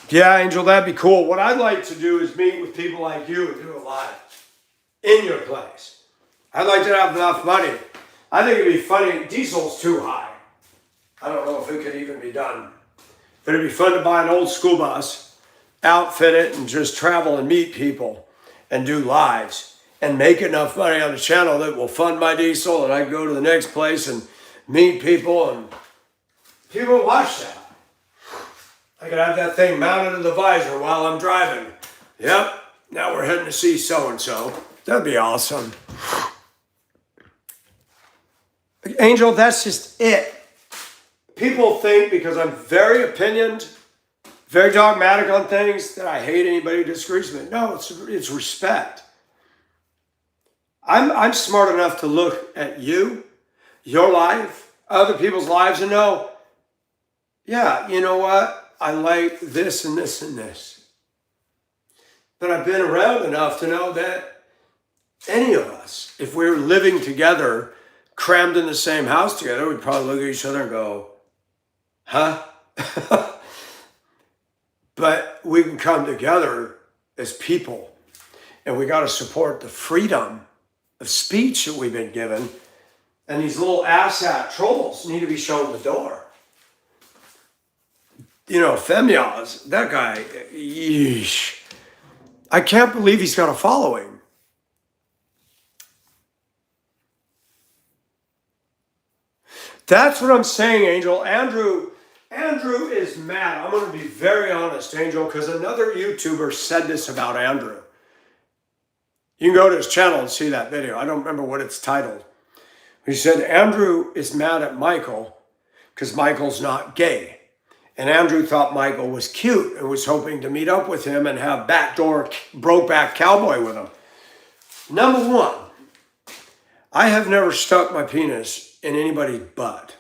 Yeah, Angel, that'd be cool. What I'd like to do is meet with people like you and do a live in your place. I'd like to have enough money. I think it'd be funny. Diesel's too high. I don't know if it could even be done. But it'd be fun to buy an old school bus, outfit it, and just travel and meet people and do lives and make enough money on the channel that will fund my diesel, and I can go to the next place and meet people, and people watch that. I could have that thing mounted in the visor while I'm driving. Yep, now we're heading to see so-and-so. That'd be awesome. Angel, that's just it. People think because I'm very opinioned, very dogmatic on things, that I hate anybody who disagrees with me. No, it's respect. I'm smart enough to look at you, your life, other people's lives, and know, yeah, you know what? I like this and this and this. But I've been around enough to know that any of us, if we're living together, crammed in the same house together, we'd probably look at each other and go, huh? But we can come together as people, and we got to support the freedom of speech that we've been given, and these little asshat trolls need to be shown the door. You know, Femyaz, that guy, yeesh. I can't believe he's got a following. That's what I'm saying, Angel. Andrew is mad. I'm going to be very honest, Angel, because another YouTuber said this about Andrew. You can go to his channel and see that video. I don't remember what it's titled. He said Andrew is mad at Michael because Michael's not gay. And Andrew thought Michael was cute and was hoping to meet up with him and have backdoor Brokeback Cowboy with him. Number one, I have never stuck my penis in anybody's butt,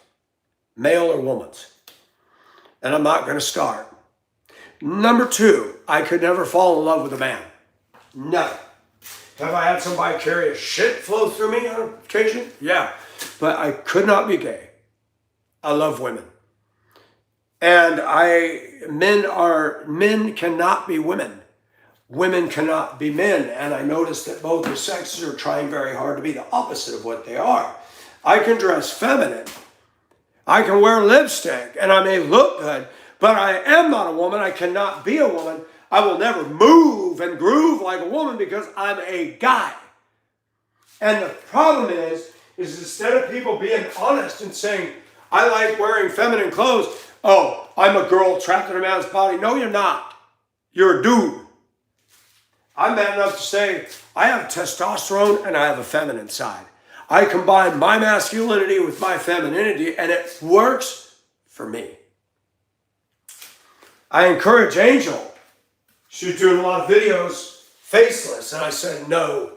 male or woman's. And I'm not going to start. Number two, I could never fall in love with a man. Never. Have I had some vicarious shit flow through me on occasion? Yeah. But I could not be gay. I love women. And men cannot be women. Women cannot be men. And I noticed that both the sexes are trying very hard to be the opposite of what they are. I can dress feminine. I can wear lipstick and I may look good, but I am not a woman. I cannot be a woman. I will never move and groove like a woman because I'm a guy. And the problem is instead of people being honest and saying, I like wearing feminine clothes, oh, I'm a girl trapped in a man's body. No, you're not. You're a dude. I'm man enough to say, I have testosterone and I have a feminine side. I combine my masculinity with my femininity and it works for me. I encourage Angel. She's doing a lot of videos faceless. And I said, no,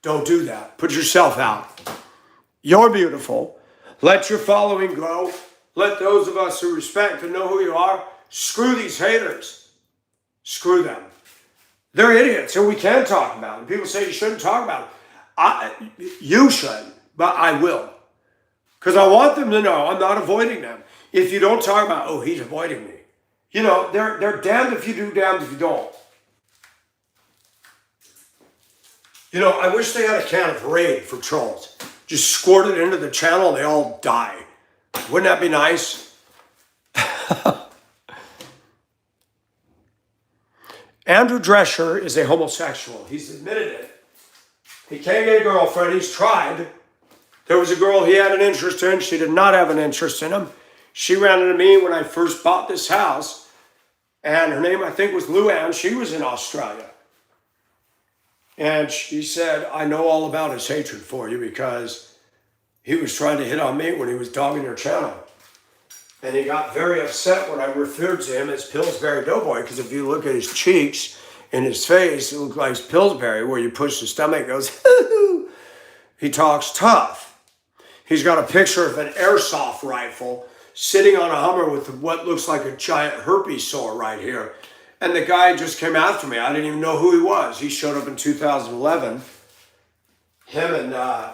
don't do that. Put yourself out. You're beautiful. Let your following grow. Let those of us who respect and know who you are, screw these haters. Screw them. They're idiots and we can talk about them. People say you shouldn't talk about them. You should, but I will. Because I want them to know I'm not avoiding them. If you don't talk about, oh, he's avoiding me. You know, they're damned if you do, damned if you don't. You know, I wish they had a can of Raid for trolls. Just squirt it into the channel and they all die. Wouldn't that be nice? Andrew Drescher is a homosexual. He's admitted it. He can't get a girlfriend. He's tried. There was a girl he had an interest in. She did not have an interest in him. She ran into me when I first bought this house. And her name, I think, was Luann. She was in Australia. And she said, I know all about his hatred for you because he was trying to hit on me when he was dogging your channel. And he got very upset when I referred to him as Pillsbury Doughboy, because if you look at his cheeks and his face, it looks like Pillsbury, where you push the stomach, it goes, he talks tough. He's got a picture of an airsoft rifle sitting on a Hummer with what looks like a giant herpes sore right here. And the guy just came after me. I didn't even know who he was. He showed up in 2011. Him and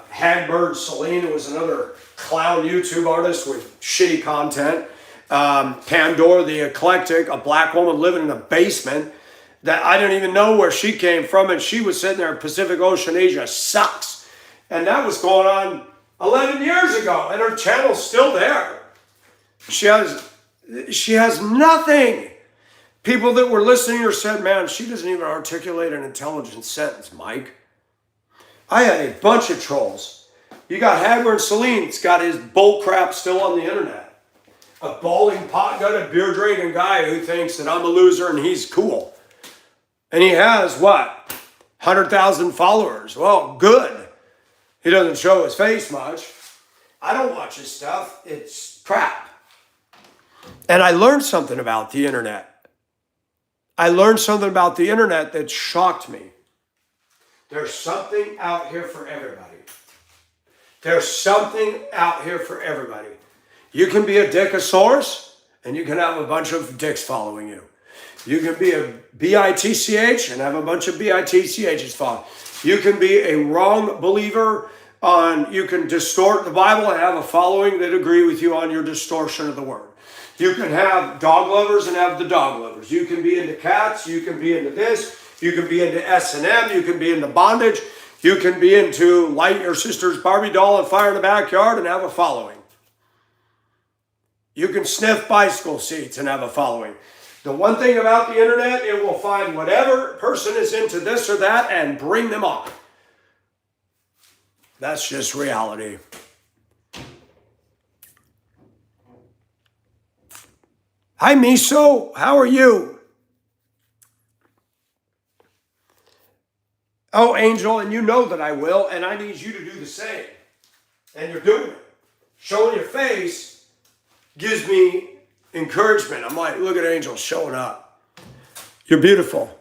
Hagbird Celine was another clown YouTube artist with shitty content. Pandora the Eclectic, a black woman living in a basement that I didn't even know where she came from. And she was sitting there in Pacific Ocean, Asia sucks. And that was going on 11 years ago. And her channel's still there. She has nothing. People that were listening to her said, man, she doesn't even articulate an intelligent sentence, Mike. I had a bunch of trolls. You got Hagler Celine's got his bull crap still on the internet. A balding, pot-gutted, beer-drinking guy who thinks that I'm a loser and he's cool. And he has, what, 100,000 followers. Well, good. He doesn't show his face much. I don't watch his stuff. It's crap. And I learned something about the internet. I learned something about the internet that shocked me. There's something out here for everybody. There's something out here for everybody. You can be a dickosaurus, and you can have a bunch of dicks following you. You can be a bitch and have a bunch of bitchs following. You can be a wrong believer you can distort the Bible and have a following that agree with you on your distortion of the word. You can have dog lovers and have the dog lovers. You can be into cats. You can be into this. You can be into S&M. You can be into bondage. You can be into light your sister's Barbie doll and fire in the backyard and have a following. You can sniff bicycle seats and have a following. The one thing about the internet, it will find whatever person is into this or that and bring them on. That's just reality. Hi, Miso. How are you? Oh, Angel, and you know that I will, and I need you to do the same. And you're doing it. Showing your face gives me encouragement. I'm like, look at Angel showing up. You're beautiful.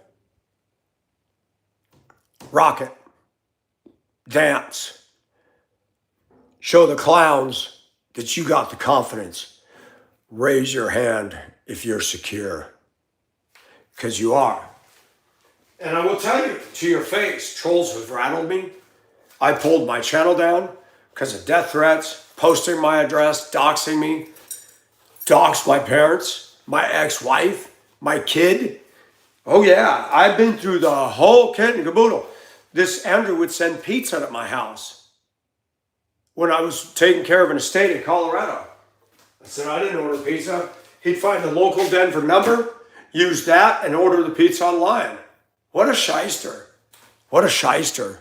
Rock it. Dance. Show the clowns that you got the confidence. Raise your hand if you're secure, because you are. And I will tell you to your face, trolls have rattled me. I pulled my channel down because of death threats, posting my address, doxing me, doxed my parents, my ex-wife, my kid. Oh yeah, I've been through the whole kit and caboodle. This Andrew would send pizza at my house when I was taking care of an estate in Colorado. I said, I didn't order pizza. He'd find the local Denver number, use that, and order the pizza online. What a shyster. What a shyster.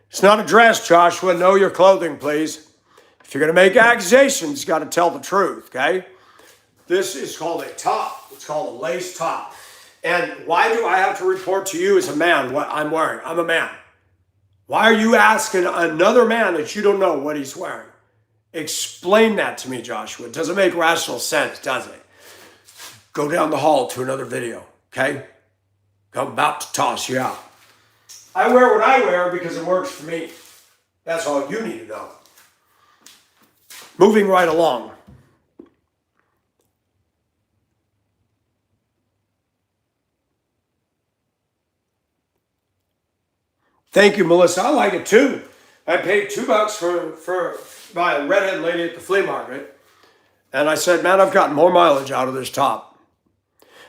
It's not a dress, Joshua. Know your clothing, please. If you're going to make accusations, you got to tell the truth, okay? This is called a top. It's called a lace top. And why do I have to report to you as a man what I'm wearing? I'm a man. Why are you asking another man that you don't know what he's wearing? Explain that to me, Joshua. It doesn't make rational sense, does it? Go down the hall to another video, okay? I'm about to toss you out. I wear what I wear because it works for me. That's all you need to know. Moving right along. Thank you, Melissa. I like it too. I paid $2 for by a redhead lady at the flea market. And I said, man, I've gotten more mileage out of this top.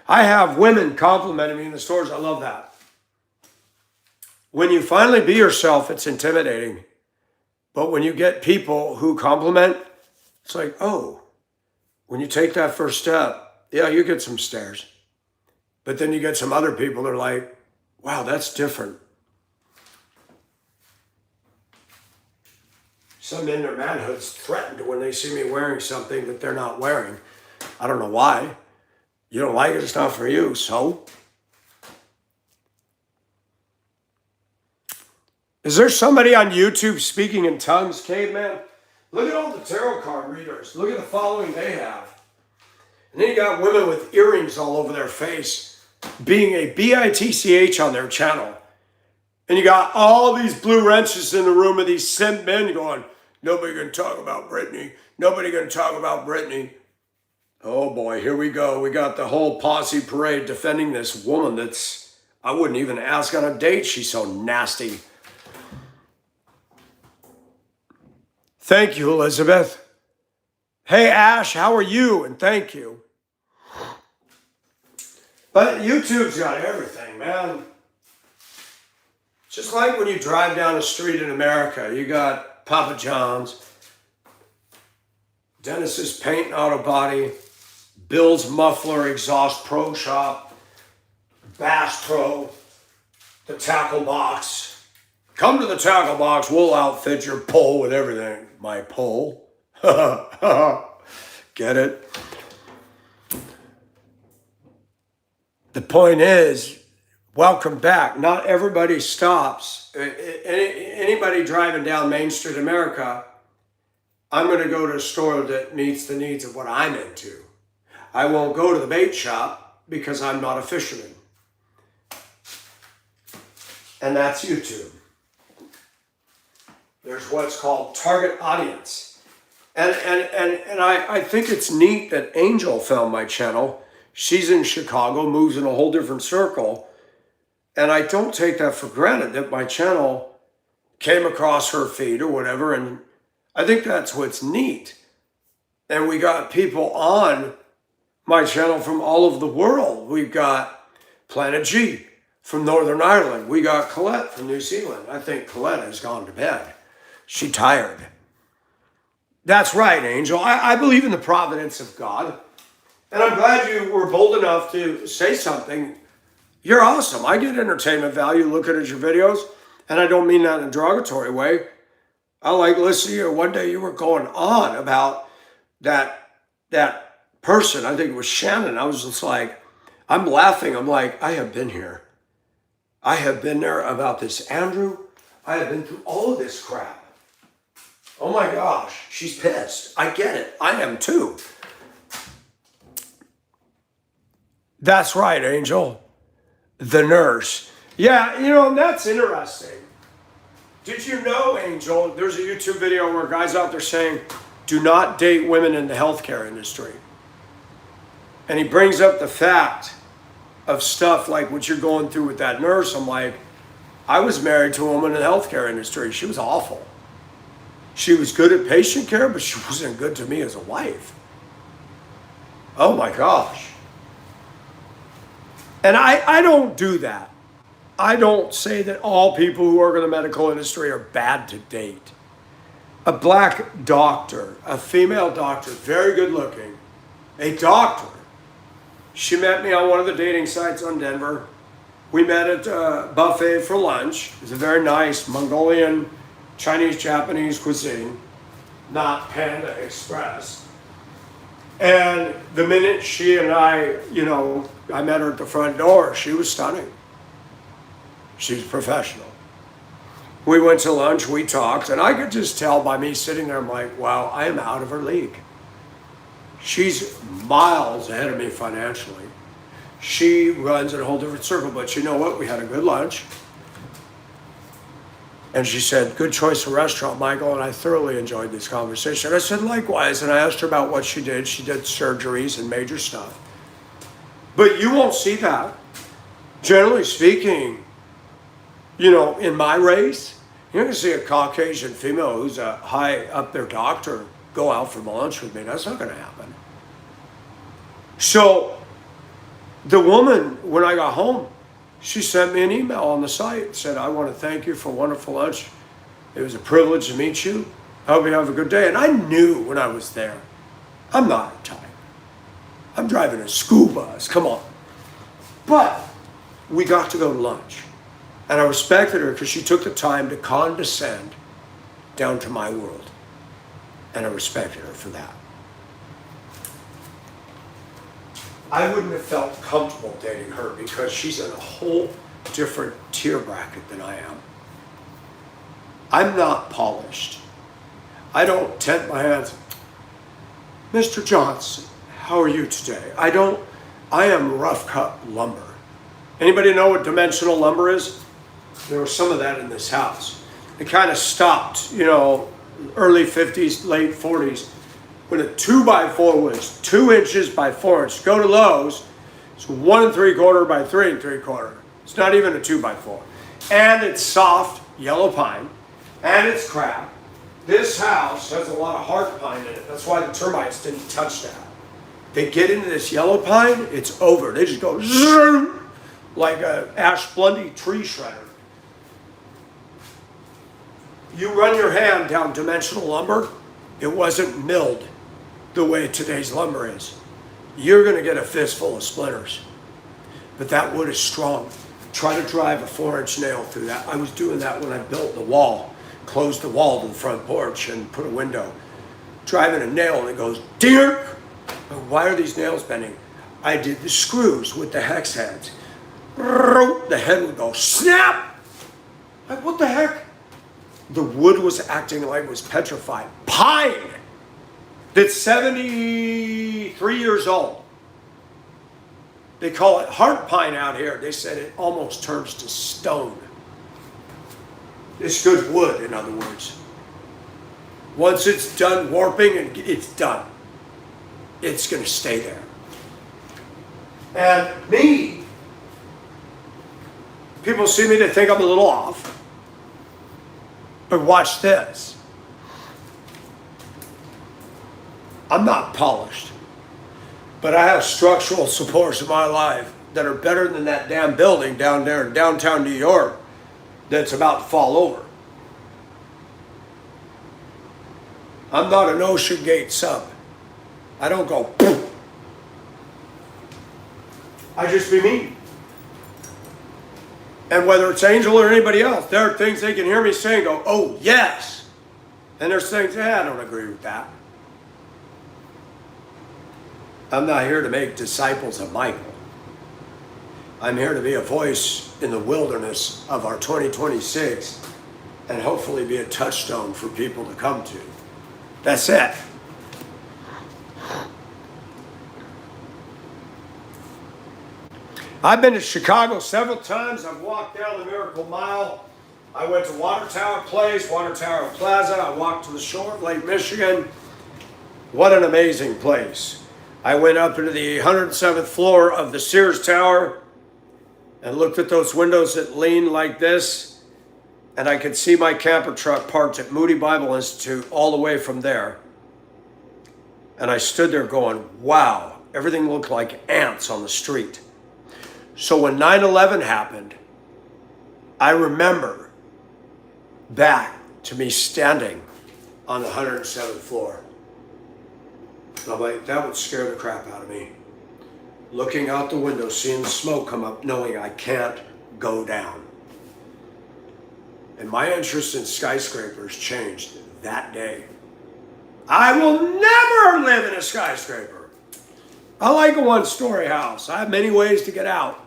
I have women complimenting me in the stores. I love that. When you finally be yourself, it's intimidating. But when you get people who compliment, it's like, oh, when you take that first step, yeah, you get some stares. But then you get some other people that are like, wow, that's different. Some in their manhood's threatened when they see me wearing something that they're not wearing. I don't know why. You don't like it, it's not for you, so? Is there somebody on YouTube speaking in tongues, caveman? Look at all the tarot card readers. Look at the following they have. And then you got women with earrings all over their face, being a bitch on their channel. And you got all these blue wrenches in the room of these simp men going, nobody gonna talk about Britney. Nobody gonna talk about Britney. Oh boy, here we go. We got the whole posse parade defending this woman that's, I wouldn't even ask on a date. She's so nasty. Thank you, Elizabeth. Hey, Ash, how are you? And thank you. But YouTube's got everything, man. Just like when you drive down the street in America, you got Papa John's, Dennis's Paint and Auto Body, Bill's Muffler Exhaust Pro Shop, Bass Pro, the Tackle Box. Come to the Tackle Box, we'll outfit your pole with everything. My pole? Get it? The point is, welcome back. Not everybody stops. Anybody driving down Main Street America, I'm going to go to a store that meets the needs of what I'm into. I won't go to the bait shop because I'm not a fisherman. And that's YouTube. There's what's called target audience. And I think it's neat that Angel found my channel. She's in Chicago, moves in a whole different circle. And I don't take that for granted that my channel came across her feed or whatever. And I think that's what's neat. And we got people on my channel from all over the world. We've got Planet G from Northern Ireland. We got Colette from New Zealand. I think Colette has gone to bed. She's tired. That's right, Angel. I believe in the providence of God. And I'm glad you were bold enough to say something. You're awesome. I get entertainment value looking at your videos. And I don't mean that in a derogatory way. I like listening to you. One day you were going on about that person. I think it was Shannon. I was just like, I'm laughing. I'm like, I have been here. I have been there about this Andrew. I have been through all of this crap. Oh my gosh, she's pissed. I get it. I am too. That's right, Angel. The nurse. Yeah, you know, that's interesting. Did you know, Angel, there's a YouTube video where guys out there saying, do not date women in the healthcare industry. And he brings up the fact of stuff like what you're going through with that nurse. I'm like, I was married to a woman in the healthcare industry. She was awful. She was good at patient care, but she wasn't good to me as a wife. Oh my gosh. And I don't do that. I don't say that all people who work in the medical industry are bad to date. A black doctor, a female doctor, very good looking, a doctor. She met me on one of the dating sites on Denver. We met at a buffet for lunch. It was a very nice Mongolian, Chinese, Japanese cuisine, not Panda Express. And the minute she and I, I met her at the front door, she was stunning. She was professional. We went to lunch, we talked, and I could just tell by me sitting there, I'm like, wow, I am out of her league. She's miles ahead of me financially. She runs in a whole different circle, but you know what? We had a good lunch. And she said, good choice of restaurant, Michael, and I thoroughly enjoyed this conversation. I said, likewise, and I asked her about what she did. She did surgeries and major stuff. But you won't see that. Generally speaking, in my race, you're going to see a Caucasian female who's a high up there doctor go out for lunch with me. That's not going to happen. So the woman, when I got home, she sent me an email on the site, said, I want to thank you for a wonderful lunch. It was a privilege to meet you. I hope you have a good day. And I knew when I was there, I'm not a type. I'm driving a school bus, come on. But we got to go to lunch. And I respected her because she took the time to condescend down to my world. And I respected her for that. I wouldn't have felt comfortable dating her because she's in a whole different tier bracket than I am. I'm not polished. I don't tent my hands. Mr. Johnson, how are you today? I am rough cut lumber. Anybody know what dimensional lumber is? There was some of that in this house. It kind of stopped, early 50s, late 40s, when a 2x4 was 2 inches by 4 inches. Go to Lowe's, it's 1 3/4 by 3 3/4. It's not even a 2x4. And it's soft, yellow pine, and it's crap. This house has a lot of hard pine in it. That's why the termites didn't touch that. They get into this yellow pine, it's over. They just go zoom, like a Ash Blundy tree shredder. You run your hand down dimensional lumber, it wasn't milled the way today's lumber is. You're going to get a fistful of splinters. But that wood is strong. Try to drive a 4-inch nail through that. I was doing that when I built the wall, closed the wall to the front porch and put a window. Driving a nail and it goes, dink! Why are these nails bending? I did the screws with the hex heads. The head would go, snap! Like, what the heck? The wood was acting like it was petrified. Pine! That's 73 years old. They call it heart pine out here. They said it almost turns to stone. It's good wood, in other words. Once it's done warping, and it's done. It's going to stay there. And me, people see me, they think I'm a little off. But watch this. I'm not polished, but I have structural supports in my life that are better than that damn building down there in downtown New York that's about to fall over. I'm not an Ocean Gate sub. I don't go, boom. I just be me. And whether it's Angel or anybody else, there are things they can hear me say and go, oh, yes. And there's things, I don't agree with that. I'm not here to make disciples of Michael. I'm here to be a voice in the wilderness of our 2026 and hopefully be a touchstone for people to come to. That's it. I've been to Chicago several times. I've walked down the Miracle Mile. I went to Water Tower Place, Water Tower Plaza. I walked to the shore of Lake Michigan. What an amazing place. I went up into the 107th floor of the Sears Tower and looked at those windows that lean like this, and I could see my camper truck parked at Moody Bible Institute all the way from there. And I stood there going, wow, everything looked like ants on the street. So when 9/11 happened, I remember back to me standing on the 107th floor. And I'm like, that would scare the crap out of me. Looking out the window, seeing the smoke come up, knowing I can't go down. And my interest in skyscrapers changed that day. I will never live in a skyscraper. I like a one-story house. I have many ways to get out.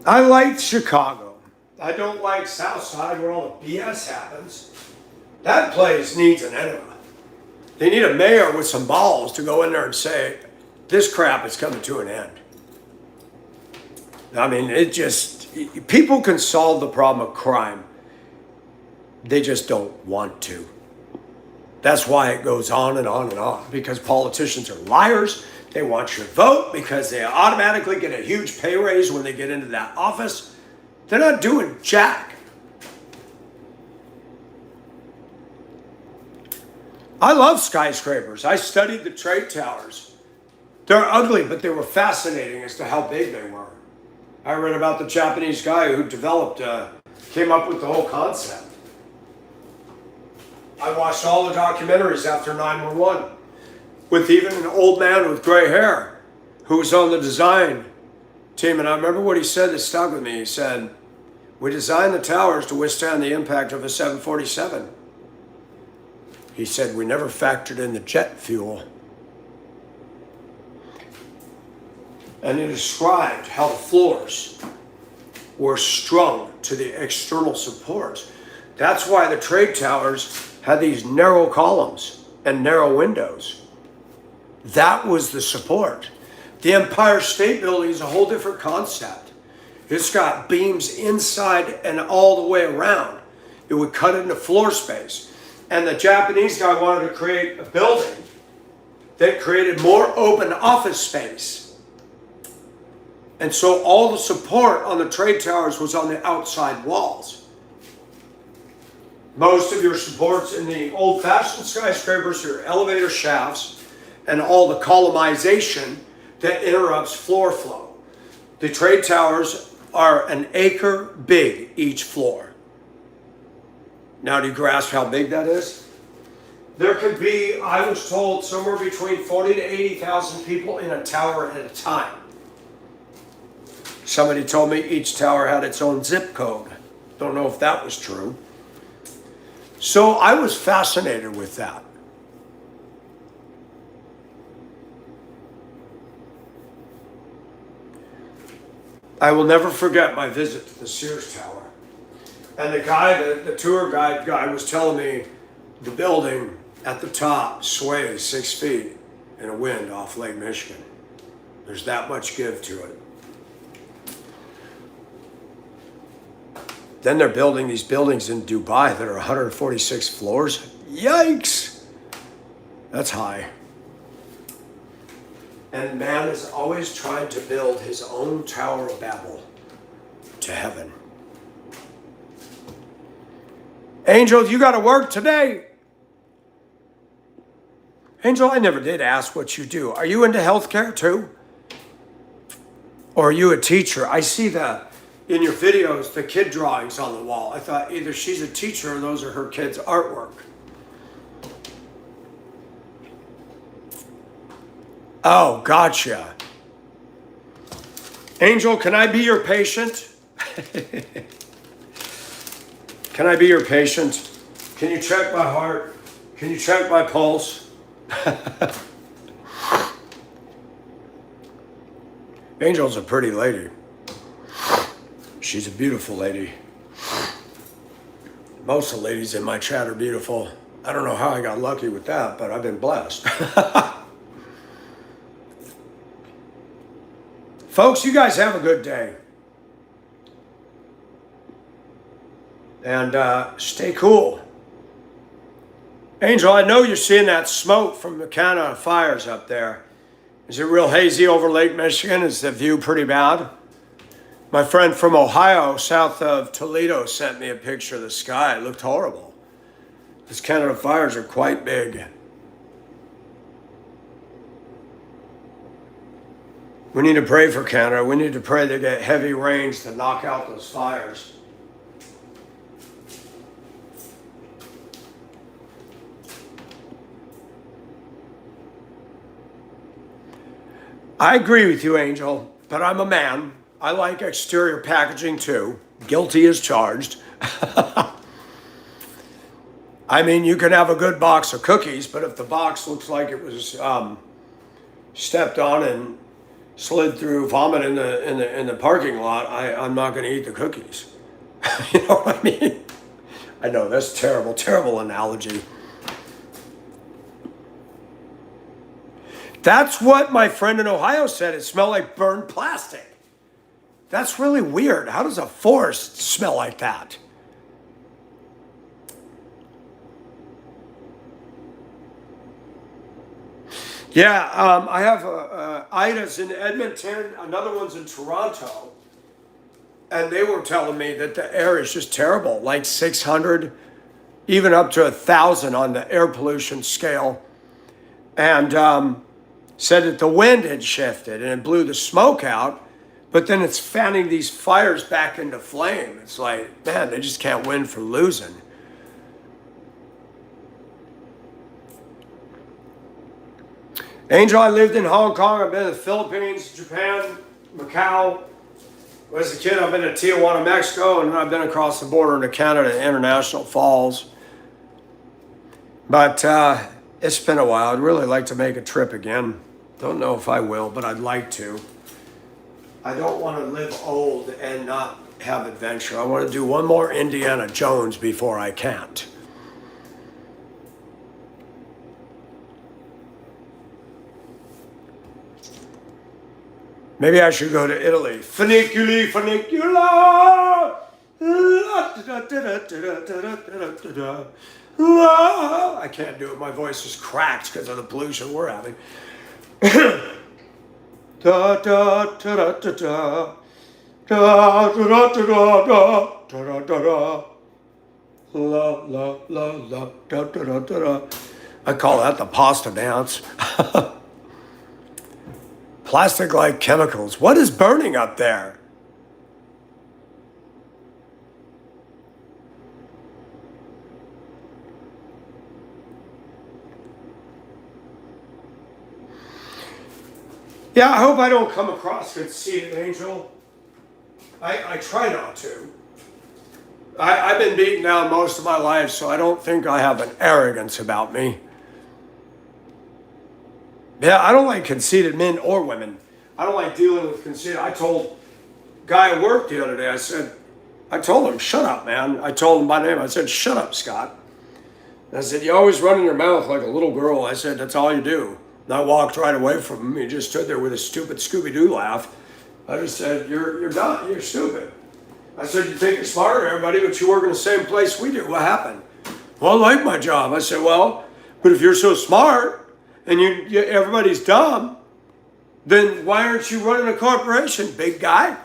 I like Chicago. I don't like Southside where all the BS happens. That place needs an enema. They need a mayor with some balls to go in there and say, this crap is coming to an end. I mean, people can solve the problem of crime. They just don't want to. That's why it goes on and on and on, because politicians are liars. They want your vote because they automatically get a huge pay raise when they get into that office. They're not doing jack. I love skyscrapers. I studied the trade towers. They're ugly, but they were fascinating as to how big they were. I read about the Japanese guy who came up with the whole concept. I watched all the documentaries after 9/11 with even an old man with gray hair who was on the design team. And I remember what he said that stuck with me. He said, we designed the towers to withstand the impact of a 747. He said, we never factored in the jet fuel. And he described how the floors were strung to the external supports. That's why the trade towers had these narrow columns and narrow windows. That was the support. The Empire State Building is a whole different concept. It's got beams inside and all the way around. It would cut into floor space. And the Japanese guy wanted to create a building that created more open office space. And so all the support on the trade towers was on the outside walls. Most of your supports in the old-fashioned skyscrapers are elevator shafts and all the columnization that interrupts floor flow. The trade towers are an acre big each floor. Now, do you grasp how big that is? There could be, I was told, somewhere between 40 to 80,000 people in a tower at a time. Somebody told me each tower had its own zip code. Don't know if that was true. So I was fascinated with that. I will never forget my visit to the Sears Tower. And the guy, the tour guide guy was telling me the building at the top sways 6 feet in a wind off Lake Michigan. There's that much give to it. Then they're building these buildings in Dubai that are 146 floors. Yikes! That's high. And man is always trying to build his own Tower of Babel to heaven. Angel, you got to work today. Angel, I never did ask what you do. Are you into healthcare too? Or are you a teacher? I see in your videos, the kid drawings on the wall. I thought either she's a teacher or those are her kids' artwork. Oh, gotcha. Angel, can I be your patient? Can I be your patient? Can you check my heart? Can you check my pulse? Angel's a pretty lady. She's a beautiful lady. Most of the ladies in my chat are beautiful. I don't know how I got lucky with that, but I've been blessed. Folks, you guys have a good day. And stay cool. Angel, I know you're seeing that smoke from the Canada fires up there. Is it real hazy over Lake Michigan? Is the view pretty bad? My friend from Ohio, south of Toledo, sent me a picture of the sky. It looked horrible. These Canada fires are quite big. We need to pray for Canada. We need to pray they get heavy rains to knock out those fires. I agree with you, Angel, but I'm a man. I like exterior packaging too. Guilty as charged. I mean, you can have a good box of cookies, but if the box looks like it was stepped on and slid through vomit in the parking lot, I'm not going to eat the cookies. You know what I mean? I know, that's terrible, terrible analogy. That's what my friend in Ohio said. It smelled like burned plastic. That's really weird. How does a forest smell like that? Yeah, I have Ida's in Edmonton. Another one's in Toronto. And they were telling me that the air is just terrible, like 600, even up to 1,000 on the air pollution scale. And said that the wind had shifted and it blew the smoke out, but then it's fanning these fires back into flame. It's like, man, they just can't win for losing. Angel, I lived in Hong Kong. I've been to the Philippines, Japan, Macau. As a kid, I've been to Tijuana, Mexico, and I've been across the border into Canada, International Falls. But it's been a while. I'd really like to make a trip again. Don't know if I will, but I'd like to. I don't want to live old and not have adventure. I want to do one more Indiana Jones before I can't. Maybe I should go to Italy. Funiculi, funicula. I can't do it. My voice is cracked because of the pollution we're having. Da da da da da da. Da da da da da da da da. La la la la da da da da. I call that the pasta dance. Plastic-like chemicals. What is burning up there? Yeah, I hope I don't come across conceited, Angel. I try not to. I've been beaten down most of my life, so I don't think I have an arrogance about me. Yeah, I don't like conceited men or women. I don't like dealing with conceited. I told a guy at work the other day, I told him, shut up, man. I told him by name. I said, shut up, Scott. And I said, you always run in your mouth like a little girl. I said, that's all you do. And I walked right away from him. He just stood there with a stupid Scooby-Doo laugh. I just said, you're done. You're stupid. I said, you think you're smarter than everybody, but you work in the same place we do. What happened? Well, I like my job. I said, well, but if you're so smart and everybody's dumb, then why aren't you running a corporation, big guy?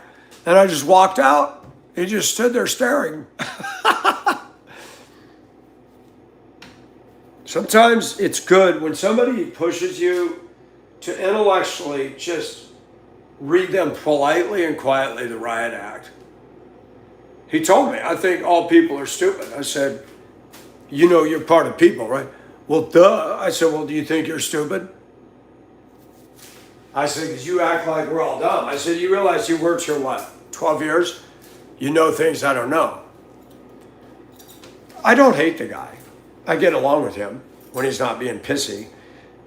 And I just walked out. He just stood there staring. Sometimes it's good when somebody pushes you to intellectually just read them politely and quietly the riot act. He told me, I think all people are stupid. I said, you know you're part of people, right? Well, duh. I said, well, do you think you're stupid? I said, because you act like we're all dumb. I said, you realize you worked here, what, 12 years? You know things I don't know. I don't hate the guy. I get along with him when he's not being pissy.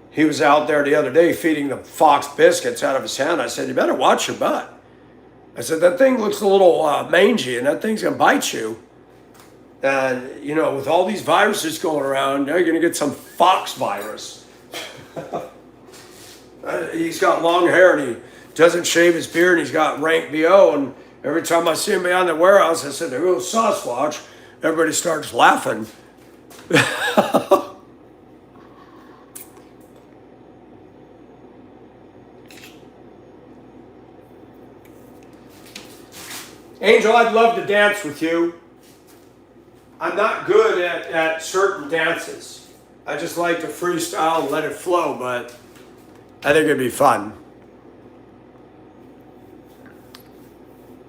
He was out there the other day feeding the fox biscuits out of his hand. I said, you better watch your butt. I said, that thing looks a little mangy and that thing's going to bite you. And, you know, with all these viruses going around, now you're going to get some fox virus. He's got long hair and he doesn't shave his beard and he's got rank BO. And every time I see him behind the warehouse, I said, there goes Sasquatch. Everybody starts laughing. Angel, I'd love to dance with you. I'm not good at certain dances. I just like to freestyle and let it flow, but I think it'd be fun.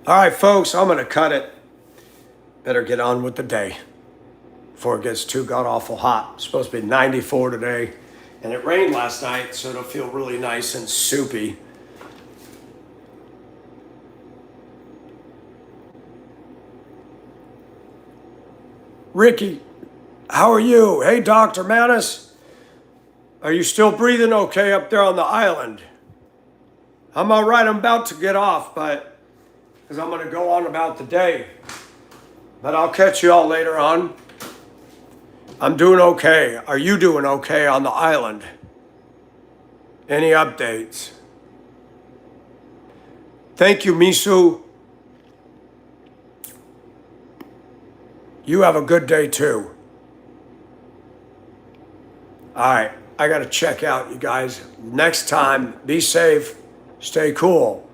All right, folks, I'm going to cut it. Better get on with the day before it gets too god-awful hot. It's supposed to be 94 today, and it rained last night, so it'll feel really nice and soupy. Ricky, how are you? Hey, Dr. Manis, are you still breathing okay up there on the island? I'm all right. I'm about to get off, but because I'm going to go on about the day. But I'll catch you all later on. I'm doing okay. Are you doing okay on the island? Any updates? Thank you, Misu. You have a good day too. All right, I got to check out, you guys. Next time, be safe, stay cool.